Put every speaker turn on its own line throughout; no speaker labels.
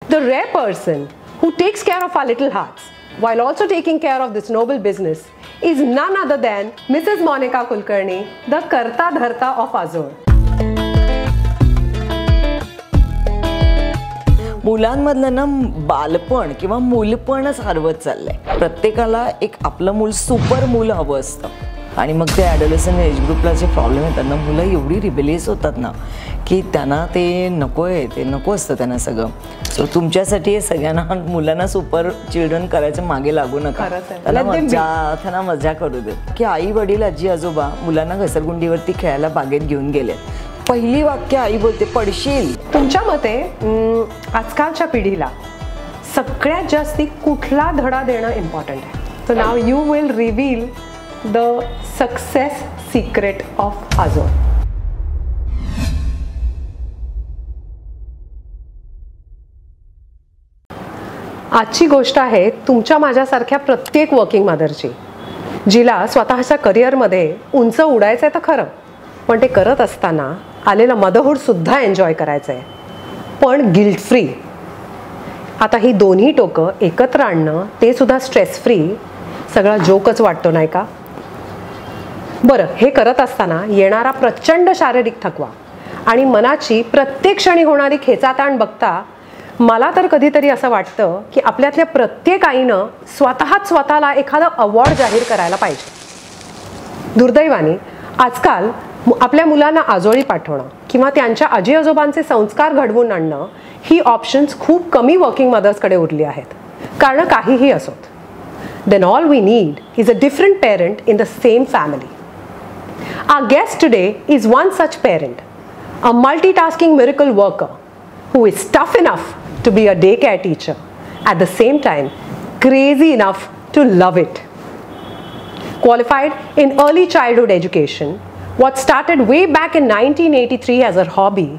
The rare person who takes care of our little hearts while also taking care of this noble business is none other than Mrs. Monica Kulkarni, the Karta Dharta of Azor.
मुलांमधलं ना बालपण किंवा मूलपणच हरवत चाललंय. प्रत्येकाला एक आपलं मूल super मूल हवं असतं आणि मग ते ॲडोलेसंट एज ग्रुपला जे प्रॉब्लेम येतात ना, मुलं एवढी रिबेलियस होतात ना की त्यांना ते नको आहे, ते नको असतं त्यांना सगळं. सो तुमच्यासाठी हे सगळ्यांना मुलांना सुपर चिल्ड्रन करायचं मागे लागू नका. त्यांना मजा करू दे की आई वडील आजी आजोबा मुलांना घसरगुंडीवरती खेळायला बागेत घेऊन गेले. पहिली वाक्य आई बोलते, पडशील.
तुमच्या मते आजकालच्या पिढीला सगळ्यात जास्ती कुठला धडा देणं इम्पॉर्टंट आहे? So now you will reveal the success secret of Aajol. आजची गोष्ट आहे तुमच्या माझ्यासारख्या प्रत्येक वर्किंग मदरची, जिला स्वतःच्या करिअरमध्ये उंच उडायचं आहे तर खरं, पण ते करत असताना आलेलं मदरहूड सुद्धा एन्जॉय करायचं आहे, पण गिल्ट फ्री. आता ही दोन्ही टोकं एकत्र आणणं, ते सुद्धा स्ट्रेस फ्री, सगळा जोकच वाटतो नाही का? बरं, हे करत असताना येणारा प्रचंड शारीरिक थकवा आणि मनाची प्रत्येक क्षणी होणारी खेचाताण बघता मला तर कधीतरी असं वाटतं की आपल्यातल्या प्रत्येक आईनं स्वतःला एखादं अवॉर्ड जाहीर करायला पाहिजे. दुर्दैवाने आजकाल आपल्या मुलांना आजोळी पाठवणं किंवा त्यांच्या आजी आजोबांचे संस्कार घडवून आणणं ही ऑप्शन्स खूप कमी वर्किंग मदर्सकडे उरली आहेत. कारण काहीही असोत, then all we need is a different parent in the same family. Our guest today is one such parent, a multitasking miracle worker who is tough enough to be a daycare teacher, at the same time crazy enough to love it. Qualified in early childhood education, what started way back in 1983 as a hobby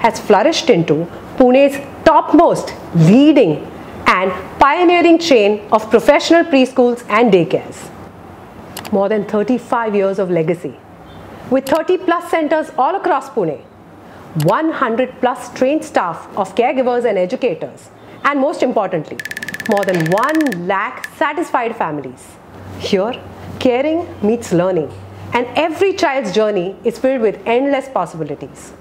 has flourished into Pune's topmost leading and pioneering chain of professional preschools and daycares. More than 35 years of legacy, with 30 plus centers all across Pune, 100 plus trained staff of caregivers and educators, and most importantly, more than 1 lakh satisfied families. Here, caring meets learning, and every child's journey is filled with endless possibilities.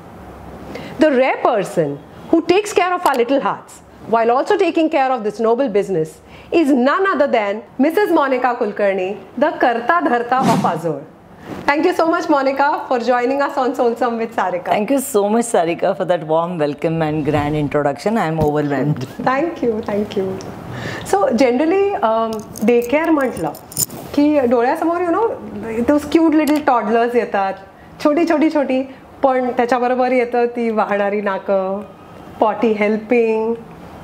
The rare person who takes care of our little hearts while also taking care of this noble business is none other than Mrs. Monica Kulkarni, the Karta Dharta of Azor. Thank you so much, Monica, for joining us on Soulsome with Sarika.
Thank you so much, Sarika, for that warm welcome and grand introduction. I am overwhelmed.
Thank you. So generally, daycare म्हटलं की डोळ्यासमोर those cute little toddlers येतात, छोटी, पण त्याच्याबरोबर येतं ती वाहणारी नाकं, पॉटी हेल्पिंग,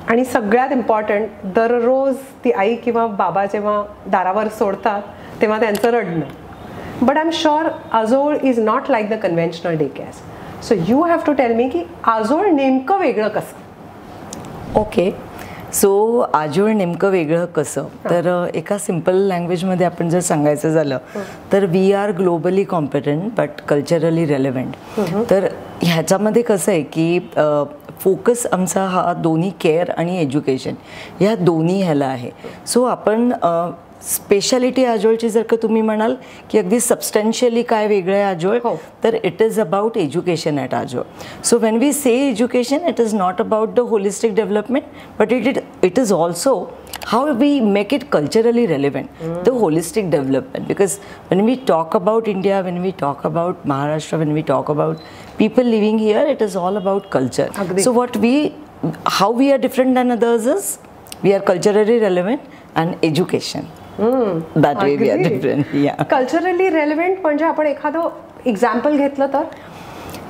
आणि सगळ्यात इम्पॉर्टंट दररोज ती आई किंवा बाबा जेव्हा दारावर सोडतात तेव्हा त्यांचं रडणं. But I'm sure Azor is not like the conventional daycares. So you have to tell me की Azor नेमकं वेगळं कसं?
ओके, सो आजोळ नेमकं वेगळं कसं, तर एका सिम्पल लँग्वेजमध्ये आपण जर सांगायचं झालं तर we are globally competent but culturally relevant. तर ह्याच्यामध्ये कसं आहे की फोकस आमचा हा दोन्ही केअर आणि एज्युकेशन ह्या दोन्ही ह्याला आहे. सो आपण स्पेशालिटी आजोळची जर का तुम्ही म्हणाल की अगदी सबस्टॅन्शियली काय वेगळं आहे आजोळ, तर it is about education at Aajol. So when we say education, it is not about the holistic development, but it is also how we make it culturally relevant, the holistic development. Because when we talk about India, when we talk about Maharashtra, when we talk about people living here, it is all about culture. So how we are different than others is we are culturally relevant and education. That way we are different. Yeah.
Culturally relevant म्हणजे आपण एखादं example घेतलं तर?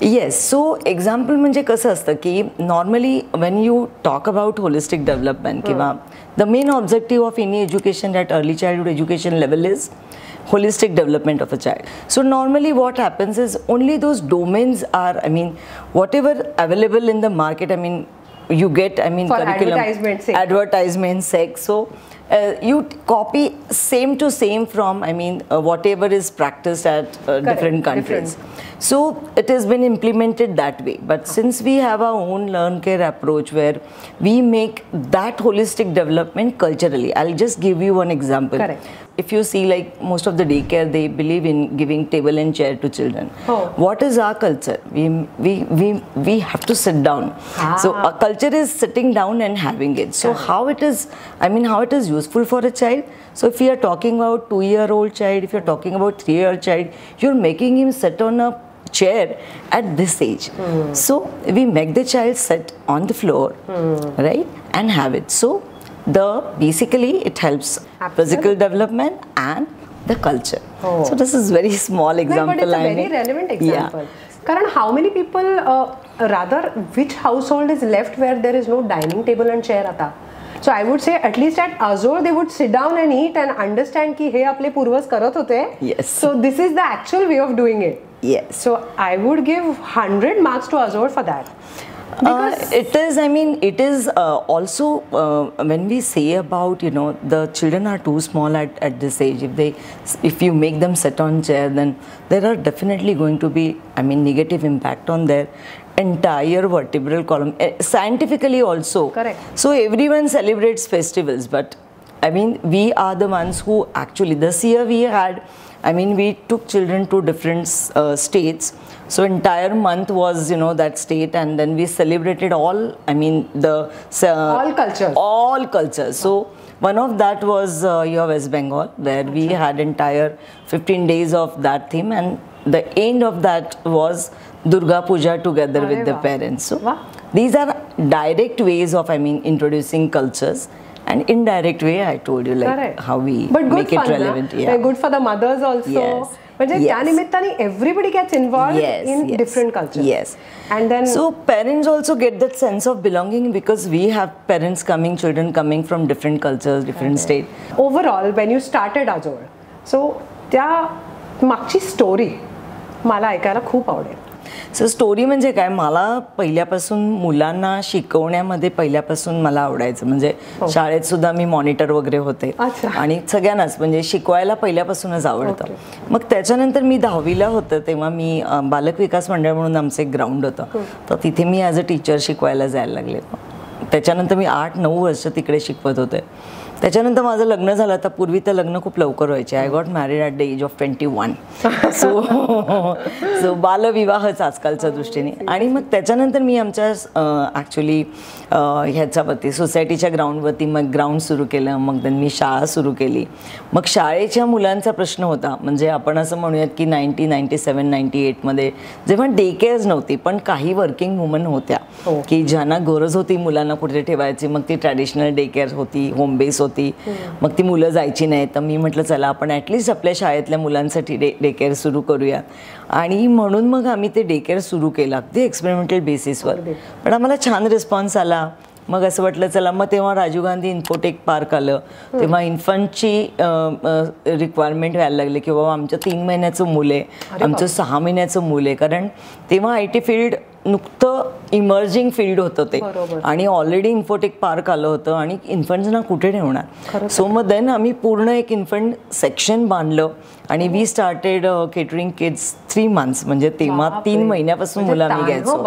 Yes, so example म्हणजे कसं असतं की normally when you talk about holistic development किंवा the main objective of any education at early childhood education level is holistic development of a child. So normally what happens is only those domains are, I mean, whatever available in the market, I mean, you get, I mean,
for
curriculum, advertisement sake. So you copy same to same from, I mean, whatever is practiced at different countries. So it has been implemented that way. But since we have our own learn care approach where we make that holistic development culturally, I'll just give you one example.
Correct.
If you see, like most of the daycare, they believe in giving table and chair to children.
Oh.
What is our culture? We have to sit down. So our culture is sitting down and having it. So how it is, I mean, how it is useful for a child. So if we are talking about 2-year-old child, if you're talking about 3-year-old child, you're making him sit on a chair at this age. So we make the child sit on the floor, right, and have it. So basically it helps physical development and the culture. So this is very small example.
No, but it's a very relevant example. Karan, how many people, rather which household is left where there is no dining table and chair ata? So I would say at least at Azure they would sit down and eat and understand ki he aple purvas karat hote.
Yes.
So this is the actual way of doing it.
Yes.
So I would give 100 marks to Azure for that.
It is, I mean, it is also when we say about, you know, the children are too small at this age. If you make them sit on chair, then there are definitely going to be, I mean, negative impact on their entire vertebral column, scientifically also.
Correct.
So everyone celebrates festivals, but I mean, we are the ones who actually, this year we had, I mean, we took children to different states. So entire month was, you know, that state, and then we celebrated all, I mean,
all cultures.
All cultures. So one of that was your West Bengal, where we had entire 15 days of that theme, and the end of that was Durga Puja together with the parents. So these are direct ways of, I mean, introducing cultures. And indirect way, I told you, like how we make it relevant.
Yeah. Good for the mothers also.
Yes.
But everybody gets involved in different cultures.
Yes.
And then
so parents also get that sense of belonging, because we have parents coming, children coming from different cultures, different states.
Overall, when you started Azure, so त्या मागची story मला ऐकायला खूप आवडेल.
So story म्हणजे काय, मला पहिल्यापासून मुलांना शिकवण्यामध्ये पहिल्यापासून मला आवडायचं. म्हणजे शाळेत सुद्धा मी मॉनिटर वगैरे होते आणि सगळ्यांनाच म्हणजे शिकवायला पहिल्यापासूनच आवडतं. मग त्याच्यानंतर मी 10वीला होतं तेव्हा मी बालक विकास मंडळ म्हणून आमचं एक ग्राउंड होतं, तर तिथे मी ॲज अ टीचर शिकवायला जायला लागले. त्याच्यानंतर मी 8-9 वर्ष तिकडे शिकवत होते. त्याच्यानंतर माझं लग्न झालं. आता पूर्वी तर लग्न खूप लवकर व्हायचे. I got married at the age of 21. So बालविवाहच आजकालच्या दृष्टीने. आणि मग त्याच्यानंतर मी आमच्या ॲक्च्युली ह्याच्यावरती सोसायटीच्या ग्राउंडवरती मग ग्राउंड सुरू केलं. मग मी शाळा सुरू केली. मग शाळेच्या मुलांचा प्रश्न होता, म्हणजे आपण असं म्हणूयात की 97-98मध्ये जेव्हा डे केअर्स नव्हती, पण काही वर्किंग वुमन होत्या की ज्यांना गरज होती मुलांना कुठे ठेवायची. मग ती ट्रॅडिशनल डे केअर होती, होम बेस होती. मग ती मुलं जायची नाही, तर मी म्हटलं चला आपण ॲटलिस्ट आपल्या शाळेतल्या मुलांसाठी डे केअर सुरू करूया. आणि म्हणून मग आम्ही ते डे केअर सुरू केलं अगदी एक्सपेरिमेंटल बेसिसवर. पण आम्हाला छान रिस्पॉन्स आला. मग असं वाटलं चला, मग तेव्हा राजीव गांधी इन्फोटेक पार्क आलं. तेव्हा इन्फंटची रिक्वायरमेंट व्हायला लागली की बाबा आमचं 3 महिन्याचं मूल आहे, आमचं 6 महिन्याचं मूल आहे. कारण तेव्हा IT फील्ड नुकतं इमर्जिंग फील्ड होतं ते, आणि ऑलरेडी इन्फोटेक पार्क आलं होतं आणि इन्फंट्सना कुठे ठेवणार. सो मग देन आम्ही पूर्ण एक इन्फंट सेक्शन बांधलं आणि we started catering kids 3 months. म्हणजे तेव्हा 3 महिन्यापासून मुलं आम्ही घ्यायचो.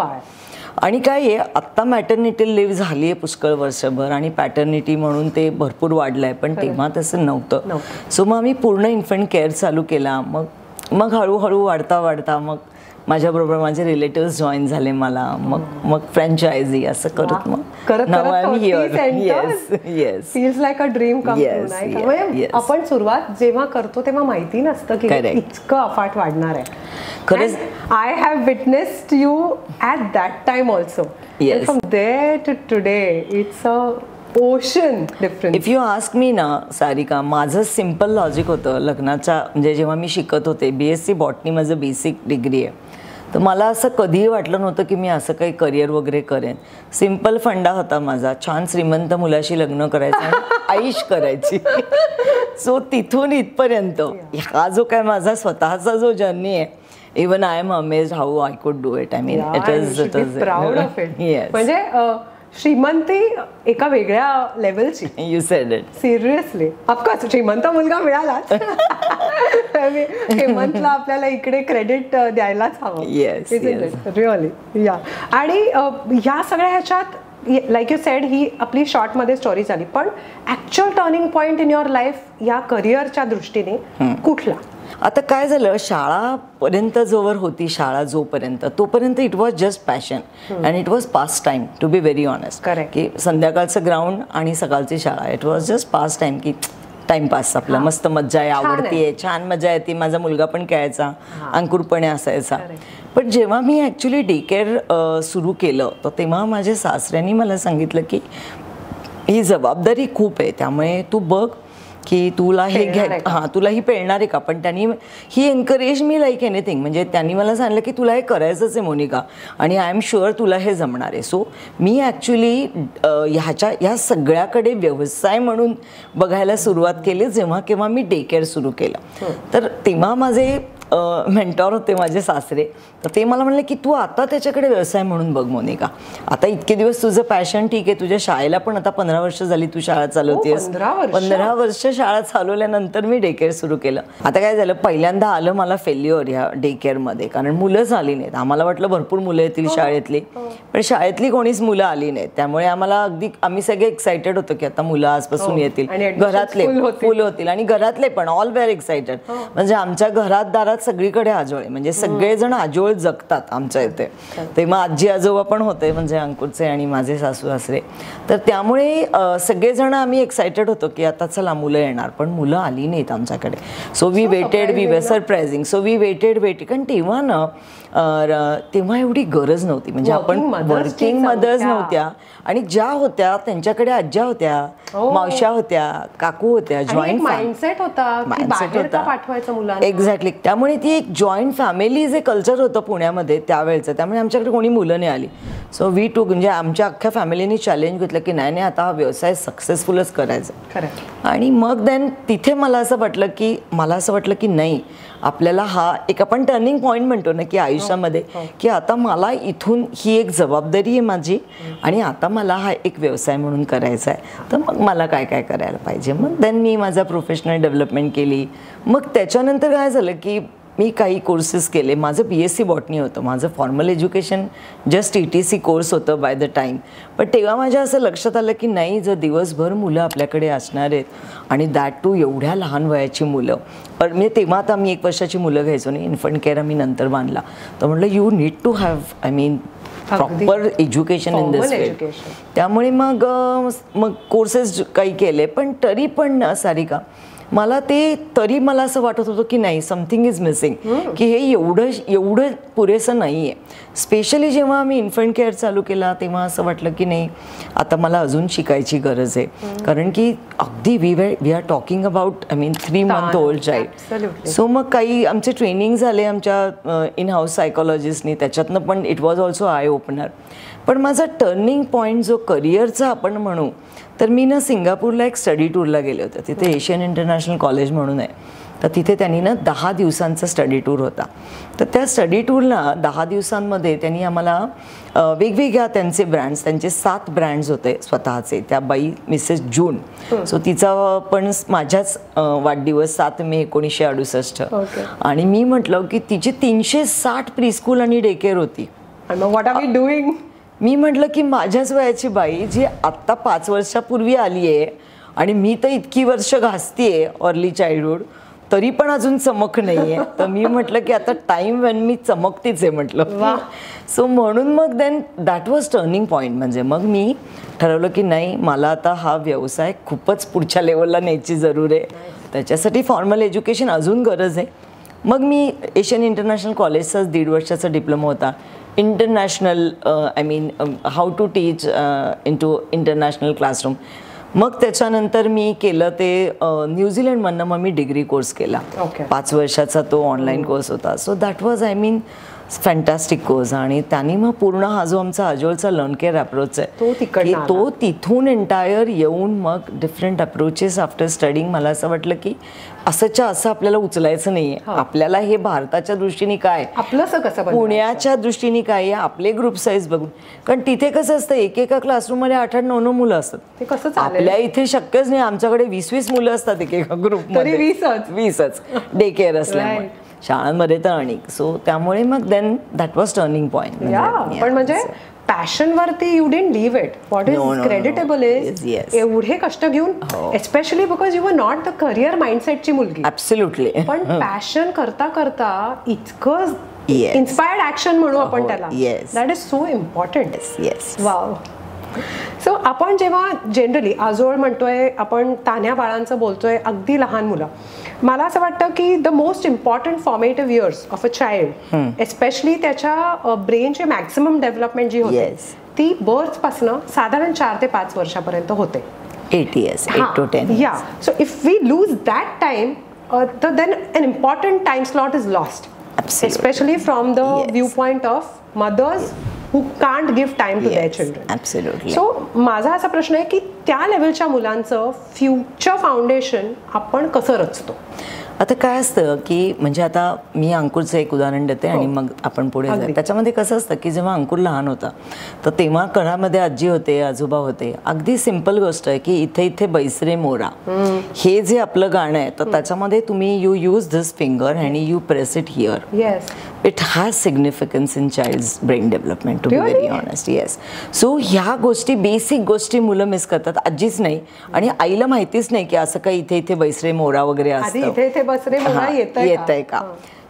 आणि काय आहे, आत्ता मॅटर्निटी लिव्ह झाली आहे पुष्कळ वर्षभर आणि पॅटर्निटी म्हणून ते भरपूर वाढलं आहे, पण तेव्हा तसं नव्हतं. सो मग आम्ही पूर्ण इन्फंट केअर चालू केला. मग हळूहळू वाढता मग माझ्याबरोबर माझे रिलेटिव्स जॉईन झाले मला. मग फ्रँचायझी असं करत
feels like a dream come true. नाही आपण सुरुवात जेव्हा करतो तेव्हा माहिती नसतं की इतकं अफाट वाढणार आहे.
खरंच
I have witnessed you at that time also. From there to today it's a ocean difference.
If you ask me ना सारिका, माझं सिम्पल लॉजिक होतं लग्नाच्या, म्हणजे जेव्हा मी शिकत होते BSc बॉटनी माझं बेसिक डिग्री आहे, तर मला असं कधीही वाटलं नव्हतं की मी असं काही करिअर वगैरे करेन. सिम्पल फंडा होता माझा, छान श्रीमंत मुलाशी लग्न करायचं आणि आईश करायची. सो तिथून इथपर्यंत हा जो काय माझा स्वतःचा जो जर्नी आहे, even I am amazed how I could do it. I mean it is
proud of it. म्हणजे श्रीमंती एका वेगळ्या लेवलची.
You said it.
Seriously of course श्रीमंत मुलगा मिळाला हेमंतला आपल्याला इकडे क्रेडिट द्यायलाच हवं.
येस
रिअली या. आणि ह्या सगळ्या ह्याच्यात लाईक यू सेड ही आपली शॉर्टमध्ये स्टोरी झाली, पण actual turning point in your life या करिअरच्या दृष्टीने कुठला?
आता काय झालं, शाळापर्यंत जोवर होती, शाळा जोपर्यंत तोपर्यंत it was just passion and it was pass time, to be very honest.
Correct.
की संध्याकाळचं ग्राउंड आणि सकाळची शाळा, it was just pass time, की टाइमपास आपला, मस्त मज्जा आहे, आवडतीये, छान मजा येते. माझा मुलगा पण खेळायचा, अंकुरपणे असायचा. पण जेव्हा मी ॲक्च्युली डे केअर सुरू केलं तर तेव्हा माझ्या सासऱ्यांनी मला सांगितलं की ही जबाबदारी खूप आहे, त्यामुळे तू बघ की तुला हे तुला ही पेळणार आहे का. पण त्यांनी ही एनकरेज मी लाईक एनिथिंग, म्हणजे त्यांनी मला सांगितलं की तुला हे करायचंच आहे मोनिका, आणि आय एम शुअर तुला हे जमणार आहे. सो मी ॲक्च्युली ह्या सगळ्याकडे व्यवसाय म्हणून बघायला सुरुवात केली जेव्हा केव्हा मी डे केअर सुरू केलं. तर तेव्हा माझे मेंटॉर होते माझे सासरे, तर ते मला म्हणले की तू आता त्याच्याकडे व्यवसाय म्हणून बघ मोनिका. आता इतके दिवस तुझं पॅशन ठीक आहे, तुझ्या शाळेला पण आता 15 वर्ष झाली तू शाळा चालवतेस. 15 वर्ष शाळा चालवल्यानंतर मी डे केअर सुरू केलं. आता काय झालं, पहिल्यांदा आलं मला फेल्युअर ह्या डे केअरमध्ये, कारण मुलंच आली नाहीत. आम्हाला वाटलं भरपूर मुलं येतील शाळेतली, पण शाळेतली कोणीच मुलं आली नाहीत. त्यामुळे आम्ही सगळे एक्सायटेड होतो की आता मुलं आजपासून येतील, घरातले मुलं होतील आणि घरातले पण ऑल वेअर एक्सायटेड. म्हणजे आमच्या घरात दारात सगळीकडे आजोळे, म्हणजे सगळेजण आजोळ जगतात आमच्या इथे. तेव्हा आजी आजोबा पण होते, म्हणजे अंकुरचे आणि माझे सासू सासरे. तर त्यामुळे सगळेजण आम्ही एक्सायटेड होतो की आता चला मुलं येणार, पण मुलं आली नाहीत आमच्याकडे. So we waited, we were surprising. So we waited. कारण तेव्हा ना तेव्हा एवढी गरज नव्हती, म्हणजे आपण वर्किंग मदर्स नव्हत्या, आणि ज्या होत्या त्यांच्याकडे आज्या होत्या, मावश्या होत्या, काकू होत्या, जॉईंट
माइंडसेट होता.
एक्झॅक्टली. त्यामुळे ती एक जॉईंट फॅमिली जे कल्चर होतं पुण्यामध्ये त्यावेळेचं, त्यामुळे आमच्याकडे कोणी मुलं नाही आली. सो वी टू, म्हणजे आमच्या अख्ख्या फॅमिलीने चॅलेंज घेतलं की नाही आता हा व्यवसाय सक्सेसफुलच करायचा. आणि मग देन तिथे मला असं वाटलं की नाही, आपल्याला हा एक आपण टर्निंग पॉईंट म्हणतो ना की आयुष्यामध्ये, की आता मला इथून ही एक जबाबदारी आहे माझी, आणि आता मला हा एक व्यवसाय म्हणून करायचा आहे. तर मग मला काय काय करायला पाहिजे. मग देन मी माझा प्रोफेशनल डेव्हलपमेंट केली. मग त्याच्यानंतर काय झालं की मी काही कोर्सेस केले. माझं BSc बॉटनी होतं, माझं formal education just ETC course होतं बाय द टाईम. पण तेव्हा माझ्या असं लक्षात आलं की नाही, जर दिवसभर मुलं आपल्याकडे असणार आहेत, आणि दॅट टू एवढ्या लहान वयाची मुलं. पण मी तेव्हा आता मी 1 वर्षाची मुलं घ्यायचो नाही, इन्फंट केअर आम्ही नंतर बांधला. तर म्हटलं you need to have proper education in this field. त्यामुळे मग कोर्सेस काही केले. पण तरी पण सारिका, मला असं वाटत होतं की नाही, समथिंग इज मिसिंग, की हे एवढं पुरेसं नाही आहे. स्पेशली जेव्हा आम्ही इन्फंट केअर चालू केला तेव्हा असं वाटलं की नाही, आता मला अजून शिकायची गरज आहे. कारण की अगदी we are talking about 3 month old child. So मग काही आमचे ट्रेनिंग झाले आमच्या इन हाऊस सायकोलॉजिस्टनी, त्याच्यातनं पण it was also I opener. पण माझा टर्निंग पॉईंट जो करिअरचा आपण म्हणू, तर मी ना सिंगापूरला एक स्टडी टूरला गेले होते. तिथे एशियन इंटरनॅशनल कॉलेज म्हणून आहे, तर तिथे त्यांनी ना 10 दिवसांचा स्टडी टूर होता. तर त्या स्टडी टूरला 10 दिवसांमध्ये त्यांनी आम्हाला वेगवेगळ्या त्यांचे ब्रँड्स, त्यांचे 7 ब्रँड्स होते स्वतःचे. त्या बाई मिसेस जून, सो तिचा पण माझ्याच वाढदिवस 7 मे 1968. आणि मी म्हटलं की तिची 360 प्रीस्कूल आणि डे केअर होती.
What are we doing.
मी म्हटलं की माझ्याच वयाची बाई जी आत्ता 5 वर्षापूर्वी आली आहे, आणि मी तर इतकी वर्ष घासतीये अर्ली चाइल्डहुड, तरी पण अजून चमक नाही आहे. तर मी म्हटलं की आता टाईम वेन मी चमकतीच आहे म्हटलं. सो म्हणून मग then that was turning point. म्हणजे मग मी ठरवलं की नाही, मला आता हा व्यवसाय खूपच पुढच्या लेवलला न्यायची जरूर आहे. त्याच्यासाठी फॉर्मल एज्युकेशन अजून गरज आहे. मग मी एशियन इंटरनॅशनल कॉलेजचाच 1.5 वर्षाचा डिप्लोमा होता, international how to teach to international classroom. मग त्याच्यानंतर मी केलं ते न्यूझीलंडमधनं मग मी डिग्री कोर्स केला. 5 वर्षाचा तो ऑनलाईन कोर्स होता. So that was fantastic course. आणि त्यांनी मग पूर्ण हा जो आमचा आजोळचा लर्न केअर अप्रोच आहे की तो तिथून एंटायर येऊन मग डिफरंट अप्रोचेस आफ्टर स्टडिंग मला असं वाटलं की असंच्या असं आपल्याला उचलायचं नाहीये. आपल्याला हे भारताच्या दृष्टीने काय, पुण्याच्या दृष्टीने काय, आपले ग्रुप साईज बघून. कारण तिथे कसं असतं एकेका क्लासरूममध्ये 8-8-9 मुलं असतात. आपल्या इथे शक्यच नाही. आमच्याकडे 20-20 मुलं असतात एकेका ग्रुपमध्ये. 20च डे केअर असल्यामुळे शाळांमध्ये तर अनेक. सो त्यामुळे मग then that was turning point.
पण म्हणजे पॅशन वरती you didn't leave it. What is creditable is एवढे कष्ट घेऊन, especially because you were not the career माइंडसेटची मुलगी.
ऍब्सोल्युटली. पण
पॅशन करता करता इतकं इन्स्पायर्ड ऍक्शन म्हणू आपण त्याला, that is so important. Wow. So आपण जेव्हा जनरली आजोळ म्हणतोय, आपण तान्ह्या बाळांचं बोलतोय, अगदी लहान मुलं, मला असं वाटतं की the most important formative years of a child, especially त्याच्या ब्रेनची मॅक्सिमम डेव्हलपमेंट जी होते ती बर्थपासनं साधारण 4 ते 5 वर्षापर्यंत होते.
8 years, 8 to 10.
Yeah. So if we lose that time, then an important time slot is lost. Absolutely. Especially from the viewpoint of mothers who can't give time to their children.
Absolutely.
So माझा असा प्रश्न आहे की त्या लेवलच्या मुलांचं future foundation आपण कसं रचतो?
आता काय असतं की म्हणजे आता मी अंकुरचं एक उदाहरण देते आणि मग आपण पुढे जाऊ. त्याच्यामध्ये कसं असतं की जेव्हा अंकुर लहान होता तर तेव्हा घरामध्ये आजी होते, आजोबा होते. अगदी सिंपल गोष्ट आहे की इथे इथे बैसरे मोरा हे जे आपलं गाणं आहे तर त्याच्यामध्ये तुम्ही you use this finger and you press it here. It has significance in child's brain development, to be very honest. Yes. So ह्या गोष्टी, बेसिक गोष्टी मुलं मिस करतात. आजीच नाही आणि आईला माहितीच नाही की असं काही इथे इथे बैसरे मोरा वगैरे असतं, येतंय का.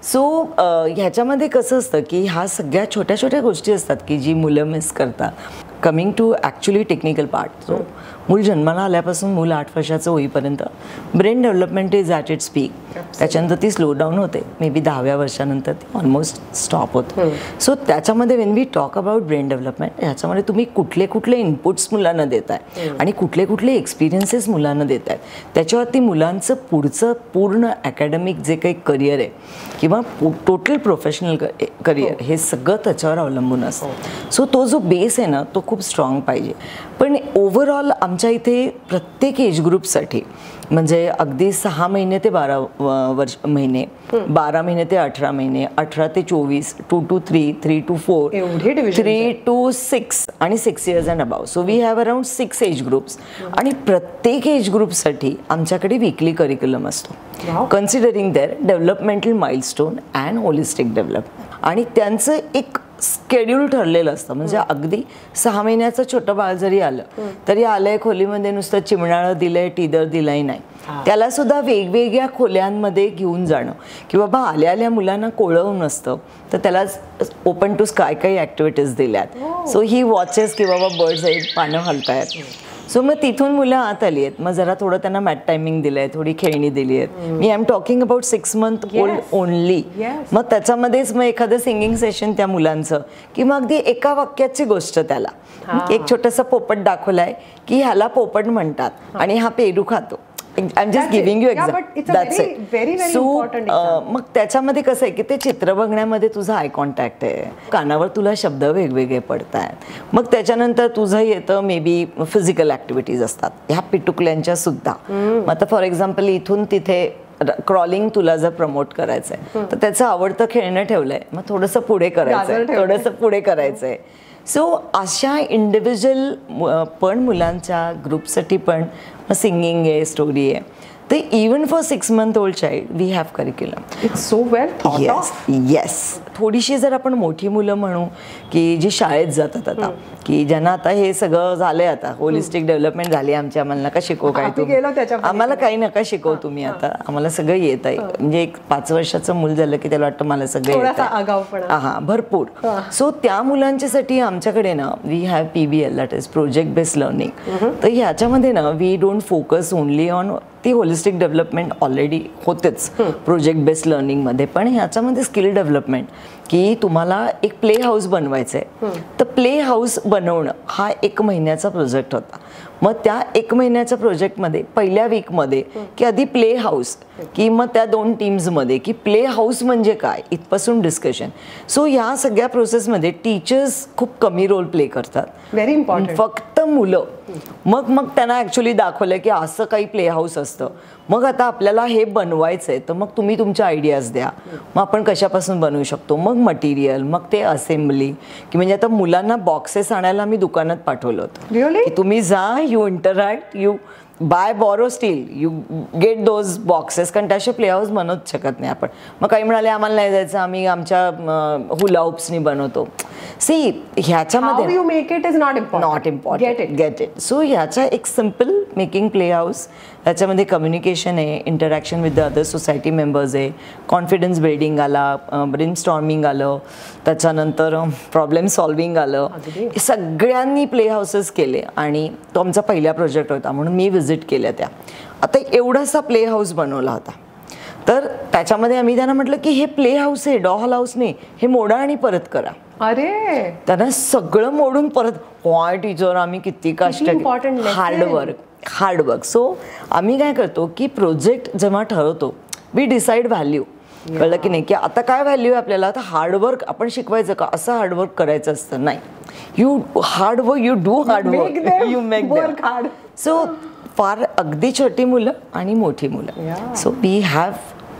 सो ह्याच्यामध्ये कसं असतं की ह्या सगळ्या छोट्या छोट्या गोष्टी असतात की जी मुलं मिस करतात. Coming to actually technical part, so मूल जन्माला आल्यापासून मूल 8 वर्षाचं होईपर्यंत brain development is at its peak. त्याच्यानंतर ती स्लो डाऊन होते. मे बी 10व्या वर्षानंतर ती ऑलमोस्ट स्टॉप होते. सो त्याच्यामध्ये when we talk about brain development, ह्याच्यामध्ये तुम्ही कुठले कुठले इनपुट्स मुलांना देताय आणि कुठले कुठले एक्सपिरियन्सेस मुलांना देताय त्याच्यावरती मुलांचं पुढचं पूर्ण अकॅडमिक जे काही करिअर आहे किंवा टोटल प्रोफेशनल करिअर हे सगळं त्याच्यावर अवलंबून असतं. सो तो जो बेस आहे ना तो खूप स्ट्रॉंग पाहिजे. पण ओव्हरऑल आमच्या इथे प्रत्येक एज ग्रुपसाठी म्हणजे अगदी 6 महिने ते 12 महिने, 12 महिने ते 18 महिने, 18 ते 24, 2 to 3, 3 to 4, 3 to 6 आणि 6 years and above. So we have around 6 age groups आणि प्रत्येक एज ग्रुपसाठी आमच्याकडे वीकली करिक्युलम असतो considering their developmental milestone and holistic development. आणि त्यांचं एक स्केड्यूल ठरलेलं असतं. म्हणजे अगदी 6 महिन्याचं छोटं बाळ जरी आलं तरी आलंय खोलीमध्ये नुसतं चिमणाळं दिलंय, टिदर दिलाही नाही, त्याला सुद्धा वेगवेगळ्या खोल्यांमध्ये घेऊन जाणं की बाबा आल्या आल्या मुलांना कोळवून असतं तर त्याला ओपन टू स्काय काही ॲक्टिव्हिटीज दिल्यात. सो ही वॉचेस की बाबा बर्ड्स आहेत, पानं हलतायत. सो मग तिथून मुलं आत आली आहेत. मग जरा थोडं त्यांना मॅट टायमिंग दिलं आहे, थोडी खेळणी दिली आहेत. मी I am talking about 6 month old only. मग त्याच्यामध्येच मग एखादं सिंगिंग सेशन त्या मुलांचं किंवा अगदी एका वाक्याची गोष्ट त्याला एक छोटासा पोपट दाखवलाय की ह्याला पोपट म्हणतात आणि हा पेरू खातो. I am just giving you example. That's it. So मग त्याच्यामध्ये कसं आहे की ते चित्र बघण्यामध्ये तुझा आय कॉन्टॅक्ट आहे, कानावर तुला शब्द वेगवेगळे पडत आहेत. मग त्याच्यानंतर तुझं येतं मे बी फिजिकल ॲक्टिव्हिटीज असतात ह्या पिटुकल्यांच्या सुद्धा. मग आता फॉर एक्झाम्पल इथून तिथे क्रॉलिंग तुला जर प्रमोट करायचं आहे तर त्याचं आवडतं खेळणं ठेवलंय, मग थोडंसं पुढे करायचंय, थोडंसं पुढे करायचंय. सो अशा इंडिव्हिज्युअल पण मुलांच्या ग्रुपसाठी पण सिंगिंग आहे, स्टोरी आहे. तर even for 6 month old child we have curriculum.
It's so well thought of.
Yes. थोडीशी जर आपण मोठी मुलं म्हणू की जी शाळेत जातात आता की ज्यांना आता हे सगळं झालंय, आता होलिस्टिक डेव्हलपमेंट झाली आमची, आम्हाला नका शिकव काय तुम्ही, आम्हाला काही नका शिकव तुम्ही, आता आम्हाला सगळं येत आहे. म्हणजे एक 5 वर्षाचं मूल झालं की त्याला वाटतं मला सगळं येत आहे. हा भरपूर. सो त्या मुलांच्यासाठी आमच्याकडे ना we have PBL, that is project based learning. तर ह्याच्यामध्ये ना we don't focus only on ती होलिस्टिक डेव्हलपमेंट ऑलरेडी होतेच प्रोजेक्ट बेस्ड लर्निंगमध्ये, पण ह्याच्यामध्ये स्किल डेव्हलपमेंट की तुम्हाला एक प्ले हाऊस बनवायचं आहे. तर प्ले हाऊस बनवणं हा 1 महिन्याचा प्रोजेक्ट होता. मग त्या 1 महिन्याच्या प्रोजेक्टमध्ये पहिल्या वीकमध्ये की आधी प्ले हाऊस, की मग त्या 2 टीम्समध्ये की प्ले हाऊस म्हणजे काय इथपासून डिस्कशन. सो ह्या सगळ्या प्रोसेसमध्ये टीचर्स खूप कमी रोल प्ले करतात,
व्हेरी इम्पॉर्टंट,
फक्त मुलं. मग त्यांना ॲक्च्युली दाखवलं की असं काही प्ले हाऊस असतं. मग आता आपल्याला हे बनवायचं आहे, तर मग तुम्ही तुमच्या आयडियाज द्या, मग आपण कशापासून बनवू शकतो, मग मटेरियल, मग ते असेंब्ली, की म्हणजे आता मुलांना बॉक्सेस आणायला मी दुकानात पाठवलं होतं
रिअली,
की तुम्ही जा, you interact, you buy borrow steal, you get those boxes, कारण त्याचे प्ले हाऊस बनवूच शकत नाही आपण. मग काही म्हणाले आम्हाला नाही जायचं, आम्ही आमच्या हुला हुप्सनी बनवतो. सी ह्याच्यामध्ये
how you make it is not important,
get it. So ह्याचा एक सिम्पल मेकिंग प्ले हाऊस, ह्याच्यामध्ये कम्युनिकेशन आहे, interaction with the other society members आहे, कॉन्फिडन्स बिल्डिंग आला, ब्रेन स्टॉर्मिंग आलं, त्याच्यानंतर प्रॉब्लेम सॉल्विंग आलं. हे सगळ्यांनी प्ले हाऊसेस केले आणि तो आमचा पहिला प्रोजेक्ट होता म्हणून मी व्हिजिट केल्या त्या. आता एवढासा प्ले हाऊस बनवला होता, तर त्याच्यामध्ये आम्ही त्यांना म्हटलं की हे प्ले हाऊस आहे, डॉल हाऊस नाही, हे मोडा आणि परत करा.
अरे
त्यांना सगळं मोडून परत, व्हाय टीचर आम्ही किती कष्ट, हार्डवर्क. सो आम्ही काय करतो की प्रोजेक्ट जेव्हा ठरवतो वी डिसाईड व्हॅल्यू. कळलं की नाही, की आता काय व्हॅल्यू आहे आपल्याला, आता हार्डवर्क आपण शिकवायचं का, असं हार्डवर्क करायचं असतं नाही. You hard work, you do hard work, you make work hard. So फार अगदी छोटी मुलं आणि मोठी मुलं, so we have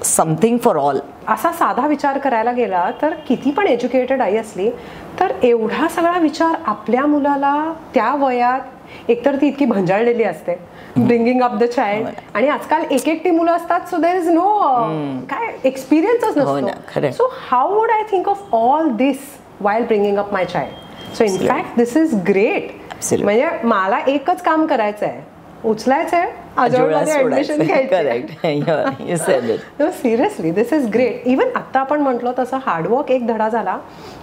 something for all.
असा साधा विचार करायला गेला तर किती पण एज्युकेटेड आई असली तर एवढा सगळा विचार आपल्या मुलाला त्या वयात, एकतर ती इतकी भंजाळलेली असते, ब्रिंगिंग अप द चाइल्ड, आणि आजकाल एक मुलं असतात, सो देर इज नो काय एक्सपिरियन्सच नसतो. So how would I think of all this while bringing up my child. So in fact this is great. म्हणजे मला एकच काम करायचं आहे, उचलायचंय, ऍडमिशन घ्यायचं. Seriously this is great. Even आता आपण म्हटलं तसं हार्डवर्क एक धडा झाला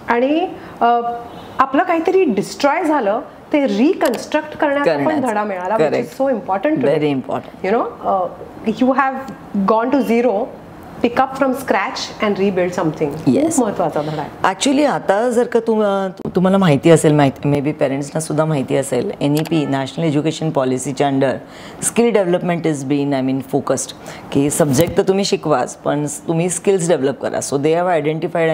आणि आपलं काहीतरी डिस्ट्रॉय झालं ते रिकन्स्ट्रक्ट करण्याचा पण धडा मिळाला, which is so important.
Very important.
You know, you have gone to zero, pick up from scratch and rebuild something. महत्वाचा धडा आहे
ॲक्च्युली. आता जर का तुम्हाला माहिती असेल, मे बी पेरेंट्सना सुद्धा माहिती असेल, NEP नॅशनल एज्युकेशन पॉलिसीच्या under skill development is been focused, की सब्जेक्ट तर तुम्ही शिकवाच पण तुम्ही स्किल्स डेव्हलप करा. So they have identified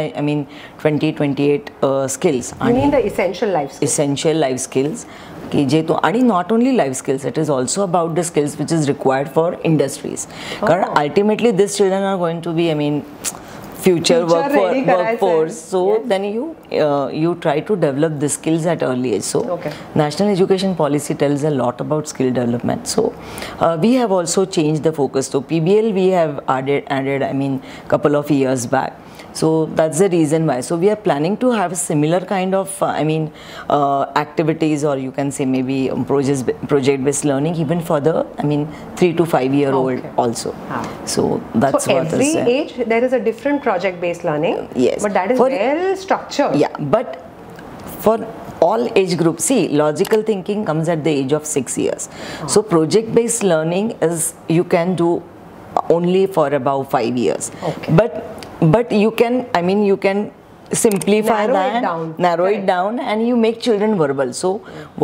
2028 skills आणि इसेन्शियल लाईफ स्किल्स, की जे तो, आणि not only life skills, it is also about the skills which is required for industries. कारण ultimately this children are going to be future workforce. So then you try to develop the skills at early age. So national education policy tells a lot about skill development. So we have also changed the focus. So PBL we have added couple of years back. So that's the reason why. So we are planning to have a similar kind of activities, or you can say maybe project based learning even for the 3 to 5 year old also. So that's what
every age there is a different project based learning.
Yes,
but that is well structured.
Yeah, but for all age groups, see, logical thinking comes at the age of 6 years. So project based learning is you can do only for about 5 years. But you can simplify narrow it down, and you make children verbal. So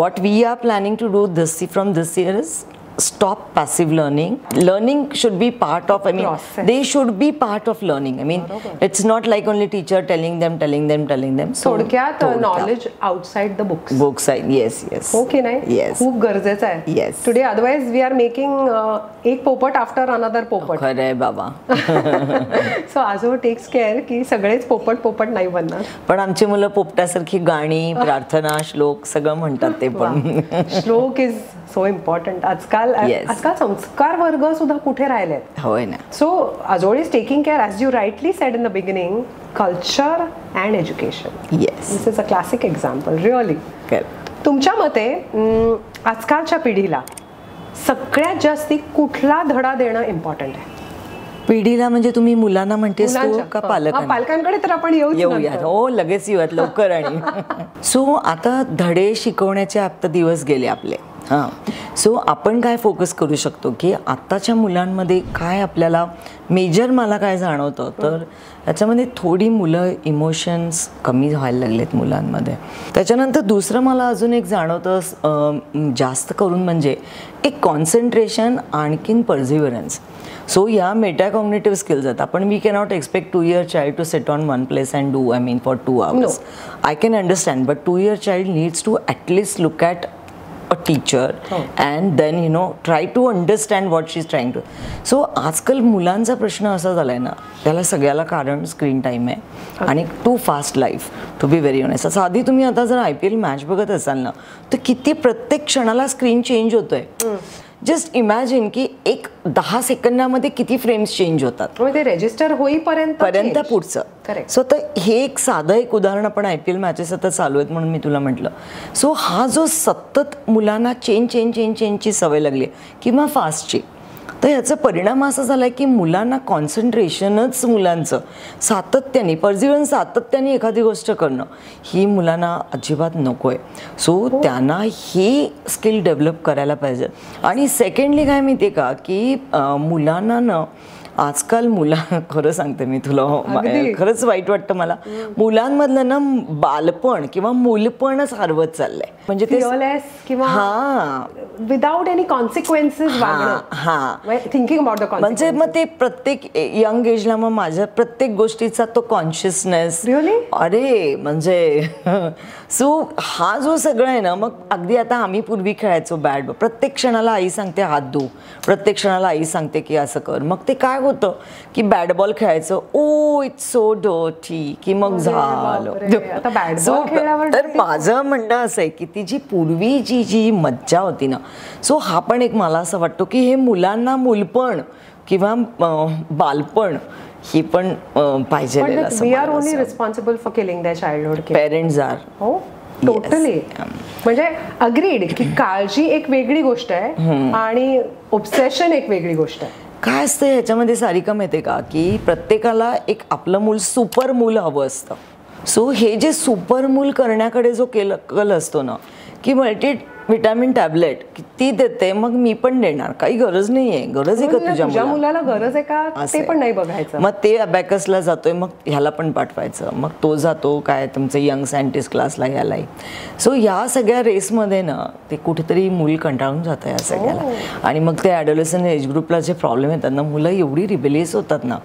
what we are planning to do from this year is stop passive learning. Learning should be part of, they should be part of learning. It's not like only teacher telling them. So
knowledge outside the books.
Yes.
Okay, nahi?
Yes.
खूप गरजेचं आहे.
Yes.
Today otherwise we are making एक पोपट after another पोपट.
खरं आहे बाबा.
So आजो टेक्स केअर की सगळेच पोपट नाही बनणार.
पण आमची मुलं पोपटासारखी गाणी, प्रार्थना, श्लोक सगळं म्हणतात ते पण.
श्लोक इज सो इम्पॉर्टंट. आजकाल संस्कार वर्ग सुद्धा कुठे राहिलेत.
होय ना.
So Aajol is taking care, as you rightly said in the beginning, culture and education. This is a classic example really. तुमच्या मते आजकालच्या पिढीला सगळ्यात जास्ती कुठला धडा देणं इम्पॉर्टंट आहे?
पिढीला म्हणजे तुम्ही मुलांना म्हणतेस का
पालकांकडे तर आपण येऊया.
हो, लगेच येऊयात लवकर. आणि सो आता धडे शिकवण्याचे आता दिवस गेले आपले. हां, सो आपण काय फोकस करू शकतो की आत्ताच्या मुलांमध्ये काय आपल्याला मेजर मला काय जाणवतं तर याच्यामध्ये थोडी मुलं इमोशन्स कमी व्हायला लागलेत मुलांमध्ये. त्याच्यानंतर दुसरं मला अजून एक जाणवतं जास्त करून म्हणजे एक कॉन्सन्ट्रेशन आणखीन पर्झिव्हरन्स. सो या मेटाकॉग्निटिव्ह स्किल्स आहेत. आपण we cannot expect 2 year child to sit on one place and do for 2 hours. I can understand, but 2 year child needs to at least look at a teacher and then try to understand what she's trying to. So आजकाल मुलांचा प्रश्न असा झालाय ना, त्याला सगळ्याला कारण screen time आहे आणि too fast life to be very honest. असं आधी तुम्ही आता जर IPL मॅच बघत असाल ना तर किती प्रत्येक क्षणाला स्क्रीन चेंज होतोय. जस्ट इमॅजिन की एक 10 सेकंदामध्ये किती फ्रेम्स चेंज होतात,
ते रेजिस्टर होईपर्यंत
पुढचं. सो तर हे एक साधं एक उदाहरण आपण IPL मॅचेस आता चालू आहेत म्हणून मी तुला म्हटलं. सो हा जो सतत मुलांना चेंजची सवय लागली किंवा फास्टची, तर याचा परिणाम असा झाला आहे की मुलांना कॉन्सन्ट्रेशनच मुलांचं सातत्याने एखादी गोष्ट करणं ही मुलांना अजिबात नको आहे. सो त्यांना ही स्किल डेव्हलप करायला पाहिजे. आणि सेकंडली काय माहिती आहे का की मुलांना ना आजकाल खरं सांगते मी तुला, खरंच वाईट वाटतं मला, मुलांमधलं ना बालपण किंवा मूलपणच हरवत चाललंय. म्हणजे ते
without any consequences thinking about the
म्हणजे मग ते प्रत्येक यंग एजला मग माझ्या प्रत्येक गोष्टीचा तो कॉन्शियसनेस अरे म्हणजे सो हा जो सगळं आहे ना, मग अगदी आता आम्ही पूर्वी खेळायचो बॅट, प्रत्येक क्षणाला आई सांगते हात धु, प्रत्येक क्षणाला आई सांगते की असं कर. मग ते काय होतं की बॅट बॉल खेळायचं, ओ इट्स सो डर्टी, की मग झालं. तर माझं म्हणणं असं आहे की ती जी पूर्वीची जी मज्जा होती ना, सो हा पण एक मला असं वाटतं की हे मुलांना मूलपण किंवा बालपण ही पण पाहिजे.
We are only responsible for killing their childhood.
Parents are.
हो टोटली. म्हणजे अग्रीड की काळजी एक वेगळी गोष्ट आहे आणि ऑब्सेशन एक वेगळी गोष्ट आहे.
काय असतं ह्याच्यामध्ये सारिका माहिती आहे का की प्रत्येकाला एक आपलं मूल सुपर मूल हवं असतं. सो हे जे सुपर मूल करण्याकडे जो कल असतो ना की मल्टी विटॅमिन टॅबलेट ती देते, मग मी पण देणार, काही गरज नाहीये. गरज आहे का तुझ्या
मुलाला गरज आहे का ते पण नाही बघायचं.
मग ते अबॅकसला जातोय, मग ह्याला पण पाठवायचं, मग तो जातो काय तुमचं यंग सायंटिस्ट क्लासला ह्यालाही. सो या सगळ्या रेसमध्ये ना ते कुठेतरी मूल कंटाळून जातं या सगळ्याला. आणि मग ते ॲडोलेसंट एज ग्रुपला जे प्रॉब्लेम येतात ना, मुलं एवढी रिबेलियस होतात ना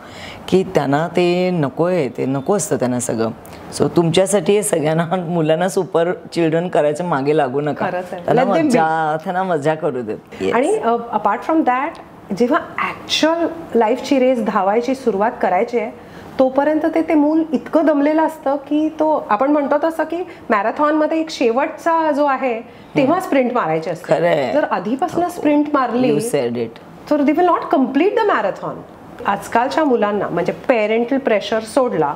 की त्यांना ते नको आहे, ते नको असतं त्यांना सगळं. सो तुमच्यासाठी हे सगळ्यांना मुलांना सुपर चिल्ड्रन करायचं मागे लागू नका, त्यांना मजा करू देत.
आणि अपार्ट फ्रॉम दॅट जेव्हा ॲक्च्युअल लाईफची रेस धावायची सुरुवात करायची आहे तोपर्यंत ते मूल इतकं दमलेलं असतं की तो आपण म्हणतो तसं की मॅरेथॉनमध्ये एक शेवटचा जो आहे तेव्हा स्प्रिंट मारायची असते. जर आधीपासून स्प्रिंट मारली तर they will not complete the marathon. आजकालच्या मुलांना म्हणजे पेरेंटल प्रेशर सोडला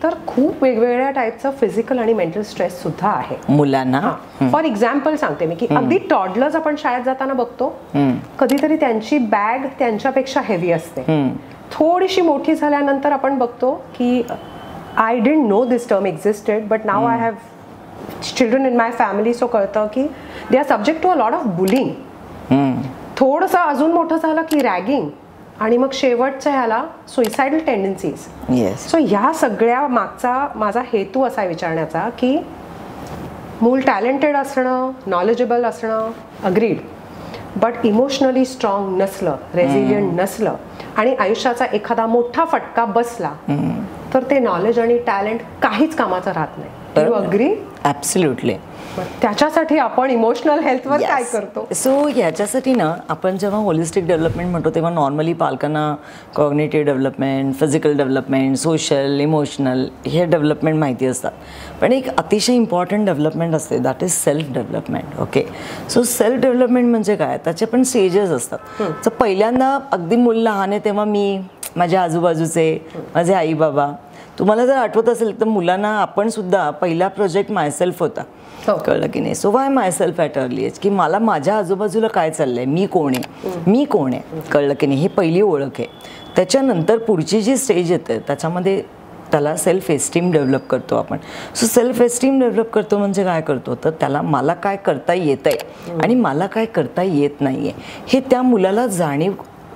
तर खूप वेगवेगळ्या टाईपचं फिजिकल आणि मेंटल स्ट्रेस सुद्धा आहे
मुलांना.
फॉर एक्झाम्पल सांगते मी की अगदी टॉडलर्स आपण शाळेत जाताना बघतो कधीतरी त्यांची बॅग त्यांच्यापेक्षा हेवी असते. थोडीशी मोठी झाल्यानंतर आपण बघतो की I didn't know this term existed but now I have children in my family. So कळतं की they are subject to a lot of bullying. थोडंसं अजून मोठं झालं की रॅगिंग आणि मग शेवटच्या ह्याला सुइसाइडल टेंडन्सीज. सो ह्या सगळ्या मागचा माझा हेतू असा विचारण्याचा की मूल टॅलेंटेड असणं, नॉलेजेबल असणं अग्रीड, बट इमोशनली स्ट्रॉंग नसलं, रेझिलियंट नसलं आणि आयुष्याचा एखादा मोठा फटका बसला तर ते नॉलेज आणि टॅलेंट काहीच कामाचं राहत नाही. You agree?
ॲब्सोल्युटली.
त्याच्यासाठी आपण इमोशनल हेल्थवर काय करतो?
सो ह्याच्यासाठी ना आपण जेव्हा होलिस्टिक डेव्हलपमेंट म्हणतो तेव्हा नॉर्मली पालकांना cognitive development, physical development, social, emotional हे डेव्हलपमेंट माहिती असतात. पण एक अतिशय इम्पॉर्टंट डेव्हलपमेंट असते that is self development. Okay, so self development म्हणजे काय, त्याचे पण स्टेजेस असतात. तर पहिल्यांदा अगदी मूल लहान आहे तेव्हा मी, माझ्या आजूबाजूचे, माझे आई बाबा, तुम्हाला जर आठवत असेल तर मुलांना आपण सुद्धा पहिला प्रोजेक्ट मायसेल्फ होता, कळलं की नाही. So why myself at early age, की मला माझ्या आजूबाजूला काय चाललंय, मी कोण आहे, कळलं की नाही, ही पहिली ओळख आहे. त्याच्यानंतर पुढची जी स्टेज येते त्याच्यामध्ये त्याला सेल्फ एस्टीम डेव्हलप करतो आपण. सो सेल्फ एस्टीम डेव्हलप करतो म्हणजे काय करतो, तर त्याला मला काय करता येत आहे आणि मला काय करता येत नाही आहे हे त्या मुलाला जाणीव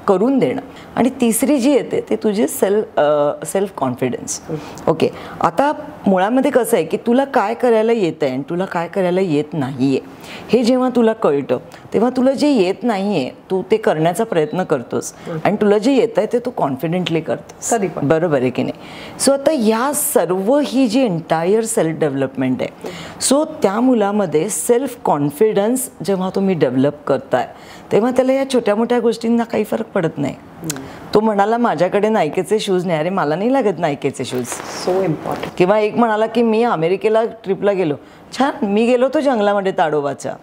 करून देणं. आणि तिसरी जी येते ते तुझे सेल्फ कॉन्फिडन्स. ओके, आता मुळामध्ये कसं आहे की तुला काय करायला येतं आहे आणि तुला काय करायला येत नाही आहे हे जेव्हा तुला कळतं तेव्हा तुला जे येत नाही आहे तू ते करण्याचा प्रयत्न करतोस आणि तुला जे येत आहे ते तू कॉन्फिडेंटली करतोस. बरोबर आहे की नाही. सो आता या सर्व ही जी एंटायर सेल्फ डेव्हलपमेंट आहे, सो त्या मुलामध्ये सेल्फ कॉन्फिडन्स जेव्हा तुम्ही डेव्हलप करताय तेव्हा त्याला या छोट्या मोठ्या गोष्टींना काही फरक पडत नाही. तो म्हणाला माझ्याकडे नायकीचे शूज नाही, अरे मला नाही लागत नायकीचे शूज,
सो इम्पॉर्टंट.
किंवा एक म्हणाला की मी अमेरिकेला ट्रिपला गेलो, छान, मी गेलो तो जंगलामध्ये ताडोबाच्या.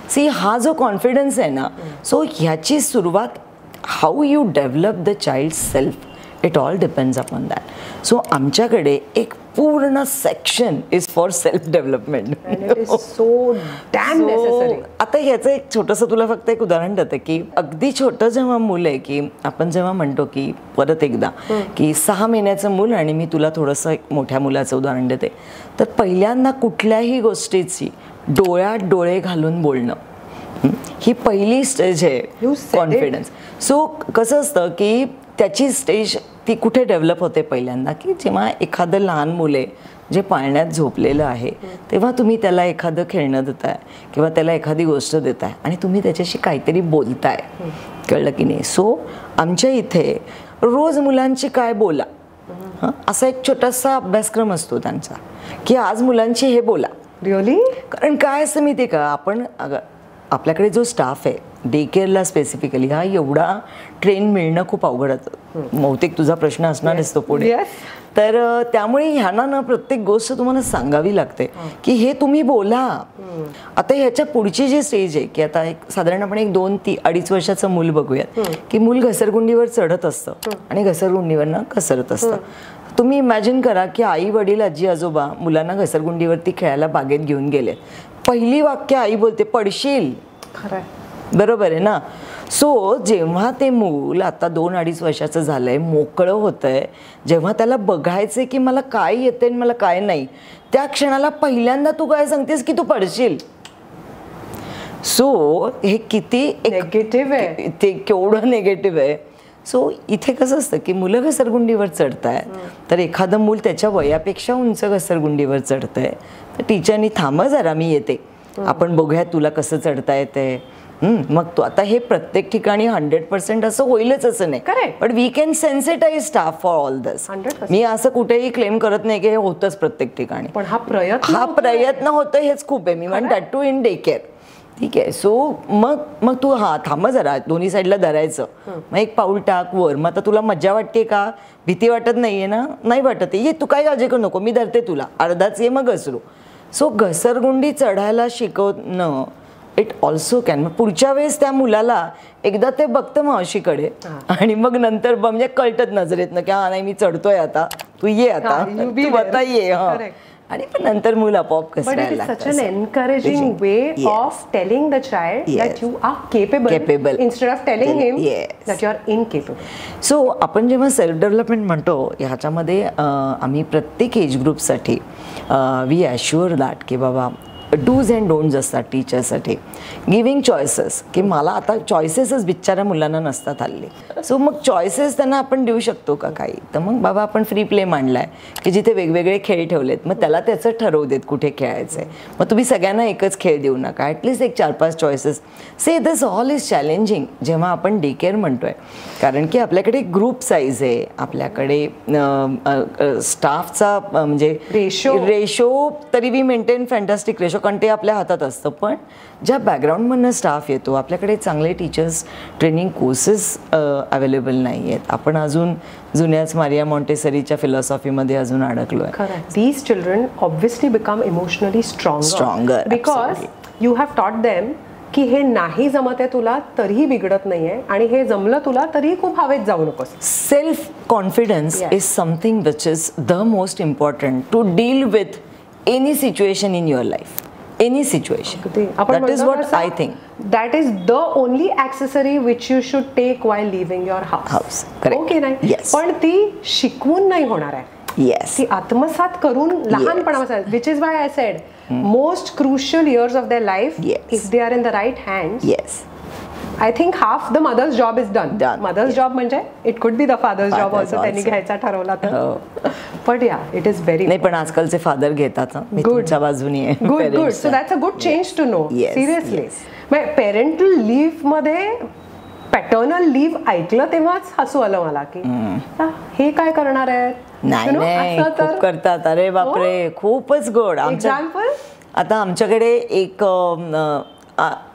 सी, हा जो कॉन्फिडन्स आहे ना, सो ह्याची सुरुवात how you develop the child self, it all depends upon that. So आमच्याकडे एक पूर्ण section is for self development. आता ह्याचं एक छोटंसं तुला फक्त एक उदाहरण देतं की अगदी छोटं जेव्हा मूल आहे की आपण जेव्हा म्हणतो की परत एकदा की 6 महिन्याचं मूल, आणि मी तुला थोडंसं एक मोठ्या मुलाचं उदाहरण देते, तर पहिल्यांदा कुठल्याही गोष्टीची डोळ्यात डोळे घालून बोलणं ही पहिली स्टेज आहे कॉन्फिडन्स. सो कसं असतं की त्याची स्टेज ती कुठे डेव्हलप होते पहिल्यांदा, की जेव्हा एखादं लहान मुले जे पाळण्यात झोपलेलं आहे तेव्हा तुम्ही त्याला एखादं खेळणं देताय किंवा त्याला एखादी गोष्ट देताय आणि तुम्ही त्याच्याशी काहीतरी बोलताय, कळलं की नाही. सो आमच्या इथे रोज मुलांची काय बोला असा एक छोटासा अभ्यासक्रम असतो त्यांचा, की आज मुलांची हे बोला.
रिअली?
कारण काय असं माहिती आहे का, आपण आपल्याकडे जो स्टाफ आहे डे केअरला स्पेसिफिकली, हा एवढा ट्रेन मिळणं खूप अवघड होतं. बहुतेक तुझा प्रश्न असणारच तो पुढे. तर त्यामुळे ह्यांना ना प्रत्येक गोष्ट तुम्हाला सांगावी लागते की हे तुम्ही बोला. आता ह्याच्या पुढची जी स्टेज आहे की आता एक साधारणपणे 2-2.5 वर्षाचं मूल बघूयात, की मूल घसरगुंडीवर चढत असतं आणि घसरगुंडीवरनं घसरत असतं. तुम्ही इमॅजिन करा की आई वडील आजी आजोबा मुलांना घसरगुंडीवरती खेळायला बागेत घेऊन गेले. पहिली वाक्य आई बोलते, पडशील. बरोबर आहे ना. सो जेव्हा ते मूल आता 2-2.5 वर्षाचं झालंय, मोकळं होतंय, जेव्हा त्याला बघायचंय की मला काय येते आणि मला काय नाही, त्या क्षणाला पहिल्यांदा तू काय सांगतेस की तू पडशील. सो हे किती
निगेटिव्ह आहे,
ते केवढं निगेटिव्ह आहे. सो इथे कसं असतं की मुलं घसरगुंडीवर चढताय, तर एखादं मूल त्याच्या वयापेक्षा उंच घसरगुंडीवर चढतंय, तर टीचरनी थांब जरा मी येते, आपण बघूया तुला कसं चढता येतंय. मग तू आता हे प्रत्येक ठिकाणी 100% असं होईलच असं नाही, but we can sensitise staff for all this. मी असं कुठेही क्लेम करत नाही की हे होतंच प्रत्येक ठिकाणी,
पण हा प्रयत्न
होतं हेच खूप आहे. मी म्हणते that too in day care. ठीक आहे. सो मग तू थांब जरा, दोन्ही साईडला धरायचं, मग एक पाऊल टाक वर. मग आता तुला मज्जा वाटते का, भीती वाटत नाहीये ना? नाही वाटत आहे, ये तू काय काळजी करू नको, मी धरते तुला, अर्धाच ये मग घसरू. सो घसरगुंडी चढायला शिकवणं इट ऑल्सो कॅन. पुढच्या वेळेस त्या मुलाला एकदा ते बघतं मावशीकडे आणि मग नंतर म्हणजे कळतच नजरेतनं की हा नाही मी चढतोय आता, तू ये आता, तू आता ये. आणि पण नंतर मूल आपोआप
कसं such an encouraging way of telling the child that you are capable instead of telling him that you are incapable.
So आपण जेव्हा सेल्फ डेव्हलपमेंट म्हणतो ह्याच्यामध्ये आम्ही प्रत्येक एज ग्रुपसाठी वी ॲश्युअर दॅट की बाबा डूज अँड डोंट्स असतात टीचरसाठी. गिव्हिंग चॉईसेस, की मला आता चॉईसेसच बिचाऱ्या मुलांना नसतात हल्ली. सो मग चॉईसेस त्यांना आपण देऊ शकतो का काही, तर मग बाबा आपण फ्री प्ले मांडलाय की जिथे वेगवेगळे खेळ ठेवलेत, मग त्याला त्याचं ठरवू देत कुठे खेळायचं आहे. मग तुम्ही सगळ्यांना एकच खेळ देऊ नका, ॲटलिस्ट एक 4-5 choices. Say this all is challenging जेव्हा आपण डे केअर म्हणतोय, कारण की आपल्याकडे ग्रुप साईज आहे, आपल्याकडे स्टाफचा म्हणजे रेशो तरी वी मेंटेन फॅन्टॅस्टिक रेशो, कारण ते आपल्या हातात असतं. पण ज्या बॅकग्राऊंडमधनं स्टाफ येतो, आपल्याकडे चांगले टीचर्स ट्रेनिंग कोर्सेस अवेलेबल नाही आहेत. आपण अजून जुन्याच मारिया मॉन्टेसरीच्या फिलॉसॉफीमध्ये अजून अडकलो आहे.
These children obviously become emotionally stronger because you have टॉट देम की हे नाही जमत आहे तुला तरीही बिघडत नाहीये, आणि हे जमलं तुला तरीही खूप हवेत जाऊ नकोस.
Self confidence is something which is the most important to deal with any situation in your life, any situation. That is what I think.
That is the only accessory which you should take while leaving your house.
Correct.
Okay, नाही?
Yes.
पण ती शिकवून नाही होणार आहे.
Yes.
ती आत्मसात करून लहानपणापासून, which is why I said most crucial years of their life, if they are in the right hands,
yes,
I think half the mother's job is done. Mother's job म्हणजे it could be the father's job also, त्यांनी घ्यायचा ठरवला तर. But या it is very
नाही, पण आजकालचे father घेतात. मी तुमच्या बाजूने आहे.
Good good. So that's a good change to know. Seriously parental leave मध्ये पॅटर्नल लिव्ह ऐकलं तेव्हाच हसू आलं मला की हे काय करणार आहेत.
नाही नाही, खूप करतात. अरे बापरे, खूपच गोड.
एक्झाम्पल,
आता आमच्याकडे एक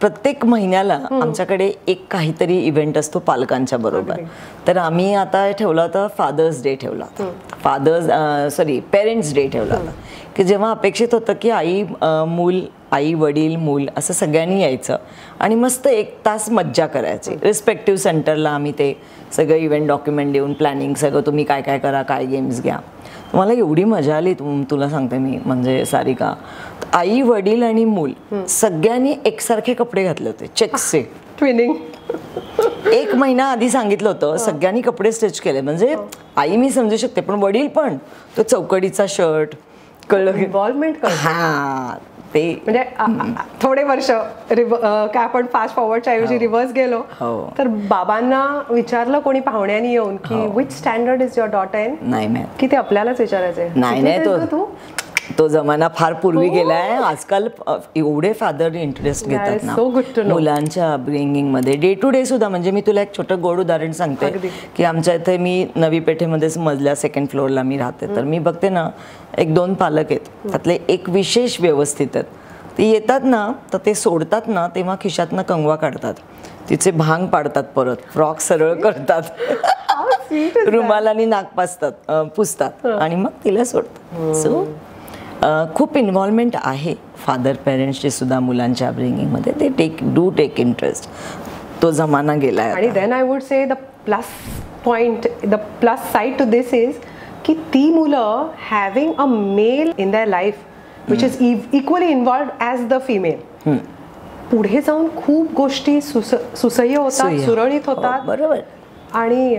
प्रत्येक महिन्याला आमच्याकडे एक काहीतरी इव्हेंट असतो पालकांच्या बरोबर. तर आम्ही आता ठेवला होता फादर्स डे ठेवला होता, पेरेंट्स डे ठेवला होता, की जेव्हा अपेक्षित होतं की आई वडील मूल असं सगळ्यांनी यायचं आणि मस्त 1 तास मज्जा करायची. रिस्पेक्टिव्ह सेंटरला आम्ही ते सगळं इव्हेंट डॉक्युमेंट देऊन प्लॅनिंग सगळं, तुम्ही काय काय करा, काय गेम्स घ्या. मला एवढी मजा आली, तुला सांगते मी, म्हणजे सारिका, आई वडील आणि मूल सगळ्यांनी एकसारखे कपडे घातले होते, चेक्सचे,
ट्विनिंग.
1 महिना आधी सांगितलं होतं, सगळ्यांनी कपडे स्टिच केले. म्हणजे आई मी समजू शकते, पण वडील पण तो चौकडीचा शर्ट, कळलं,
इन्व्हॉल्वमेंट.
हा, ते
म्हणजे थोडे वर्ष काय आपण फास्ट फॉरवर्डच्या ऐवजी रिव्हर्स गेलो तर बाबांना विचारलं कोणी पाहुण्यांनी येऊन की which standard is your daughter in.
नाही,
की ते आपल्यालाच विचारायचे.
नाही, तो जमाना फार पूर्वी गेलाय. आजकाल एवढे फादर इंटरेस्ट घेतात ना मुलांच्या अपब्रिंगिंग मध्ये, डे टू डे सुद्धा. म्हणजे मी तुला एक छोटं गोड उदाहरण सांगते की आमच्या इथे, मी नवी पेठेमध्येच मजल्या 2nd फ्लोअरला मी राहते, तर मी बघते ना 1-2 पालक आहेत, त्यातले एक विशेष व्यवस्थित आहेत. ते येतात ना तर ते सोडतात ना तेव्हा खिशातनं कंगवा काढतात, तिचे भांग पाडतात, परत फ्रॉक सरळ करतात, रुमालानी नाक पुसतात आणि मग तिला सोडतात. सो खूप इन्व्हॉल्वमेंट आहे फादर पेरेंट्सची सुद्धा मुलांच्या अपब्रिंगिंग मध्ये. ते डू टेक इंटरेस्ट. तो जमाना गेलाय.
आणि then I would say the plus point, the plus side to this is की ती मुलं having a male in their life which is equally involved as the female, पुढे जाऊन खूप गोष्टी सुसह्य होतात, सुरळीत होतात.
बरोबर.
आणि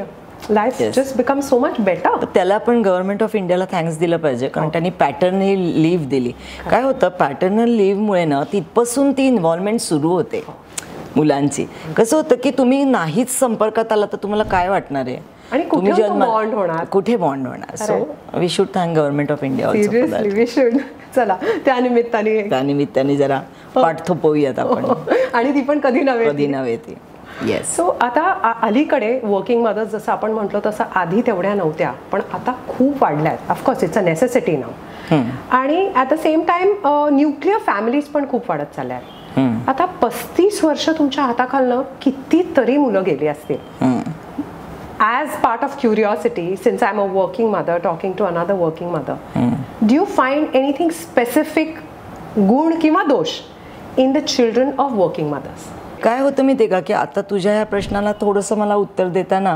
life just become so much better.
त्याला पण गव्हर्नमेंट ऑफ इंडियाला थँक्स दिलं पाहिजे, कारण त्यांनी पॅटर्नल लीव्ह दिली. काय होतं, पॅटर्नल लीव्हमुळे ना तिथपासून ती इन्व्हॉल्वमेंट सुरू होते मुलांची. कसं होतं की तुम्ही नाहीच संपर्कात आला तर तुम्हाला काय वाटणार आहे,
आणि कुठे बॉन्ड होणार.
So we should thank government of India also for that.
We should. चला त्यानिमित्ताने
जरा पाठ थोपवूयात आपण.
आणि ती पण कधी नव्हे ती.
येस.
सो आता अलीकडे वर्किंग मदर्स जसं आपण म्हटलो तसं आधी तेवढ्या नव्हत्या, पण आता खूप वाढल्या आहेत. ऑफकोर्स इट्स अ नेसेसिटी नाव. आणि at the same time nuclear families पण खूप वाढत चालल्या आहेत. आता 35 वर्ष तुमच्या हाताखालनं कितीतरी मुलं गेली असतील. As part of curiosity, since I'm a working mother talking to another working mother, do you find anything specific, गुण किंवा दोष in the children of working mothers?
काय होतं माहिती का, की आता तुझ्या ह्या प्रश्नाला थोडंसं मला उत्तर देताना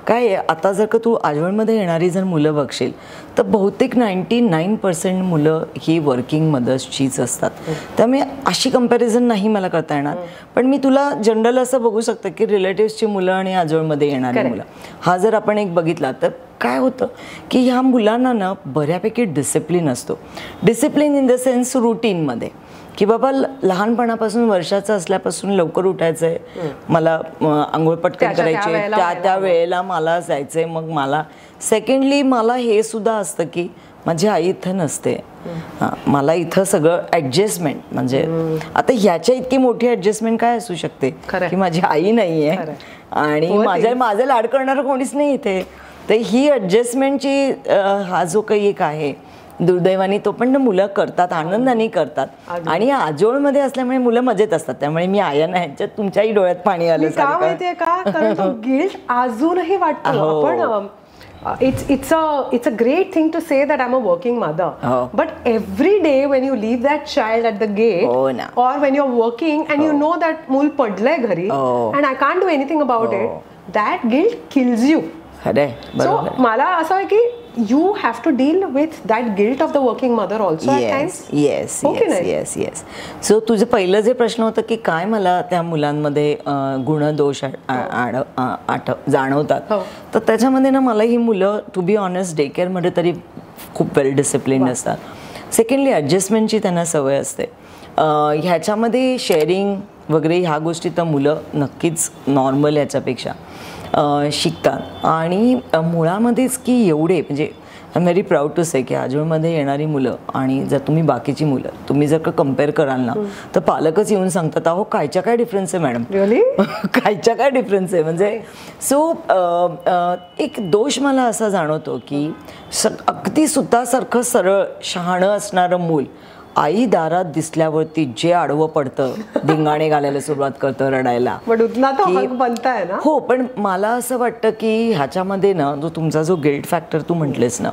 काय आहे, आता जर का तू आजवळमध्ये येणारी जर मुलं बघशील तर बहुतेक 99% मुलं ही वर्किंग मदर्सचीच असतात. त्यामुळे अशी कंपॅरिझन नाही मला करता येणार, पण मी तुला जनरल असं बघू शकतं की रिलेटिव्सची मुलं आणि आजवळमध्ये येणारी मुलं, हा जर आपण एक बघितला तर काय होतं की ह्या मुलांना ना बऱ्यापैकी डिसिप्लिन असतो. डिसिप्लिन इन द सेन्स रुटीनमध्ये, की बाबा लहानपणापासून वर्षाचं असल्यापासून लवकर उठायचं आहे, मला आंघोळ पटकन करायची, त्या वेळेला मला जायचं आहे. मग मला सेकंडली मला हे सुद्धा असतं की माझी आई इथं नसते, मला इथं सगळं ॲडजस्टमेंट, म्हणजे आता ह्याच्या इतकी मोठी ॲडजस्टमेंट काय असू शकते की माझी आई नाही आहे आणि माझं लाड करणारं कोणीच नाही इथे. तर ही ॲडजस्टमेंटची हा जो काही एक आहे दुर्दैवाने तो पण मुलं करतात, आनंदाने करतात. आणि आजोळमध्ये असल्यामुळे मुलं मजेत असतात. त्यामुळे मी आया नाही ह्याच्यात तुमच्याही डोळ्यात पाणी आलं
का माहितीये का, कारण तो गिल्ट अजूनही वाटतो. आपण it's a great thing to say that I'm a working mother, but every day when you leave that child at the gate or when you're working and you know that मूल पडलंय घरी and I can't do anything about it, that guilt kills you. So मला असं आहे की you have to deal with that guilt of the working mother also at times.
Yes. So तुझं पहिलं जे प्रश्न होतं की काय मला त्या मुलांमध्ये गुणदोष जाणवतात, तर त्याच्यामध्ये ना मला ही मुलं टू बी ऑनेस्ट डे केअरमध्ये तरी खूप वेल डिसिप्लिन्ड असतात. सेकंडली ॲडजस्टमेंटची त्यांना सवय असते. ह्याच्यामध्ये शेअरिंग वगैरे ह्या गोष्टी तर मुलं नक्कीच नॉर्मल ह्याच्यापेक्षा शिकतात. आणि मुळामध्येच की एवढे म्हणजे I am very proud to say की आजोळमध्ये येणारी मुलं आणि जर तुम्ही बाकीची मुलं तुम्ही जर का कम्पेअर कराल ना तर पालकच येऊन सांगतात अहो कायच्या काय डिफरन्स आहे मॅडम, कायच्या काय डिफरन्स आहे. म्हणजे सो एक दोष मला असा जाणवतो की अगदी सुतासारखं सरळ शहाणं असणारं मूल आई दारात दिसल्यावरती जे आडवं पडतं, धिंगाणे घालायला सुरुवात करतं, रडायला. हो, पण मला असं वाटतं की ह्याच्यामध्ये ना जो तुमचा जो गिल्ट फॅक्टर तू म्हटलेस ना,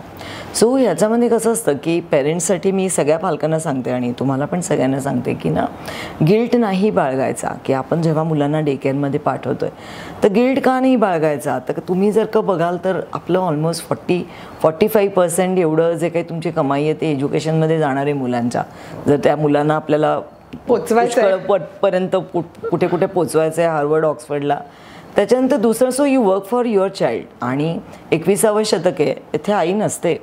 सो ह्याच्यामध्ये कसं असतं की पेरेंट्ससाठी मी सगळ्या पालकांना सांगते आणि तुम्हाला पण सगळ्यांना सांगते की ना गिल्ट नाही बाळगायचा. की आपण जेव्हा मुलांना डे केअरमध्ये पाठवतोय तर गिल्ट का नाही बाळगायचा. तर तुम्ही जर का बघाल तर आपलं ऑलमोस्ट 45% एवढं जे काही तुमची कमाई आहे ते एज्युकेशनमध्ये जाणारे मुलांच्या, जर त्या मुलांना आपल्याला पर्यंत कुठे कुठे पोचवायचं आहे हार्वर्ड ऑक्सफर्डला. त्याच्यानंतर दुसरं so you work for your child. आणि 21वे शतक आहे, इथे आई नसते,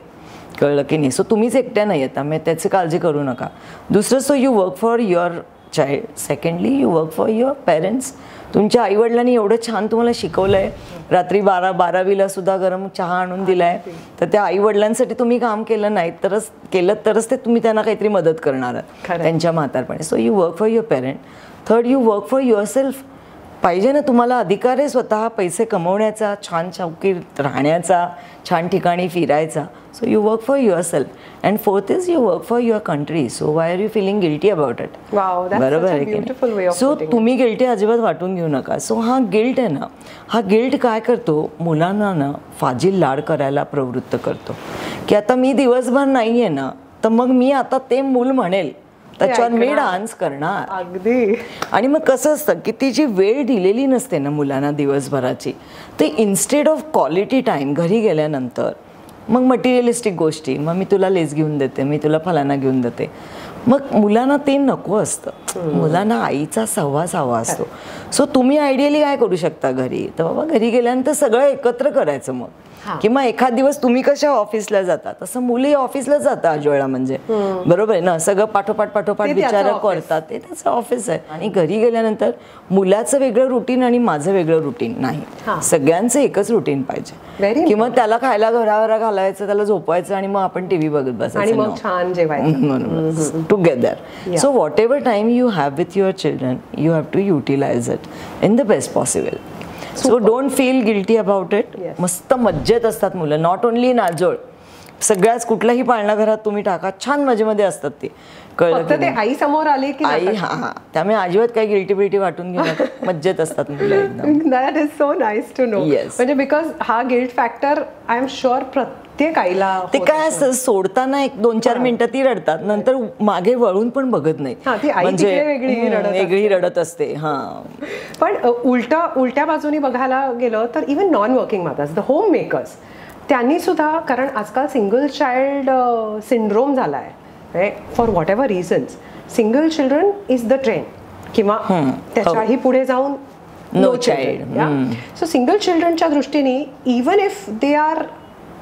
कळलं की नाही. सो तुम्हीच एकट्या नाही आहेत, त्यामुळे त्याची काळजी करू नका. दुसरं so you work for your child. Secondly you work for your parents. तुमच्या आईवडिलांनी एवढं छान तुम्हाला शिकवलं आहे, रात्री 12-12वीला सुद्धा गरम चहा आणून दिला आहे, तर त्या आईवडिलांसाठी तुम्ही काम केलं नाही तरच ते तुम्ही त्यांना काहीतरी मदत करणार आहात त्यांच्या म्हातारपणी. So you work for your parent. Third you work for your self. पाहिजे ना तुम्हाला अधिकार आहे स्वतः पैसे कमवण्याचा, छान चौकीत राहण्याचा, छान ठिकाणी फिरायचा. So you work for yourself. And fourth is you work for your country. So why are you feeling guilty about it. बरोबर आहे की नाही. सो तुम्ही गिल्टी अजिबात वाटून घेऊ नका. सो हा गिल्ट आहे ना, हा गिल्ट काय करतो मुलांना ना फाजील लाड करायला प्रवृत्त करतो. की आता मी दिवसभर नाही आहे ना तर मग मी आता ते मूल म्हणेल त्याच्यावर मी डान्स करणार.
अगदी.
आणि मग कसं असतं की ती जी वेळ दिलेली नसते ना मुलांना दिवसभराची, ते इन्स्टेड ऑफ क्वालिटी टाईम घरी गेल्यानंतर मग मटेरियलिस्टिक गोष्टी, मग मी तुला लेस घेऊन देते, मी तुला फलाना घेऊन देते, मग मुलांना ते नको असतं. मुलांना आईचा सहवास हवा असतो. सो तुम्ही आयडियली काय करू शकता घरी, तर बाबा घरी गेल्यानंतर सगळं एकत्र करायचं. मग किंवा एखाद दिवस तुम्ही कशा ऑफिसला जाता तसं मुली ऑफिसला जातात आजोळा, म्हणजे बरोबर आहे ना, सगळं पाठोपाठ विचार करतात, ते त्याचं ऑफिस आहे. आणि घरी गेल्यानंतर मुलाचं वेगळं रुटीन आणि माझं वेगळं रुटीन नाही, सगळ्यांचं एकच रुटीन पाहिजे. किंवा त्याला खायला घराघरा घालायचं, त्याला झोपवायचं आणि मग आपण टीव्ही बघत बसायचं
छान जेवायचं
together. So whatever time you have with your children you have to utilise it in the best possible. So don't feel guilty about it. मस्त मज्जेत असतात मुलं, नॉट ओनली नाजोळ, सगळ्याच कुठल्याही पाळणाघरात तुम्ही टाका, छान मजेमध्ये असतात ते. कळलं की
आई समोर आली की
आई. हा, त्यामुळे अजिबात काही गिल्टी बिल्टी वाटून घेऊ नका, मज्जेत असतात मुलं एकदम.
That is so nice to know. म्हणजे बिकॉज हा guilt factor I am sure प्रत्येक आईला
ते काय असतं, सोडताना 1-2-4 मिनिटं ती रडतात, नंतर मागे वळून पण बघत नाही,
म्हणजे
वेगळी रडत असते. हा,
पण उलट्या बाजूनी बघायला गेलं तर even non working mothers, the home makers, त्यांनी सुद्धा, कारण आजकाल सिंगल चाइल्ड सिंड्रोम झाला आहे for what ever reasons. Single children is the trend, किंवा त्याच्याही पुढे जाऊन नो चाइल्ड. सो सिंगल चिल्ड्रनच्या दृष्टीने even if they R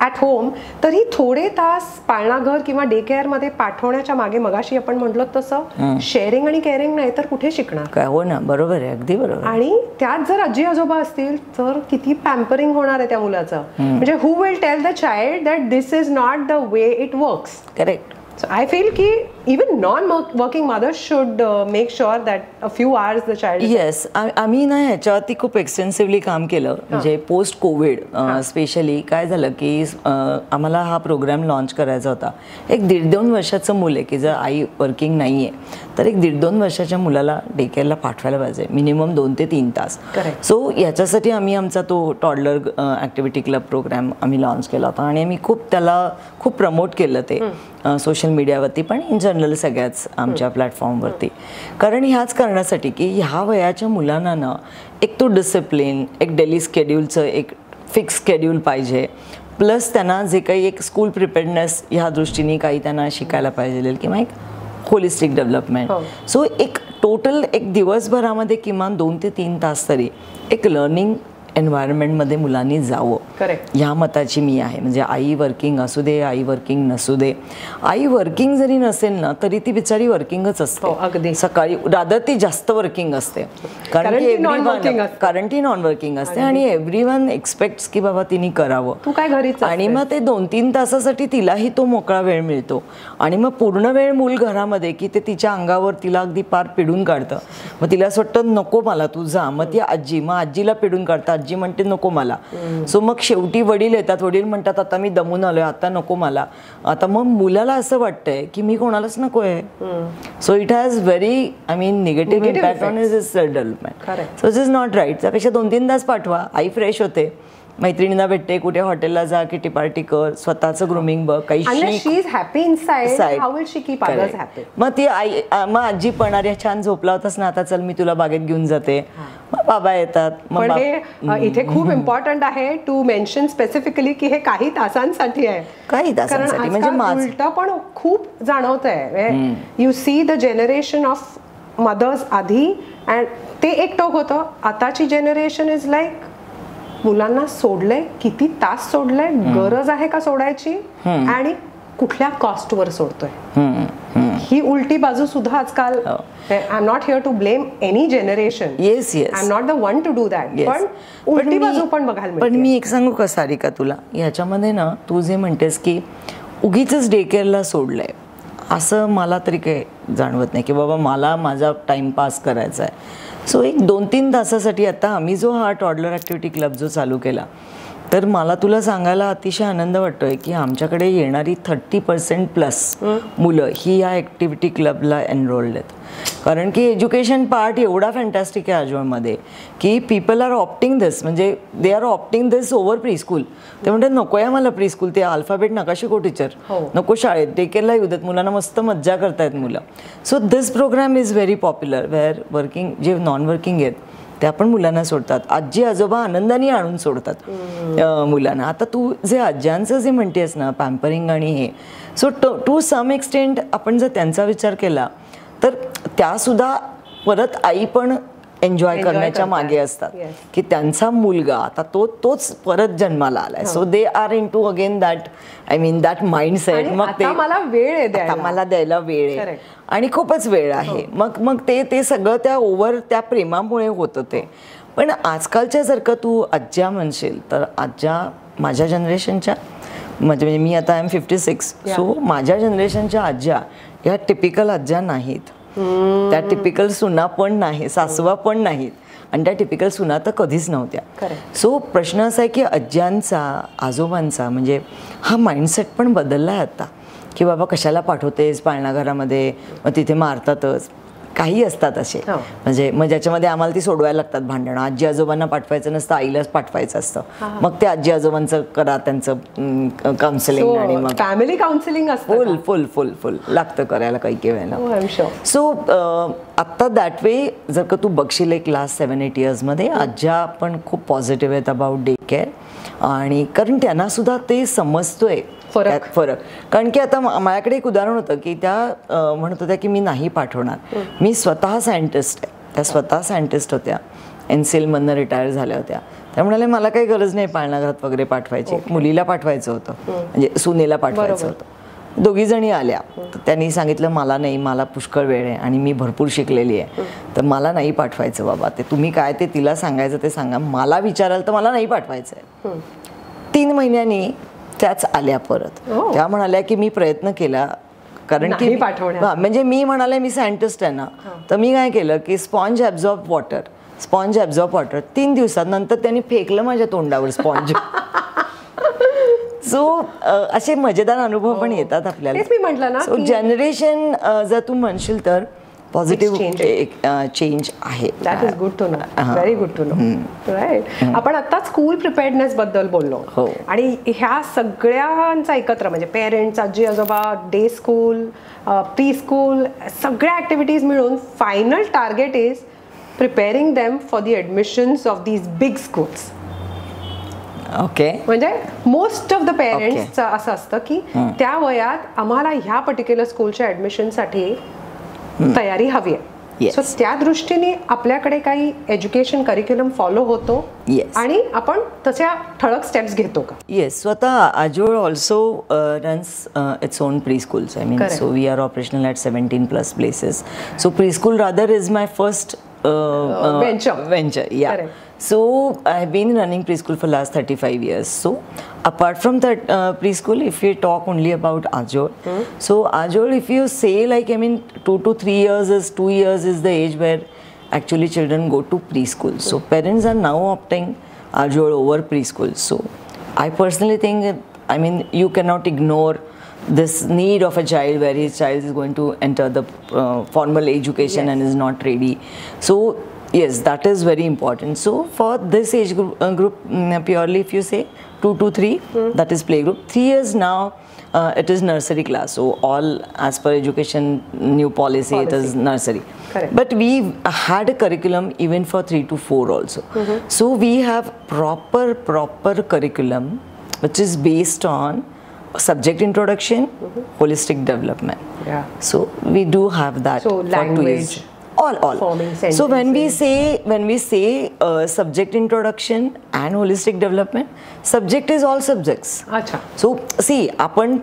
at home तरी थोडे तास पाळणाघर किंवा डे केअरमध्ये पाठवण्याच्या मागे मगाशी आपण म्हटलं तसं शेअरिंग आणि केअरिंग नाही तर कुठे शिकणार
काय. हो ना, बरोबर आहे, अगदी बरोबर.
आणि त्यात जर आजी आजोबा असतील तर किती पॅम्परिंग होणार आहे त्या मुलाचं. म्हणजे who will tell the child that this is not the way it works.
Correct.
So I feel ki even non-working mothers should make sure that a few hours the child is.
Yes, आम्ही ना ह्याच्यावरती खूप extensively काम केलं. म्हणजे post Covid specially काय झालं की आम्हाला हा प्रोग्राम लॉन्च करायचा होता. एक 1.5-2 वर्षाचं मूल आहे की जर आई वर्किंग नाही आहे तर एक 1.5-2 वर्षाच्या मुलाला डे केअरला पाठवायला पाहिजे मिनिमम 2 ते 3 तास. सो याच्यासाठी आम्ही आमचा तो टॉडलर ॲक्टिव्हिटी क्लब प्रोग्राम आम्ही लॉन्च केला होता आणि आम्ही त्याला खूप प्रमोट केलं ते सोशल मीडियावरती पण इन जनरल सगळ्याच आमच्या प्लॅटफॉर्मवरती. कारण ह्याच कारणासाठी की ह्या वयाच्या मुलांना ना एक तो डिसिप्लिन, एक डेली स्केड्यूलचं एक फिक्स स्केड्यूल पाहिजे, प्लस त्यांना जे काही एक स्कूल प्रिपेअर्डनेस ह्या दृष्टीने काही त्यांना शिकायला पाहिजे किंवा एक होलिस्टिक डेव्हलपमेंट. सो एक टोटल एक दिवसभरामध्ये किमान 2 ते 3 तास तरी एक लर्निंग एन्व्हायरमेंटमध्ये मुलांनी जावं.
करेक्ट.
ह्या मताची मी आहे. म्हणजे आई वर्किंग असू दे, आई वर्किंग नसू दे, आई वर्किंग जरी नसेल ना तरी ती बिचारी वर्किंगच असते.
अगदी.
सकाळी रादर ती जास्त वर्किंग असते कारण ती नॉन वर्किंग असते आणि एव्हरीवन एक्सपेक्ट्स की बाबा तिने करावं.
तू काय घरीच.
आणि मग ते 2-3 तासासाठी तिलाही तो मोकळा वेळ मिळतो आणि मग पूर्ण वेळ मूल घरामध्ये की ते तिच्या अंगावर तिला अगदी पार पिडून काढतं. मग तिला असं वाटतं नको मला तू जा. मग ती आजी, मग आजीला पिडून काढतं, आजी म्हणते नको मला. सो मग शेवटी वडील येतात, वडील म्हणतात आता मी दमून आलोय, आता नको मला. आता मग मुलाला असं वाटतंय की मी कोणालाच नको आहे. So it has very negative impact on his development. So it is not right. त्यापेक्षा 2-3 तास पाठवा, आई फ्रेश होते, मैत्रिणींना भेटते, कुठे हॉटेलला जा, किटी पार्टी कर, स्वतःचं ग्रूमिंग बघ, काही मग ती आई, मग आजी पण अरे छान झोपला होतास ना, आता चल मी तुला बागेत घेऊन जाते. मग बाबा येतात.
पण हे इथे खूप इम्पॉर्टंट आहे टू मेन्शन स्पेसिफिकली की हे काही तासांसाठी आहे.
काही तासांसाठी म्हणजे
उलट पण खूप जाणवत आहे. You see the generation of mothers आधी अँड ते एक टोक होतं. आताची जनरेशन इज लाईक मुलांना सोडलंय, किती तास सोडलंय, गरज आहे का सोडायची आणि कुठल्या कॉस्टवर सोडतोय. ही उलटी बाजू सुद्धा आजकाल. I am not here to blame any generation.
Yes yes,
I am not the one to do that. पण उलटी बाजू पण बघायला मिळते.
पण मी एक सांगू का सारिका तुला, ह्याच्यामध्ये ना तू जे म्हणतेस की उगीच डे केअरला सोडलंय असं मला तरी काही जाणवत नाही की बाबा मला माझा टाइमपास करायचा आहे. सो एक 2-3 तासासाठी आता आम्ही जो हा टॉडलर ॲक्टिव्हिटी क्लब जो चालू केला, तर मला तुला सांगायला अतिशय आनंद वाटतोय की आमच्याकडे येणारी 30% मुलं ही या ॲक्टिव्हिटी क्लबला एनरोल्ड आहेत. कारण की एज्युकेशन पार्ट एवढा फॅन्टॅस्टिक आहे आजवळमध्ये की पीपल आर ऑप्टिंग दिस, म्हणजे they are opting this over pre school. ते म्हणतात नको आहे मला प्री स्कूल, ते अल्फाबेट नका शिकू टीचर, नको शाळेत, डे केअरला येऊ देत, मुलांना मस्त मज्जा करतायत मुलं. So this programme is very popular where working जे नॉन वर्किंग आहेत त्या पण मुलांना सोडतात. आजी आजोबा आनंदाने आणून सोडतात मुलांना. आता तू जे आज्यांचं जे म्हणतेस ना पॅम्परिंग आणि हे, सो टू सम एक्सटेंट आपण जर त्यांचा विचार केला तर त्यासुद्धा परत आई पण एन्जॉय करण्याच्या मागे असतात की त्यांचा मुलगा आता तोच परत जन्माला आलाय. So they are into again that mindset. मग ते
मला वेळ आहे,
मला द्यायला वेळ आहे आणि खूपच वेळ आहे. मग ते सगळं त्या प्रेमामुळे होतं ते. पण आजकालच्या जर का तू आज्या म्हणशील तर आज्या माझ्या जनरेशनच्या, म्हणजे मी आता आय एम 56. सो माझ्या जनरेशनच्या आज्या ह्या टिपिकल आज्या नाहीत. त्या टिपिकल सुना पण नाही, सासवा पण नाहीत आणि त्या टिपिकल सुना तर कधीच नव्हत्या. सो प्रश्न असा आहे की आज्यांचा, आजोबांचा म्हणजे हा माइंडसेट पण बदलला आहे आता की बाबा कशाला पाठवतेस पाळणाघरामध्ये, मग तिथे मारतातच, काही असतात असे. म्हणजे मग ज्याच्यामध्ये आम्हाला ती सोडवायला लागतात भांडणं. आजी आजोबांना पाठवायचं नसतं, आईलाच पाठवायचं असतं. मग ते आजी आजोबांचं करा त्यांचं काउन्सिलिंग आणि मग
फॅमिली काउन्सिलिंग
फुल लागतं करायला काही वेळेला. सो आत्ता दॅट वे जर का तू बघशील एक लास्ट 7-8 इयर्समध्ये आज्या पण खूप पॉझिटिव्ह आहेत अबाउट डे केअर. आणि कारण त्यांना सुद्धा ते समजतोय फरक. कारण की आता माझ्याकडे एक उदाहरण होतं की त्या म्हणत होत्या की मी नाही पाठवणार. मी स्वतः सायंटिस्ट आहे, त्या स्वतः सायंटिस्ट होत्या, NCL रिटायर झाल्या होत्या. त्या म्हणाले मला काही गरज नाही पाळणाघरात वगैरे पाठवायची, मुलीला पाठवायचं होतं, म्हणजे सुनेला पाठवायचं होतं. दोघी जणी आल्या, तर त्यांनी सांगितलं मला नाही, मला पुष्कळ वेळ आहे आणि मी भरपूर शिकलेली आहे, तर मला नाही पाठवायचं बाबा. ते तुम्ही काय ते तिला सांगायचं ते सांगा, मला विचाराल तर मला नाही पाठवायचं आहे. 3 महिन्यांनी त्याच आल्या परत. त्या म्हणाल्या की मी प्रयत्न केला कारण की म्हणजे मी म्हणाले मी सायंटिस्ट आहे ना, तर मी काय केलं की स्पॉन्ज ॲब्झॉर्ब वॉटर 3 दिवसानंतर त्यांनी फेकलं माझ्या तोंडावर स्पॉन्ज. सो असे मजेदार अनुभव पण येतात आपल्याला. सो जनरेशन जर तू म्हणशील तर पॉझिटिव्ह चेंज आहे.
That is good to know, very good to know. Right. आपण आता स्कूल प्रिपेअर्डनेस बद्दल बोललो आणि ह्या सगळ्यांचा एकत्र म्हणजे पेरेंट्स, आजी आजोबा, डे स्कूल, प्री स्कूल, सगळ्या ॲक्टिव्हिटीज मिळून final target is preparing them for the admissions of these big schools.
Okay.
म्हणजे मोस्ट ऑफ द पेरेंट्सचं असं असतं की त्या वयात आम्हाला ह्या पर्टिक्युलर स्कूलच्या ॲडमिशनसाठी तयारी हवी आहे.
Yes.
सो त्या दृष्टीने आपल्याकडे काही एज्युकेशन करिक्युलम फॉलो होतो
Yes.
आणि आपण तशा ठळक स्टेप्स घेतो का?
Yes, Swata Ajol also runs its own preschools. I mean,
Correct.
so we are operational at 17 plus places. So preschool rather is my first venture. Yeah.
Correct.
So I've been running preschool for last 35 years. So apart from that preschool, if we talk only about Ajol, so Ajol, if you say like, I mean, 2 to 3 years is 2 years is the age where actually children go to preschool. So parents are now opting Ajol over preschool. So I personally think, I mean, you cannot ignore this need of a child where his child is going to enter the formal education
Yes.
and is not ready. So yes, that is very important. So for this age group purely if you say 2 to 3, that is playgroup. 3 years now, it is nursery class. So all as per education new policy, it is nursery.
Correct.
But we had a curriculum even for 3 to 4 also. So we have proper curriculum which is based on subject introduction, holistic development.
Yeah.
So we do have that
So
for 2
language,
years. All.
forming
So when we
sentences.
say subject introduction and holistic development, subject is all subjects.
अच्छा.
So see, आपण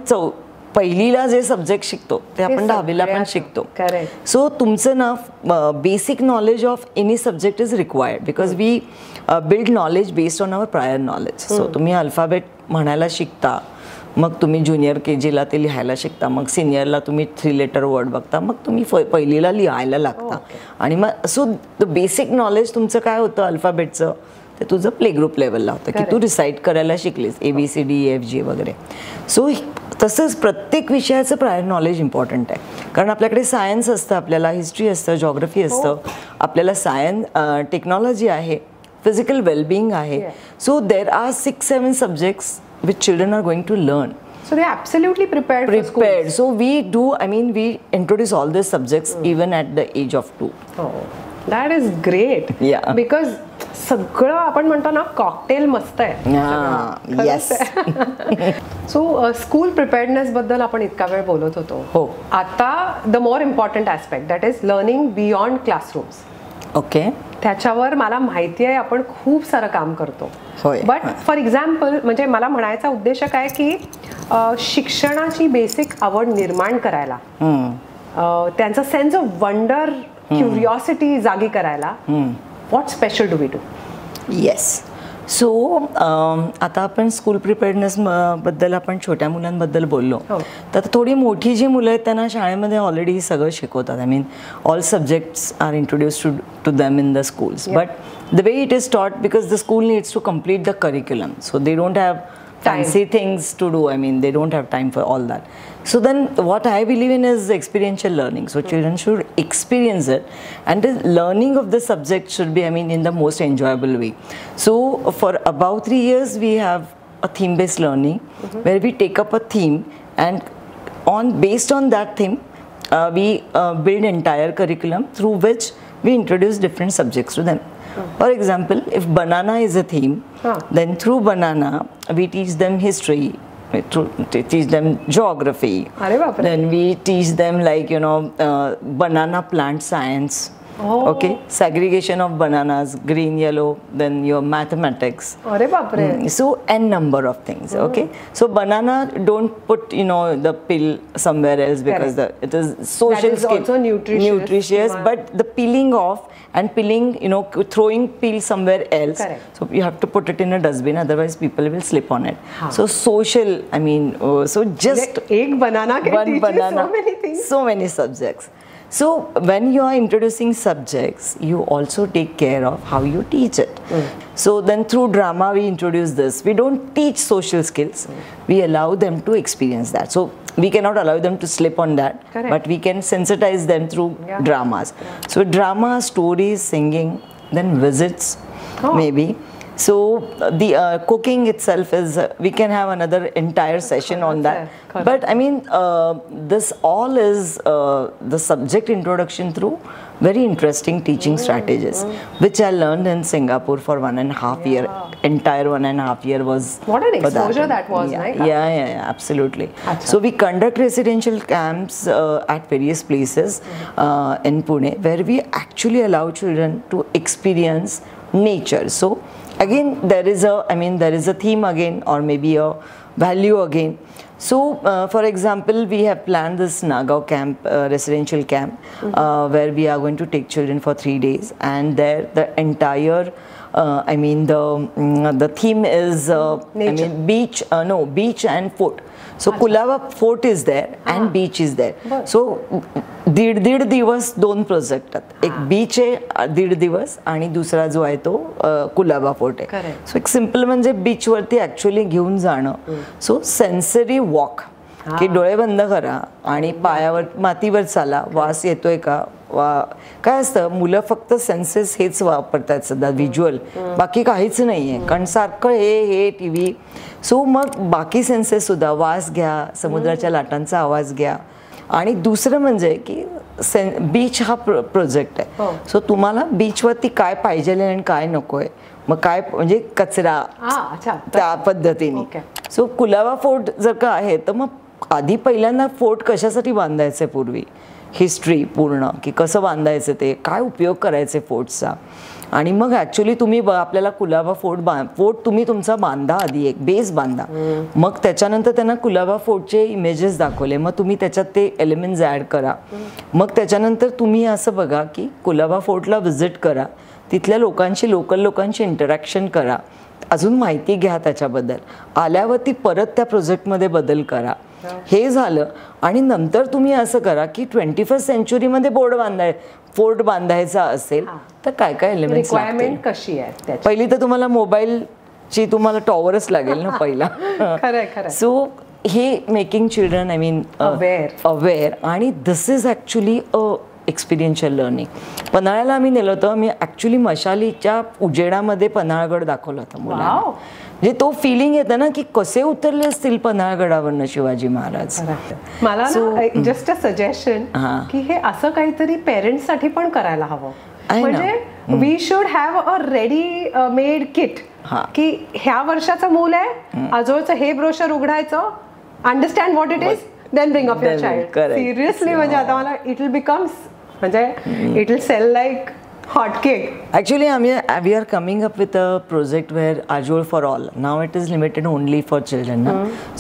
पहिलीला जे subject शिकतो ते आपण 10वीला पण शिकतो.
Correct.
So तुमचं ना basic knowledge of any subject is required because we build knowledge based on our prior knowledge. So तुम्ही अल्फाबेट म्हणायला शिकता, मग तुम्ही ज्युनियर KGला ते लिहायला शिकता, मग सिनियरला तुम्ही 3 लेटर वर्ड बघता, मग तुम्ही पहिलीला लिहायला लागता. आणि मग सो द बेसिक नॉलेज तुमचं काय होतं अल्फाबेटचं ते तुझं प्ले ग्रुप लेवलला होतं की तू रिसाईट करायला शिकलीस ABCDEFG वगैरे. सो तसंच प्रत्येक विषयाचं प्रायर नॉलेज इम्पॉर्टंट आहे. कारण आपल्याकडे सायन्स असतं, आपल्याला हिस्ट्री असतं, जॉग्रफी असतं, आपल्याला टेक्नॉलॉजी आहे, फिजिकल वेलबिंग आहे. So there are 6-7 subjects which children are going to learn.
So they are absolutely prepared for school.
So we do, I mean, we introduce all these subjects even at the age of 2.
Oh, that is great.
Yeah.
Because सगळं आपण म्हणतो ना cocktail मस्त आहे.
Yes.
So school प्रिपेअर्डनेस बद्दल आपण इतका वेळ बोलत होतो.
हो.
आता the more important aspect that is learning beyond classrooms.
Okay.
त्याच्यावर मला माहिती आहे आपण खूप सारं काम करतो.
होय.
बट फॉर एक्झाम्पल म्हणजे मला म्हणायचा उद्देश काय की शिक्षणाची बेसिक आवड निर्माण करायला, त्यांचा सेन्स ऑफ वंडर, क्युरिओसिटी जागी करायला, what special do we do?
Yes. So आता आपण स्कूल प्रिपेअर्डनेस बद्दल आपण छोट्या मुलांबद्दल बोललो, तर थोडी मोठी जी मुलं आहेत त्यांना शाळेमध्ये ऑलरेडी सगळं शिकवतात. I mean all subjects are introduce to them in the schools. But the way it is taught because the school needs to complete the curriculum, so they don't have fancy things to do. I mean, they don't have time for all that. So then what I believe in is experiential learning. So children should experience it, and the learning of the subject should be, I mean, in the most enjoyable way. So for about 3 years we have a theme based learning where we take up a theme, and based on that theme we build entire curriculum through which we introduce different subjects to them. For example, if banana is a theme, then through banana we teach them history, teach them geography. Then we teach them like banana plant science. Okay, segregation of bananas, green, yellow, then your mathematics.
अरे बापरे.
So n number of things. Okay, so banana don't put the peel somewhere else because it is social
skill. Also nutritious.
But the peeling off and peeling, throwing peel somewhere else.
Correct.
So you have to put it in a dustbin, otherwise people will slip on it. So social, I mean, so just
एक banana can
one
teach
banana,
you so many things.
So many subjects. So when you are introducing subjects, you also take care of how you teach it. So then through drama we introduce this. We don't teach social skills. We allow them to experience that. So we cannot allow them to slip on that.
Correct.
But we can sensitize them through dramas. So drama, stories, singing, then visits, maybe. So the cooking itself is, we can have another entire session on that. But I mean, this all is the subject introduction through very interesting teaching strategies, which I learned in Singapore for 1.5 year. Entire 1.5 year was
what an
for
exposure that was.
Yeah, absolutely. So we conduct residential camps at various places in Pune, where we actually allow children to experience nature. So again, there is a theme again, or maybe a value again. So for example, we have planned this Nagaon camp, residential camp, where we are going to take children for 3 days, and there the entire the theme is beach and fort. So Kulava Fort is there and beach is there. So दीड दिवस 2 project आहेत. एक beach आहे 1.5 दिवस आणि दुसरा जो आहे तो कुलाबा फोर्ट आहे. सो एक सिम्पल म्हणजे बीच वरती ऍक्च्युअली घेऊन जाणं. सो सेन्सरी वॉक, की डोळे बंद करा आणि पायावर मातीवर चाला, वास येतोय का, काय असतं मुलं फक्त सेन्सेस हेच वापरतात सध्या, व्हिज्युअल, बाकी काहीच नाहीये कारण सारखं हे टीव्ही. सो मग बाकी सेन्सेस सुद्धा, वास घ्या, समुद्राच्या लाटांचा आवाज घ्या. आणि दुसरं म्हणजे की बीच हा प्रोजेक्ट आहे. सो तुम्हाला बीचवरती काय पाहिजे आणि काय नकोय, मग काय म्हणजे कचरा, त्या पद्धतीने. सो कुलाबा फोर्ट जर का आहे तर मग आधी पहिल्यांदा फोर्ट कशासाठी बांधायचे, पूर्वी हिस्ट्री पूर्ण, की कसं बांधायचं ते, काय उपयोग करायचे फोर्टचा. आणि मग ॲक्च्युली तुम्ही आपल्याला कुलाबा फोर्ट तुम्ही तुमचा बांधा, आधी एक बेस बांधा, मग त्याच्यानंतर त्यांना कुलाबा फोर्टचे इमेजेस दाखवले, मग तुम्ही त्याच्यात ते एलिमेंट्स ॲड करा. मग त्याच्यानंतर तुम्ही असं बघा की कुलाबा फोर्टला व्हिजिट करा, तिथल्या लोकांशी, लोकल लोकांशी इंटरॅक्शन करा, अजून माहिती घ्या त्याच्याबद्दल. आल्यावरती परत त्या प्रोजेक्टमध्ये बदल करा. हे झालं आणि नंतर तुम्ही असं करा की 21st सेंचुरीमध्ये फोर्ट बांधायचा असेल तर काय काय एलिमेंट्स
रिक्वायरमेंट कशी आहे.
पहिली तर तुम्हाला मोबाईलची तुम्हाला टॉवरच लागेल ना पहिला. सो हे मेकिंग चिल्ड्रन अवेअर. आणि दिस इज ॲक्च्युली एक्सपिरियन्शियल लर्निंग. पन्हाळ्याला आम्ही नेलं होतं. मी ॲक्च्युली मशालीच्या उजेडामध्ये पन्हाळगड दाखवला होता मुलांना. म्हणजे तो फिलिंग येतं ना की कसे उतरले असतील पन्हाळगडावरनं शिवाजी महाराज.
मला जस्ट अ सजेशन की हे असं काहीतरी पेरेंट्स साठी पण करायला हवं. म्हणजे we should have a ready made kit, की ह्या वर्षाचं मूल आहे, आजोळचं हे ब्रोशर उघडायचं, understand what it is, then bring up your child. Seriously म्हणजे आता मला इट विल बिकम्स, म्हणजे it will sell like hot cake.
Actually, we are coming up with a project where Ajol for all. Now it is limited only for children.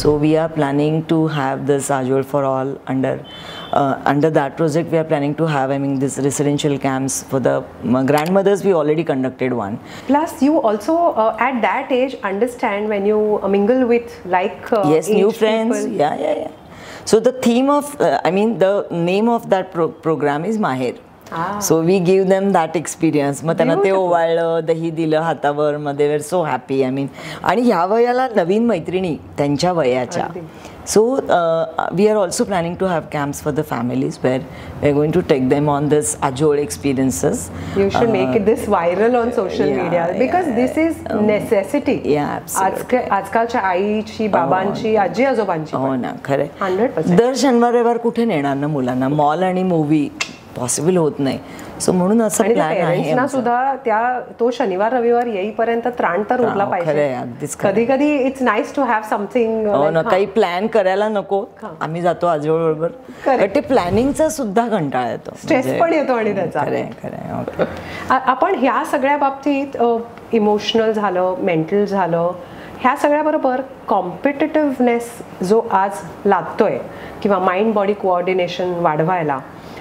So we are planning to have this Ajol for all under that project. We are planning to have this residential camps for the grandmothers. We already conducted one.
Plus, you also at that age understand when you mingle with
yes, new friends. People. Yeah. So the theme of the name of that program is Maher. So we give them that experience. मग त्यांना ते ओवाळलं, दही दिलं हातावर, मग they were so happy. आणि ह्या वयाला नवीन मैत्रिणी त्यांच्या वयाच्या. So we are also planning to have camps for the families where we are going to take them on this Ajol experiences.
You should make this viral on social media because this is necessity.
Yeah, absolutely.
आजकालच्या आईची, बाबांची, आजी आजोबांची.
हो ना, खरं.
100%.
दर शनिवार रविवार कुठे नेणार ना मुलांना, मॉल आणि मूवी पॉसिबल होत नाही. सो म्हणून असं प्लॅन आहे.
सुद्धा तो शनिवार रविवार येईपर्यंत त्राण तर उरला पाहिजे. कधी कधी it's nice to have something.
काही प्लॅन करायला नको. आम्ही जातो आजोळ बरोबर, पण ते प्लॅनिंगचा सुद्धा कंटाळा येतो,
स्ट्रेस पण येतो. आणि त्याचा आपण ह्या सगळ्या बाबतीत इमोशनल झालं, मेंटल झालं, ह्या सगळ्याबरोबर कॉम्पिटिटिव्हनेस जो आज लागतोय किंवा माइंड बॉडी कोऑर्डिनेशन वाढवायला,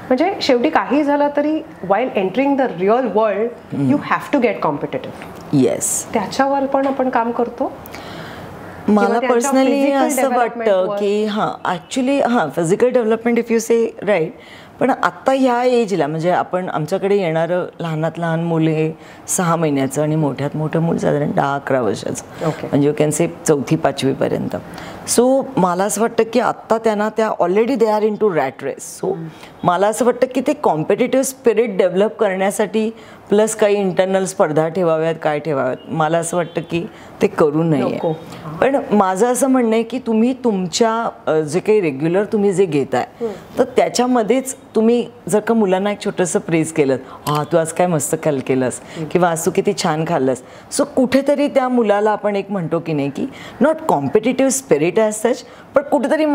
म्हणजे शेवटी काही झालं तरी while entering the real world you have to get competitive.
Yes,
त्याच्यावर पण आपण काम करतो.
मला पर्सनली असं वाटतं की actually physical development if you say right, पण आत्ता ह्या एजला म्हणजे आपण आमच्याकडे येणारं लहानात लहान मूल हे 6 महिन्याचं आणि मोठ्यात मोठं मूल साधारण 10-11 वर्षाचं, म्हणजे यू कॅन से 4th-5वी पर्यंत. सो मला असं वाटतं की आत्ता त्यांना त्या already they are into rat race. So मला असं वाटतं की ते कॉम्पिटिटिव्ह स्पिरिट डेव्हलप करण्यासाठी प्लस काही इंटरनल स्पर्धा ठेवाव्यात, काय ठेवाव्यात, मला असं वाटतं की ते करू नये. पण माझं असं म्हणणं आहे की तुम्ही तुमच्या जे काही रेग्युलर तुम्ही जे घेताय तर त्याच्यामध्येच तुम्ही जर का मुलांना एक छोटंसं प्रेज केलं, हा तू आज काय मस्त केलंस, किंवा आज तू किती छान खाल्लंस, सो कुठेतरी त्या मुलाला आपण एक म्हणतो की नाही की not competitive spirit as such, पण कुठेतरी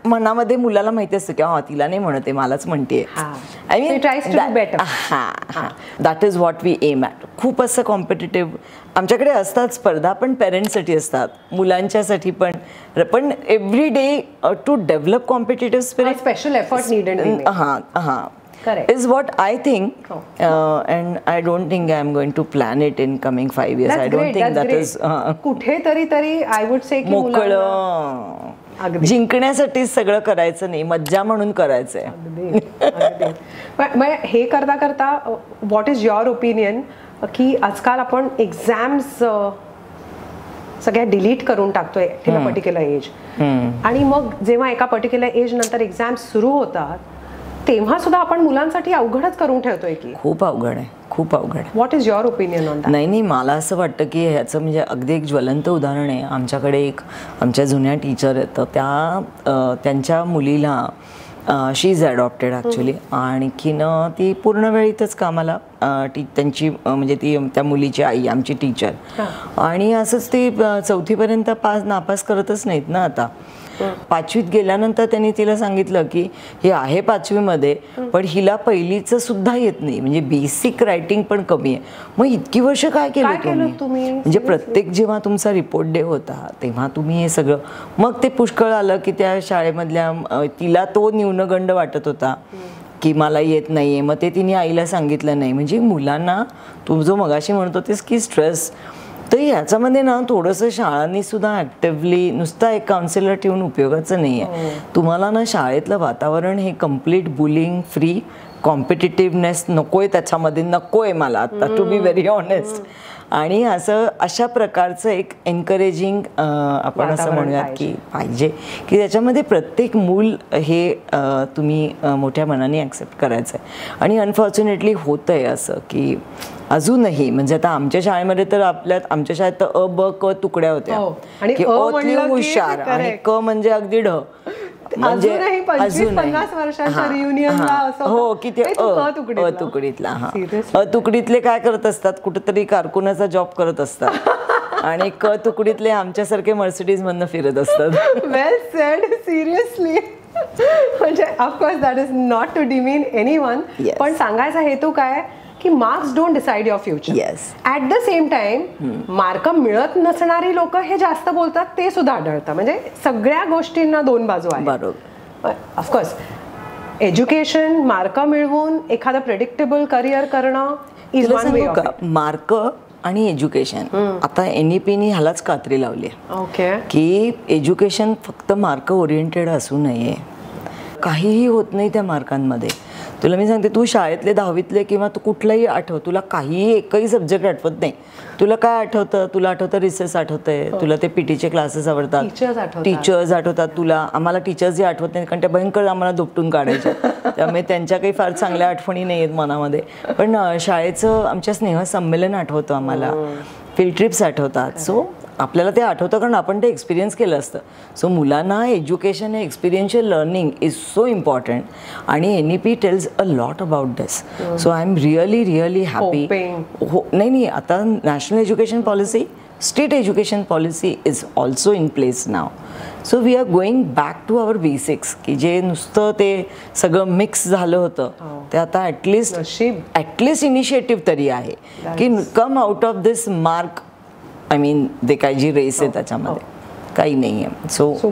मनामध्ये मुलाला माहिती असतं की हा तिला नाही म्हणते, मलाच म्हणते. I mean that is what we am at. खूप असं कॉम्पिटिटिव्ह आमच्याकडे असतात स्पर्धा, पण पेरेंट्ससाठी असतात, मुलांच्यासाठी पण every day to develop competitive spirit,
special effort needed.
is what I think. And I don't think I am going to plan it in coming 5 years. I don't think that is
कुठेतरी I would say की
मोकळं जिंकण्यासाठी सगळं करायचं नाही, मज्जा म्हणून करायचंय.
पण हे करता करता व्हॉट इज युअर ओपिनियन की आजकाल आपण एक्झाम्स सगळ्या डिलीट करून टाकतोय टिल अ पर्टिक्युलर एज, आणि मग जेव्हा एका पर्टिक्युलर एज नंतर एक्झाम्स सुरू होतात तेव्हा सुद्धा आपण मुलांसाठी अवघडच करून ठेवतोय की.
खूप अवघड आहे, खूप अवघड.
What is your opinion on that?
नाही, मला असं वाटतं की ह्याचं म्हणजे अगदी एक ज्वलंत उदाहरण आहे. आमच्याकडे एक आमच्या जुन्या टीचर आहेत, तर त्यांच्या मुलीला शी इज ॲडॉप्टेड ॲक्च्युली, आणखीन ती पूर्ण वेळ इथंच कामाला, त्यांची म्हणजे ती त्या मुलीची आई आमची टीचर, आणि असंच ती 4थीपर्यंत नापास करतच नाहीत ना. आता 5वीत गेल्यानंतर त्यांनी तिला सांगितलं की हे आहे 5वीमध्ये, पण हिला पहिलीचं सुद्धा येत नाही, म्हणजे बेसिक रायटिंग पण कमी आहे. मग इतकी वर्ष काय केलं तुम्ही? म्हणजे प्रत्येक जेव्हा तुमचा रिपोर्ट डे होता तेव्हा तुम्ही हे सगळं, मग ते पुष्कळ आलं की त्या शाळेमधल्या तिला तो न्यूनगंड वाटत होता की मला येत नाहीये, मग ते तिने आईला सांगितलं नाही. म्हणजे मुलांना तू जो मगाशी म्हणत होतीस की स्ट्रेस, तर याच्यामध्ये ना थोडंसं शाळांनी सुद्धा ॲक्टिव्हली नुसता एक काउन्सिलर ठेवून उपयोगाचं नाही आहे. तुम्हाला ना शाळेतलं वातावरण हे कम्प्लीट बुलिंग फ्री, कॉम्पिटिटिव्हनेस नको आहे त्याच्यामध्ये, नको आहे मला आता, टू बी व्हेरी ऑनेस्ट. आणि असं अशा प्रकारचं एक एनकरेजिंग आपण असं म्हणूयात की पाहिजे की त्याच्यामध्ये प्रत्येक मूल हे तुम्ही मोठ्या मनाने ॲक्सेप्ट करायचं आहे. आणि अनफॉर्च्युनेटली होतं आहे असं की अजूनही, म्हणजे आता आमच्या शाळेमध्ये तर आमच्या शाळेत तर अ ब क तुकड्या होत्या की अतली हुशार आणि क म्हणजे अगदी ढ, म्हणजे हो की ते तुकडीतला. हा तुकडीतले काय करत असतात, कुठेतरी कारकुनाचा जॉब करत असतात, आणि क तुकडीतले आमच्यासारखे मर्सिडीज मधनं फिरत असतात.
Well said, seriously. म्हणजे of course that is not to demean anyone, पण सांगायचा हेतू काय की marks don't decide your future. At the same time mark मिळत नसणारी लोक हे जास्त बोलतात ते सुद्धा आढळतं. म्हणजे सगळ्या गोष्टींना दोन बाजू आहेत.
बरोबर.
ऑफकोर्स एज्युकेशन, मार्क मिळवून एखादं प्रेडिक्टेबल करिअर करणं is one way of it.
Mark आणि एज्युकेशन, आता NEPने ह्यालाच कात्री लावली
ओके
की एज्युकेशन फक्त मार्क ओरिएंटेड असू नये. काहीही होत नाही त्या मार्कांमध्ये. तुला मी सांगते, तू शाळेतले 10वीतले किंवा तू कुठलाही आठव, तुला काहीही एकही सब्जेक्ट आठवत नाही, तुला काय आठवतं? तुला आठवतं रिसेस आठवतंय, तुला ते PTचे क्लासेस आवडतात, टीचर्स आठवतात तुला. आम्हाला टीचर्स जे आठवत नाहीत कारण त्या भयंकर आम्हाला दुपटून काढायच्या, त्यामुळे त्यांच्या काही फार चांगल्या आठवणी नाही आहेत मनामध्ये. पण शाळेचं आमच्या स्नेहसंमेलन आठवतं आम्हाला, फील्ड ट्रिप्स आठवतात. सो आपल्याला ते आठवतं कारण आपण ते एक्सपिरियन्स केलं असतं. सो मुलांना एज्युकेशन हे experiential learning is so important, आणि NEP tells a lot about this. So I am really happy. हो नाही, आता national education policy, state education policy is also in place now. So we are going back to our basics, की जे नुसतं ते सगळं mix झालं होतं ते आता ॲटलिस्ट इनिशिएटिव्ह तरी आहे की come out of this mark. I mean ते काय जी रेस आहे त्याच्यामध्ये काही नाही आहे. सो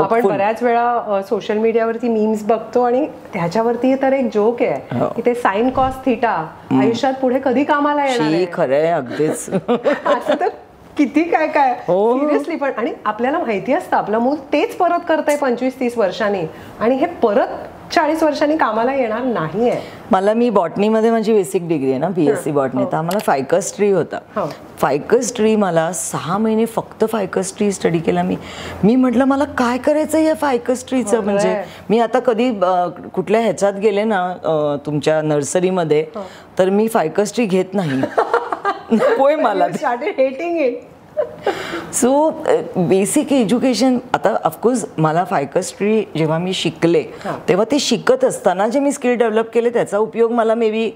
आपण बऱ्याच वेळा सोशल मीडियावरती मीम्स बघतो आणि त्याच्यावरती तर एक जोक आहे की ते साइन कॉस थीटा आयुष्यात पुढे कधी कामाला येणार.
खरं आहे अगदीच.
असं तर किती काय काय सिरियसली. पण आणि आपल्याला माहिती असतं आपलं मूल तेच परत करतंय 25-30 वर्षांनी, आणि हे परत 40 वर्षांनी कामाला येणार नाहीये.
मी बॉटनीमध्ये माझी बेसिक डिग्री आहे ना, BSc बॉटनी, तर आम्हाला फायकस ट्री होता. फायकस ट्री मला 6 महिने फक्त फायकस ट्री स्टडी केला. मी म्हटलं मला काय करायचं या फायकस ट्रीचं. म्हणजे मी आता कधी कुठल्या ह्याच्यात गेले ना तुमच्या नर्सरीमध्ये, तर मी फायकस ट्री घेत नाही. नकोय मला. सो बेसिक एज्युकेशन, आता ऑफकोर्स मला फायकस ट्री जेव्हा मी शिकले तेव्हा ते शिकत असताना जे मी स्किल डेव्हलप केले त्याचा उपयोग मला मे बी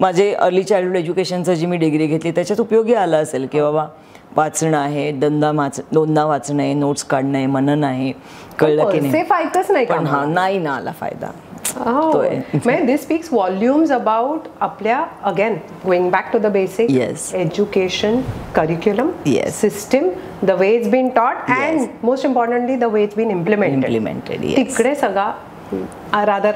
माझे अर्ली चाइल्डहुड एज्युकेशनचं जी मी डिग्री घेतली त्याच्यात उपयोगी आला असेल, की बाबा वाचणं आहे, दोनदा वाचणं आहे, नोट्स काढणं आहे, मनन आहे, कळलं की नाही. पण हा नाही ना आला फायदा.
This speaks volumes about आपल्या, again going back to the basic, education, curriculum, system, the way it's been taught, and most importantly the way it's been implemented. तिकडे सगळा rather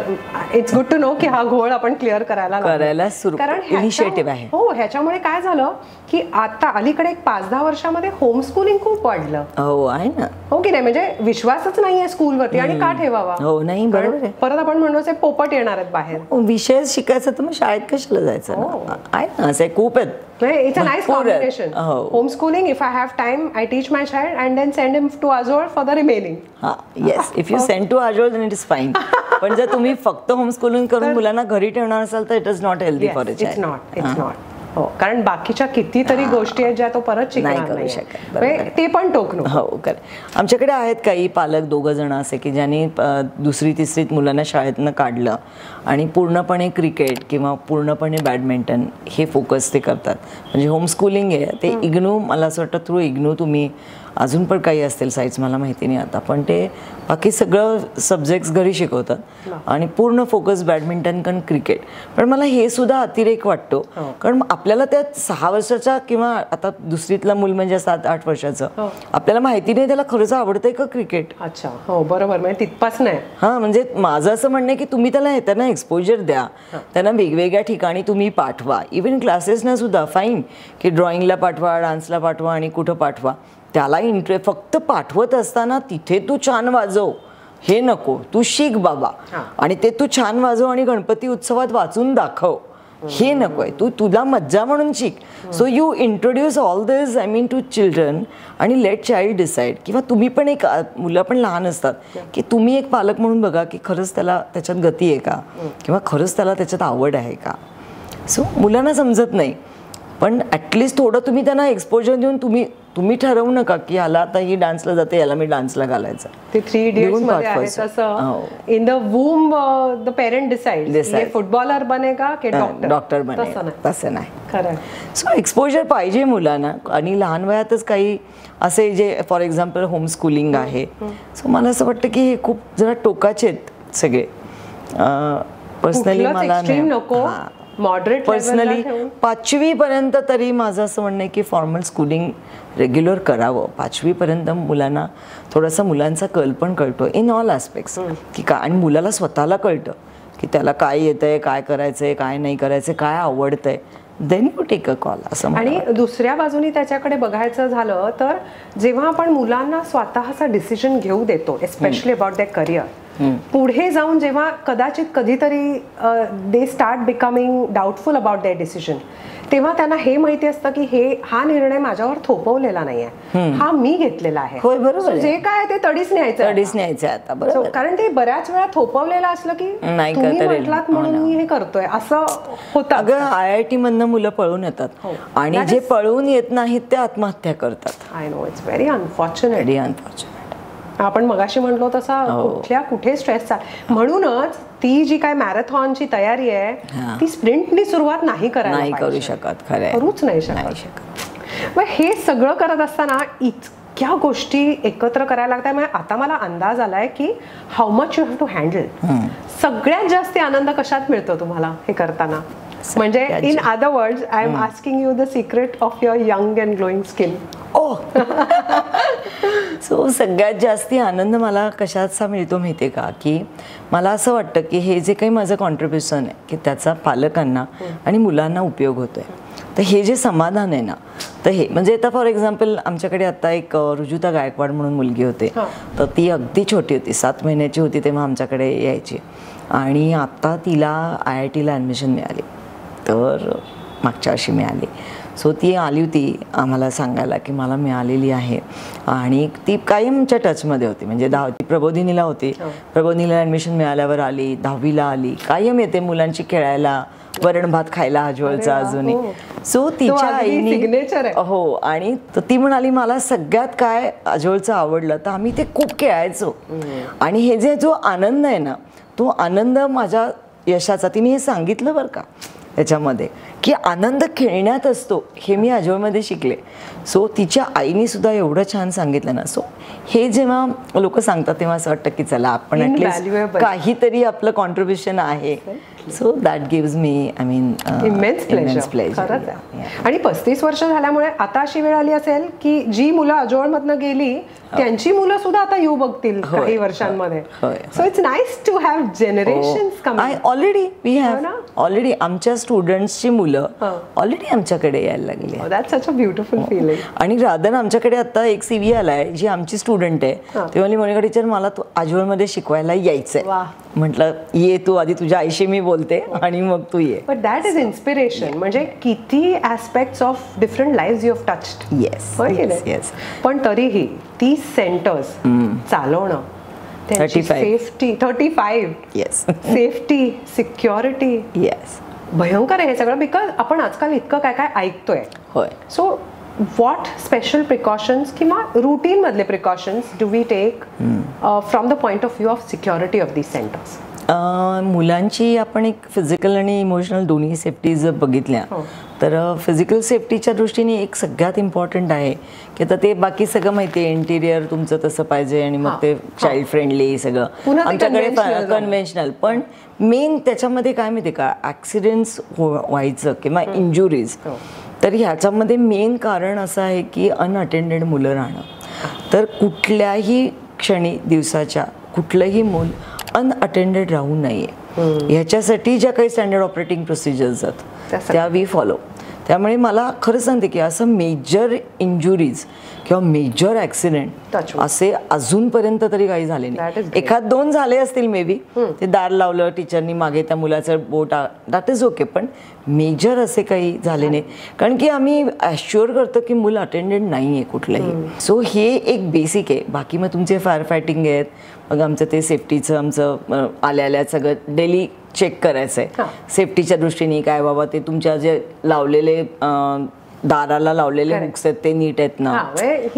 it's good to know की हा घोळ आपण clear करायला
सुरू, कारण इनिशिएटिव्ह आहे.
हो, ह्याच्यामुळे काय झालं की आता अलीकडे एक 5-10 वर्षामध्ये होम स्कूलिंग खूप वाढलं.
हो आहे ना.
हो की नाही, म्हणजे विश्वासच नाहीये स्कूलवरती, आणि का ठेवावा.
हो नाही, बरोबर आहे.
परत आपण म्हणतो पोपट येणार आहेत बाहेर.
विषय शिकायचं तर मग शाळेत कशाला जायचं आहे ना, असे खूप आहेत.
It's a nice combination. Homeschooling, if I have time, I teach my child and then send him to Azure for the remaining.
Yes, if you send to Azure then it is fine. पण जर तुम्ही फक्त homeschooling करून मुलांना घरी ठेवणार असाल तर it is not healthy for a child.
It's not. हो, कारण बाकीच्या कितीतरी गोष्टी आहेत ज्या तो परत शिकणार नाही शकत, ते पण टोकणं.
हो, करेक्ट. आमच्याकडे आहेत काही पालक 2 जण असे की ज्यांनी 2री 3रीत मुलांना शाळेतनं काढलं आणि पूर्णपणे क्रिकेट किंवा पूर्णपणे बॅडमिंटन हे फोकस ते करतात. म्हणजे होमस्कूलिंग आहे ते. इग्नू, मला असं वाटतं थ्रू इग्नू तुम्ही, अजून पण काही असतील साईट्स मला माहिती नाही आता, पण ते बाकी सगळं सब्जेक्ट्स घरी शिकवतात आणि पूर्ण फोकस बॅडमिंटन कारण क्रिकेट. पण मला हे सुद्धा अतिरेक वाटतो, कारण आपल्याला त्यात 6 वर्षाच्या किंवा आता 2रीतला मूल म्हणजे 7-8 वर्षाचं, आपल्याला माहिती नाही त्याला खरंच आवडतंय का क्रिकेट.
अच्छा, हो बरोबर, म्हणजे तिथपास नाही.
हां, म्हणजे माझं असं म्हणणं आहे की तुम्ही त्यांना एक्सपोजर द्या, त्यांना वेगवेगळ्या ठिकाणी तुम्ही पाठवा, इव्हन क्लासेसना सुद्धा फाईन, की ड्रॉइंगला पाठवा, डान्सला पाठवा आणि कुठं पाठवा, त्याला फक्त पाठवत असताना तिथे तू छान वाजव हे नको, तू शिक बाबा, आणि ते तू छान वाजव आणि गणपती उत्सवात वाचून दाखव हे नकोय, तू तुला मज्जा म्हणून शिक. So you introduce all this, I mean, to children, आणि लेट चाइल्ड डिसाइड. किंवा तुम्ही पण एक, मुलं पण लहान असतात, की तुम्ही एक पालक म्हणून बघा की खरंच त्याला त्याच्यात गती आहे का, किंवा खरंच त्याला त्याच्यात आवड आहे का. सो मुलांना समजत नाही, पण ॲटलिस्ट थोडं तुम्ही त्यांना एक्सपोजर देऊन तुम्ही ठरवू नका की याला आता ही डान्सला जाते, याला मी डान्सला घालायचं.
ते 3 इडियट्स मध्ये आहे तसं, in the वूम the parent decides ये फुटबॉलर बनेगा की
डॉक्टर बनेगा, तसं नाही.
खरं.
सो एक्सपोजर पाहिजे मुलांना, आणि लहान वयातच काही असे जे फॉर एक्झाम्पल होमस्कूलिंग आहे. सो मला असं वाटतं की हे खूप जरा टोकाचे आहेत सगळे. पर्सनली मला
नको, मॉडरेट
पर्सनली 5वी पर्यंत तरी माझं असं म्हणणं आहे की फॉर्मल स्कूलिंग रेग्युलर करावं. 5वी पर्यंत मुलांना थोडासा मुलांचा कल पण कळतो इन ऑल ॲस्पेक्ट्स, की काय, आणि मुलाला स्वतःला कळतं की त्याला काय येतंय, काय करायचंय, काय नाही करायचंय, काय आवडतंय, then you take a call असं.
आणि दुसऱ्या बाजूनी त्याच्याकडे बघायचं झालं तर जेव्हा आपण मुलांना स्वतःचा डिसिजन घेऊ देतो, एस्पेशली अबाउट देअर करिअर, पुढे जाऊन जेव्हा कदाचित कधीतरी they start becoming doubtful about their decision, तेव्हा त्यांना हे माहिती असतं की हा निर्णय माझ्यावर थोपवलेला नाहीये, हा मी घेतलेला आहे.
होय, बरोबर.
जे काय ते तडीच न्यायचं
आता, बरोबर.
कारण ते बऱ्याच वेळा थोपवलेलं असलं की
नाही
म्हटलात म्हणून मी हे करतोय असं होतं.
अगं, IIT मधनं मुलं पळून येतात, आणि जे पळून येत नाहीत ते आत्महत्या करतात.
I know, it's very unfortunate. आपण मगाशी म्हणलो तसा कुठे स्ट्रेस. म्हणूनच ती जी काय मॅरेथॉनची तयारी आहे ती स्प्रिंटनी सुरुवात नाही
करू शकत,
करूच नाही शकत. मग हे सगळं करत असताना इतक्या गोष्टी एकत्र करायला लागतात. म्हणजे आता मला अंदाज आलाय की how much you have to handle. सगळ्यात जास्त आनंद कशात मिळतो तुम्हाला हे करताना? म्हणजे in other words, I am asking you the secret of your young and glowing skin.
So सगळ्यात जास्ती आनंद मला कशाचा मिळतो माहिती आहे का, की मला असं वाटतं की हे जे काही माझं कॉन्ट्रीब्युशन आहे की त्याचा पालकांना आणि मुलांना उपयोग होतोय. तर हे जे समाधान आहे ना, तर हे म्हणजे आता फॉर एक्झाम्पल आमच्याकडे आता एक रुजुता गायकवाड म्हणून मुलगी होते, तर ती अगदी छोटी होती, 7 महिन्याची होती तेव्हा आमच्याकडे यायची. आणि आता तिला IITला ॲडमिशन मिळाली, तर मागच्या वर्षी मिळाली. सो ती आली होती आम्हाला सांगायला की मला मिळालेली आहे, आणि ती कायमच्या टचमध्ये होती. म्हणजे ती प्रबोधिनीला होती, प्रबोधिनीला ॲडमिशन मिळाल्यावर आली, 10वीला आली, कायम येते मुलांची खेळायला, वरण भात खायला आजवळचा अजूनही. सो तिच्या आईने हो, आणि ती म्हणाली मला सगळ्यात काय आजवळचं आवडलं तर आम्ही ते खूप खेळायचो, आणि हे जो आनंद आहे ना, तो आनंद माझ्या यशाचा, तिने हे सांगितलं बरं का त्याच्यामध्ये, की आनंद खेळण्यात असतो, हे मी आजवळमध्ये शिकले. सो तिच्या आईने सुद्धा एवढं छान सांगितलं ना. सो हे जेव्हा लोक सांगतात तेव्हा असं वाटतं की चला आपण ॲटलिस्ट काहीतरी आपलं कॉन्ट्रीब्युशन आहे. So that gives me
immense pleasure. आणि 35 वर्ष झाल्यामुळे आता अशी वेळ आली असेल की जी मुलं आजोळमधनं गेली त्यांची मुलं सुद्धा आता येऊ बघतील काही वर्षांमध्ये. So it's nice to have generations coming.
Already आमच्या स्टुडंट्सची मुलं ऑलरेडी आमच्याकडे यायला लागली.
That's such a beautiful feeling.
आणि रादर आमच्याकडे आता एक CV आलाय जी आमची स्टुडंट आहे. ती म्हणली मोनिका टीचर मला तू आजवळमध्ये शिकवायला यायचंय. म्हटलं ये तू आधी, तुझ्या आईशी मी बोलते आणि मग तू ये.
But that is inspiration. म्हणजे किती aspects of different lives you have touched.
Yes.
पण तरीही 30 सेंटर्स चालवणं, 35
येस,
सेफ्टी, सिक्युरिटी,
येस,
भयंकर आहे हे सगळं. बिकॉज आपण आजकाल इतकं काय काय ऐकतोय.
होय.
सो व्हॉट स्पेशल प्रिकॉशन्स किंवा रुटीन मधले precautions do we take from the point of view of security of these centres?
मुलांची आपण एक फिजिकल आणि इमोशनल दोन्ही सेफ्टी जर बघितल्या तर फिजिकल सेफ्टीच्या दृष्टीने एक सगळ्यात इम्पॉर्टंट आहे की आता ते बाकी सगळं माहिती आहे, इंटिरियर तुमचं तसं पाहिजे आणि मग ते चाइल्ड फ्रेंडली सगळं आमच्याकडे कन्व्हेन्शनल. पण मेन त्याच्यामध्ये काय माहिती का, ॲक्सिडेंट्स व्हायचं किंवा इंजुरीज, तर ह्याच्यामध्ये मेन कारण असं आहे की अनअटेंडेड मुलं राहणं. तर कुठल्याही क्षणी दिवसाच्या कुठलंही मूल अनअटेंडेड राहू नये ह्याच्यासाठी ज्या काही स्टँडर्ड ऑपरेटिंग प्रोसिजर्स आहेत त्या वी फॉलो. त्यामुळे मला खरं सांगते की असं मेजर इंजुरीज किंवा मेजर ॲक्सिडेंट असे अजूनपर्यंत तरी काही झाले नाही. एखाद दोन झाले असतील मे बी, ते दार लावलं टीचरनी मागे त्या मुलाचं बोट, दॅट इज ओके. पण मेजर असे काही झाले नाही, कारण की आम्ही ॲश्युअर करतो की मुलं अटेंडेड नाही आहे कुठलंही. सो हे एक बेसिक आहे. बाकी मग तुमचे फायर फायटिंग आहेत, मग आमचं ते सेफ्टीचं आमचं आल्या सगळं डेली चेक करायचं आहे. सेफ्टीच्या दृष्टीने काय बाबा ते तुमच्या जे लावलेले दाराला लावलेले हुक्स आहेत ते नीट आहेत ना,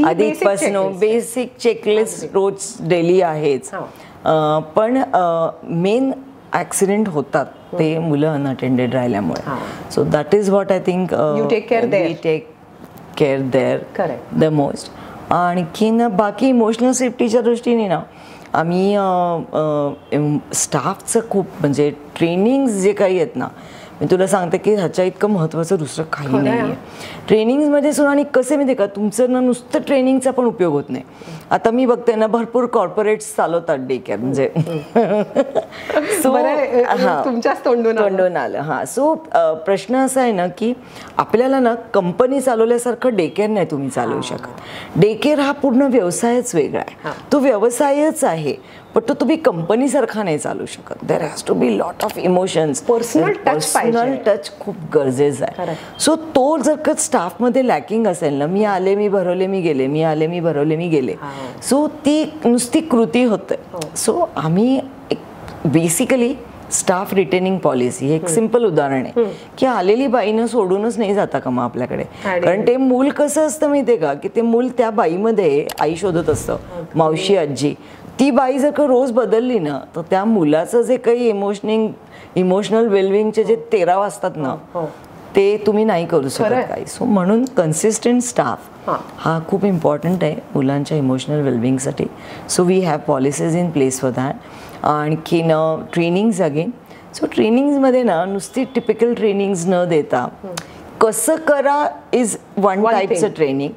आधीपासून बेसिक चेकलिस्ट रोज डेली आहेच. पण मेन ॲक्सिडेंट होतात ते मुलं अनअटेंडेड राहिल्यामुळे. So that is what I think we take care there the most. आणखीन बाकी इमोशनल सेफ्टीच्या दृष्टीने ना आम्ही स्टाफचं खूप म्हणजे ट्रेनिंग्स जे काही आहेत ना, मी तुला सांगते की ह्याच्या इतकं महत्त्वाचं दुसरं काही नाही आहे ट्रेनिंग्समध्ये सुद्धा. आणि कसे माहिती का, तुमचं ना नुसतं ट्रेनिंगचा पण उपयोग होत नाही. आता मी बघते ना भरपूर कॉर्पोरेट्स चालवतात डे केअर, म्हणजे
तुमच्याच तोंडून
आलं. हां, सो प्रश्न असा आहे ना की आपल्याला ना कंपनी चालवल्यासारखं डे केअर नाही तुम्ही चालवू शकत. डे केअर हा पूर्ण व्यवसायच वेगळा आहे, तो व्यवसायच आहे, पण तो तुम्ही कंपनीसारखा नाही चालू शकत. There has to be lot of emotions, personal touch खूप गरजेचं आहे. सो तो जर का स्टाफमध्ये लॅकिंग असेल ना, मी आले मी भरवले मी गेले, मी आले मी भरवले मी गेले, सो ती नुसती कृती होते. सो आम्ही एक बेसिकली स्टाफ रिटेनिंग पॉलिसी हे एक सिंपल उदाहरण आहे की आलेली बाईनं सोडूनच नाही जाता का मग आपल्याकडे. कारण ते मूल कसं असतं माहिती आहे का, की ते मूल त्या बाईमध्ये आई शोधत असतं, मावशी आजी. ती बाई जर का रोज बदलली ना तर त्या मुलाचं जे काही इमोशनल वेलबिंगचे जे 13 वाजतात ना ते तुम्ही नाही करू शकत काही. सो म्हणून कन्सिस्टंट स्टाफ हा खूप इम्पॉर्टंट आहे मुलांच्या इमोशनल वेलबिंगसाठी. So we have policies in place for that. आणखीन ट्रेनिंग्स अगेन. सो ट्रेनिंग्समध्ये ना नुसती टिपिकल ट्रेनिंग्स न देता कसं करा इज वन टाईपचं ट्रेनिंग,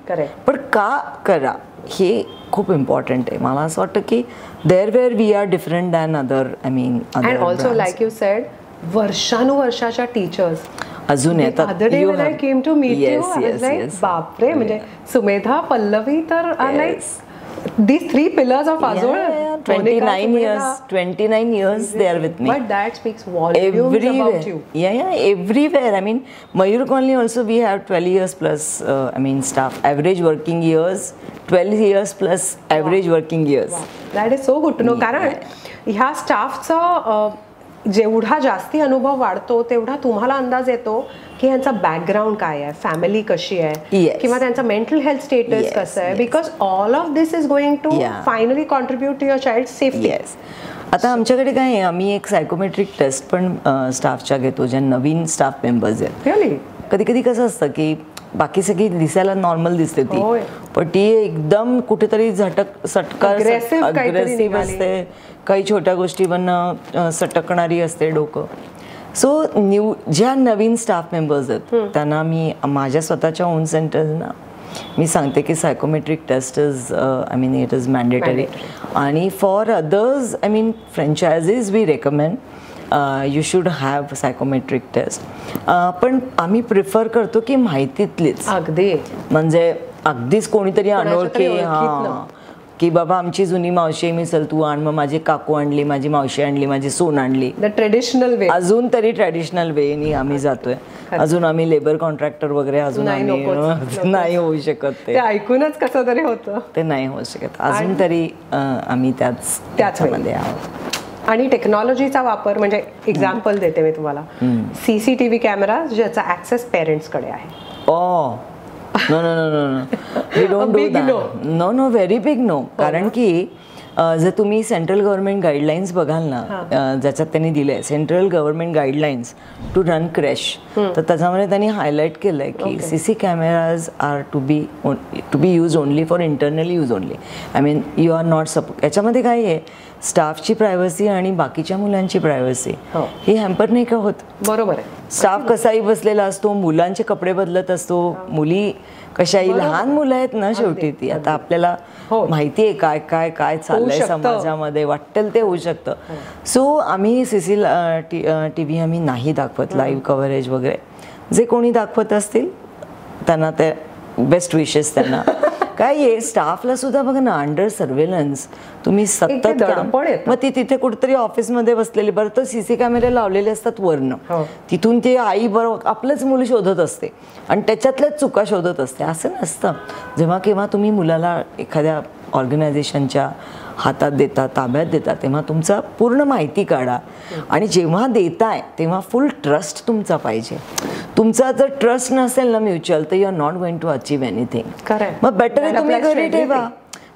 पण का करा हे खूप इम्पॉर्टंट आहे. मला असं वाटतं की there were we are different than other, I mean
and also like you said वर्षानुवर्षाच्या टीचर्स अजून येतात. बापरे, म्हणजे सुमेधा, पल्लवी तर these 3 pillars of Azul.
29 years they are with me.
But that speaks volumes about you.
Yeah, everywhere. I mean, Mayur Colony also we have 12 years plus, I mean, staff. Average working years, 12 years plus average working years.
Wow. That is so good to know. कारण ह्या स्टाफचा जेवढा जास्ती अनुभव वाढतो तेवढा तुम्हाला अंदाज येतो की ह्यांचा बॅकग्राऊंड काय आहे, फॅमिली कशी आहे, किंवा त्यांचा मेंटल हेल्थ स्टेटस कसं आहे, because all of this is going to finally contribute to your child safety.
आता आमच्याकडे काय आहे, आम्ही एक सायकोमेट्रिक टेस्ट पण स्टाफच्या घेतो, ज्या नवीन स्टाफ मेंबर्स आहेत. कधी कधी कसं असतं की बाकी सगळी दिसायला नॉर्मल दिसते ती, पण ती एकदम कुठेतरी सटका अग्रेसिव्ह असते, काही छोट्या गोष्टीवरनं सटकणारी असते डोकं. सो ज्या नवीन स्टाफ मेंबर्स आहेत त्यांना मी माझ्या स्वतःच्या ओन सेंटर्सना मी सांगते की psychometric test is I mean it is mandatory. आणि for others I mean franchises we recommend you should have psychometric test. पण आम्ही प्रिफर करतो की माहितीतलीच, अगदी म्हणजे अगदीच कोणीतरी अनोळखी की बाबा आमची जुनी मावशी आहे, मी चल तू आण, मग माझी काकू आणली, माझी मावशी आणली, माझी सून आणली,
ट्रेडिशनल वे.
अजून तरी ट्रेडिशनल वेनी आम्ही जातोय. अजून आम्ही लेबर कॉन्ट्रॅक्टर वगैरे अजून नाही होऊ शकत. ते
ऐकूनच कसं तरी होतं,
ते नाही होऊ शकत अजून तरी. आम्ही त्याचमध्ये आहोत.
आणि टेक्नॉलॉजीचा वापर म्हणजे एक्झाम्पल देते मी तुम्हाला, CCTV कॅमेरा ज्याचा ऍक्सेस पेरेंट्सकडे आहे.
No, we don't do that. No, very big no. कारण की जर तुम्ही सेंट्रल गव्हर्नमेंट गाईडलाईन्स बघाल ना, ज्याच्यात त्यांनी दिले central government guidelines to run creche, तर त्याच्यामध्ये त्यांनी हायलाईट केलं आहे की CC cameras are to be use only for internal use only. I mean you are not याच्यामध्ये काय आहे, स्टाफची प्रायव्हसी आणि बाकीच्या मुलांची प्रायव्हसी ही हॅम्पर नाही का होत.
बरोबर आहे.
स्टाफ कसाही बसलेला असतो, मुलांचे कपडे बदलत असतो, मुली कशाही लहान मुलं आहेत ना शेवटी ती. आता आपल्याला माहिती आहे काय काय काय चाललंय समाजामध्ये, वाटेल ते होऊ शकतं. सो आम्ही CCTV आम्ही नाही दाखवत, लाईव्ह कव्हरेज वगैरे. जे कोणी दाखवत असतील त्यांना ते बेस्ट विशेस त्यांना. काय आहे, स्टाफला सुद्धा बघा ना, अंडर सर्वेलन्स तुम्ही सतत मग ती तिथे कुठेतरी ऑफिसमध्ये बसलेली, बरं तर CC कॅमेरे लावलेले असतात वरनं, तिथून ते आई बरोबर आपलंच मुलं शोधत असते आणि त्याच्यातल्याच चुका शोधत असते. असं नसतं. जेव्हा केव्हा तुम्ही मुलाला एखाद्या ऑर्गनायझेशनच्या हातात देता, ताब्यात देता, तेव्हा तुमचा पूर्ण माहिती काढा. आणि जेव्हा देताय तेव्हा फुल ट्रस्ट तुमचा पाहिजे. तुमचा जर ट्रस्ट नसेल ना म्युच्युअल, तर you are not going to achieve anything. मग बेटर आहे तुम्ही घरी ठेवा.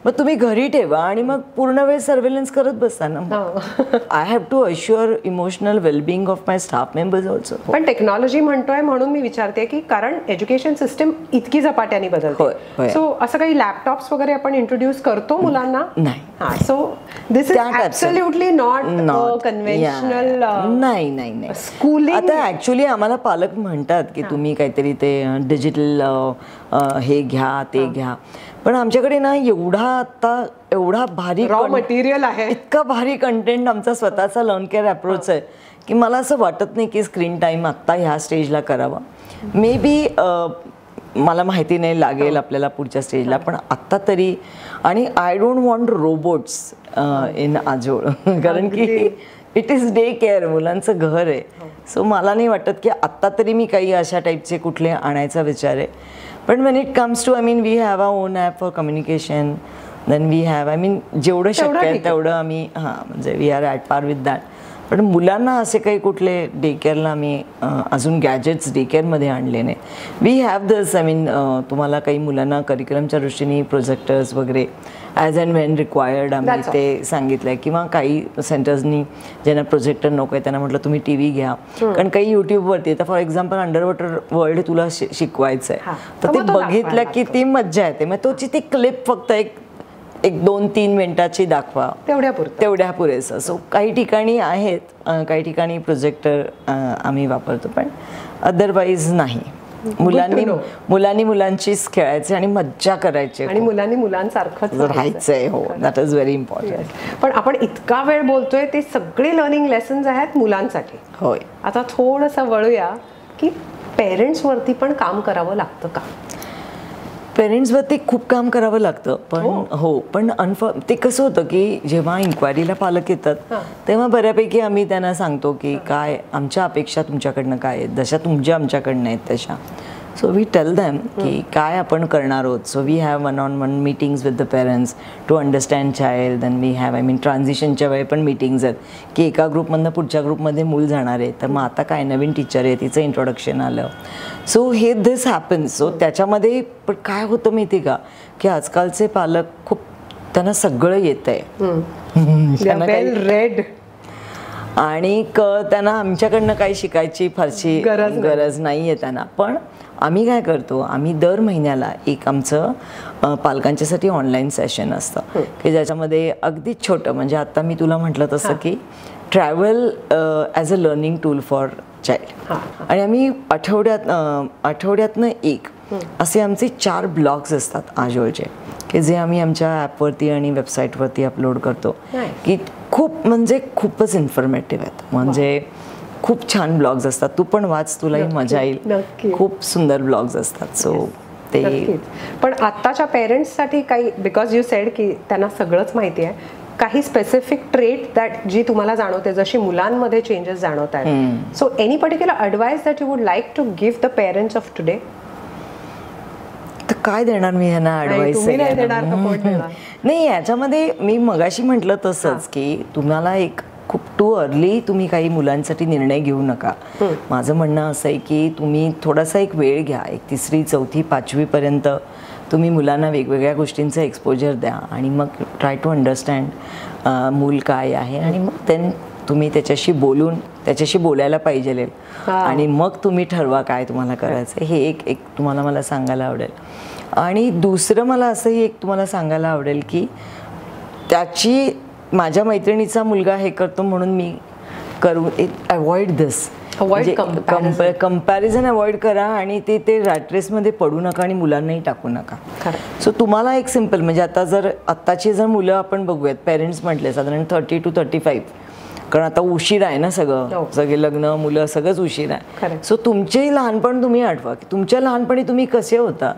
मग तुम्ही घरी ठेवा आणि मग पूर्ण वेळ सर्वेलन्स करत बसा ना. I have to assure emotional wellbeing of my staff members also.
पण टेक्नॉलॉजी म्हणतोय म्हणून मी विचारते की कारण एज्युकेशन सिस्टम इतकी झपाट्याने बदलते, सो असं काही लॅपटॉप्स वगैरे आपण इंट्रोड्यूस करतो मुलांना?
नाही.
So this is absolutely not conventional.
नाही स्कूलिंग. आता ऍक्च्युली आम्हाला पालक म्हणतात की तुम्ही काहीतरी ते डिजिटल हे घ्या ते घ्या, पण आमच्याकडे ना एवढा भारी
रॉ मटेरियल आहे,
इतका भारी कंटेंट आमचा स्वतःचा लर्न केअर अप्रोच आहे की मला असं वाटत नाही की स्क्रीन टाईम आत्ता ह्या स्टेजला करावा. मे बी मला माहिती नाही लागेल आपल्याला पुढच्या स्टेजला, पण आत्ता तरी. आणि I don't want robots in Aajol, कारण की इट इज डे केअर, मुलांचं घर आहे. सो मला नाही वाटत की आत्ता तरी मी काही अशा टाईपचे कुठले आणायचा विचार आहे. पण when it comes to, I mean, we have our own app for communication, then we have, I mean, जेवढं शक्य आहे तेवढं आम्ही म्हणजे we are at par with that. पण मुलांना असे काही कुठले डे केअरला आम्ही अजून गॅजेट्स डे केअरमध्ये आणले नाही. We have this, I mean, तुम्हाला काही मुलांना करिक्युलमच्या दृष्टीने प्रोजेक्टर्स वगैरे ॲज अँड वेन रिक्वायर्ड आम्ही ते सांगितलं आहे. किंवा काही सेंटर्सनी ज्यांना प्रोजेक्टर नको आहे त्यांना म्हटलं तुम्ही TV घ्या, कारण काही यूट्यूबवरती आता for example under water world तुला शिकवायचं आहे, तर ते बघितलं की ती मज्जा येते. मग तोची ती क्लिप फक्त एक 2-3 मिनिटाची दाखवा, तेवढ्या पुरेसं. सो काही ठिकाणी आहेत, काही ठिकाणी प्रोजेक्टर आम्ही वापरतो, पण अदरवाईज नाही. मुलांनी मुलांचीच खेळायचे आणि मज्जा करायची
आणि मुलांनी मुलांसारखंच
राहायचंय. हो, दॅट इज व्हेरी इम्पॉर्टंट.
पण आपण इतका वेळ बोलतोय ते सगळे लर्निंग लेसन्स आहेत मुलांसाठी.
होय.
आता थोडंसं वळूया की पेरेंट्सवरती पण काम करावं लागतं का?
पेरेंट्सवरती खूप काम करावं लागतं, पण हो, पण ते कसं होतं की जेव्हा इन्क्वायरीला पालक येतात तेव्हा बऱ्यापैकी आम्ही त्यांना सांगतो की काय आमच्या अपेक्षा तुमच्याकडनं काय आहेत, जशा तुमच्या आमच्याकडनं आहेत तशा. सो वी टेल दॅम की काय आपण करणार आहोत. So we have one on one meetings with the parents to understand child. Then we have ट्रान्झिशनच्या वेळी पण मीटिंग्स आहेत की एका ग्रुपमधनं पुढच्या ग्रुपमध्ये मूल जाणार आहे, तर मग आता काय नवीन टीचर आहे तिचं इंट्रोडक्शन आलं. सो हे दिस हॅपन्स. सो त्याच्यामध्ये पण काय होतं माहिती का की आजकालचे पालक खूप त्यांना सगळं येत आहे
रेड
आणि त्यांना आमच्याकडनं काही शिकायची फारशी गरज नाही आहे त्यांना. पण आम्ही काय करतो, आम्ही दर महिन्याला एक आमचं पालकांच्यासाठी ऑनलाईन सेशन असतं की ज्याच्यामध्ये अगदी छोटं, म्हणजे आता मी तुला म्हटलं तसं की travel as a learning tool for child. आणि आम्ही आठवड्यातनं एक असे आमचे 4 ब्लॉग्स असतात आजोळचे की जे आम्ही आमच्या ॲपवरती आणि वेबसाईटवरती अपलोड करतो की खूप म्हणजे खूपच इन्फॉर्मेटिव्ह आहेत. म्हणजे खूप छान ब्लॉग्स असतात, तू पण वाच, तुलाही मजा येईल. खूप सुंदर ब्लॉग्स असतात. सो ते
पण आत्ताच्या पेरेंट्ससाठी काही, बिकॉज यू सेड की त्यांना सगळंच माहिती आहे, काही स्पेसिफिक ट्रेट दॅट जी तुम्हाला जाणवते, जशी मुलांमध्ये चेंजेस जाणवत आहेत, so any particular advice that you would like to give the parents of today?
तर काय देणार मी ह्यांना ॲडवाइस? नाही, याच्यामध्ये मी मगाशी म्हटलं तसंच की तुम्हाला एक खूप टू अर्ली तुम्ही काही मुलांसाठी निर्णय घेऊ नका. माझं म्हणणं असं आहे की तुम्ही थोडासा एक वेळ घ्या, एक 3री, 4थी, 5वीपर्यंत तुम्ही मुलांना वेगवेगळ्या गोष्टींचं एक्सपोजर द्या आणि मग ट्राय टू अंडरस्टँड मूल काय आहे आणि मग देन तुम्ही त्याच्याशी बोलायला पाहिजे आणि मग तुम्ही ठरवा काय तुम्हाला करायचं. हे एक तुम्हाला मला सांगायला आवडेल. आणि दुसरं मला असंही एक तुम्हाला सांगायला आवडेल की माझ्या मैत्रिणीचा मुलगा हे करतो म्हणून मी करू, अवॉइड दिस. कंपॅरिझन अवॉइड करा आणि ते रॅट रेसमध्ये पडू नका आणि मुलांनाही टाकू नका. सो तुम्हाला एक सिम्पल, म्हणजे आत्ताची जर मुलं आपण बघूयात, पेरेंट्स म्हटले साधारण 30 to 35, कारण आता उशीर आहे ना, सगळे लग्न, मुलं, सगळंच उशीर आहे. सो तुमचेही लहानपण तुम्ही आठवा की तुमच्या लहानपणी तुम्ही कसे होता.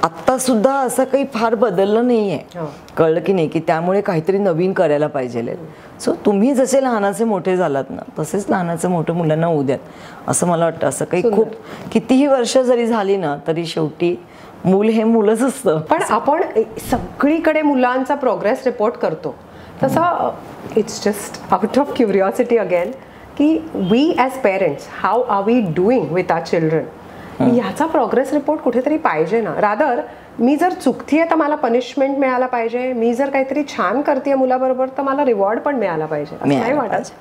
आत्ता सुद्धा असं काही फार बदललं नाही आहे, कळलं की नाही, की त्यामुळे काहीतरी नवीन करायला पाहिजे. सो तुम्ही जसे लहानाचे मोठे झालात ना, तसेच लहानाचे मोठे मुलांना होऊ द्यात, असं मला वाटतं. असं काही खूप कितीही वर्ष जरी झाली ना तरी शेवटी मूल हे मुलंच असतं.
पण आपण सगळीकडे मुलांचा प्रोग्रेस रिपोर्ट करतो तसा, it's just out of curiosity again की we as parents how are we doing with our children, ह्याचा प्रोग्रेस रिपोर्ट कुठेतरी पाहिजे ना. रादर मी जर चुकतीये तर मला पनिशमेंट मिळायला पाहिजे, मी जर काहीतरी छान करते मुलाबरोबर तर मला रिवॉर्ड पण मिळाला पाहिजे, नाही वाटत?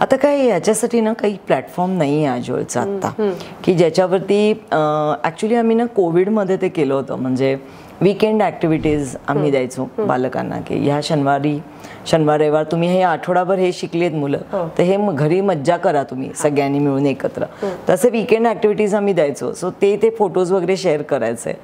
आता काय याच्यासाठी ना काही प्लॅटफॉर्म नाही आहे आजोळचा आत्ता की ज्याच्यावरती ॲक्च्युली आम्ही ना कोविडमध्ये ते केलं होतं. म्हणजे वीकेंड ॲक्टिव्हिटीज आम्ही द्यायचो बालकांना की ह्या शनिवार रविवार तुम्ही हे आठवडाभर हे शिकलेत मुलं, तर हे घरी मज्जा करा तुम्ही सगळ्यांनी मिळून एकत्र. तसे वीकेंड ॲक्टिव्हिटीज आम्ही द्यायचो. सो ते फोटोज वगैरे शेअर करायचे.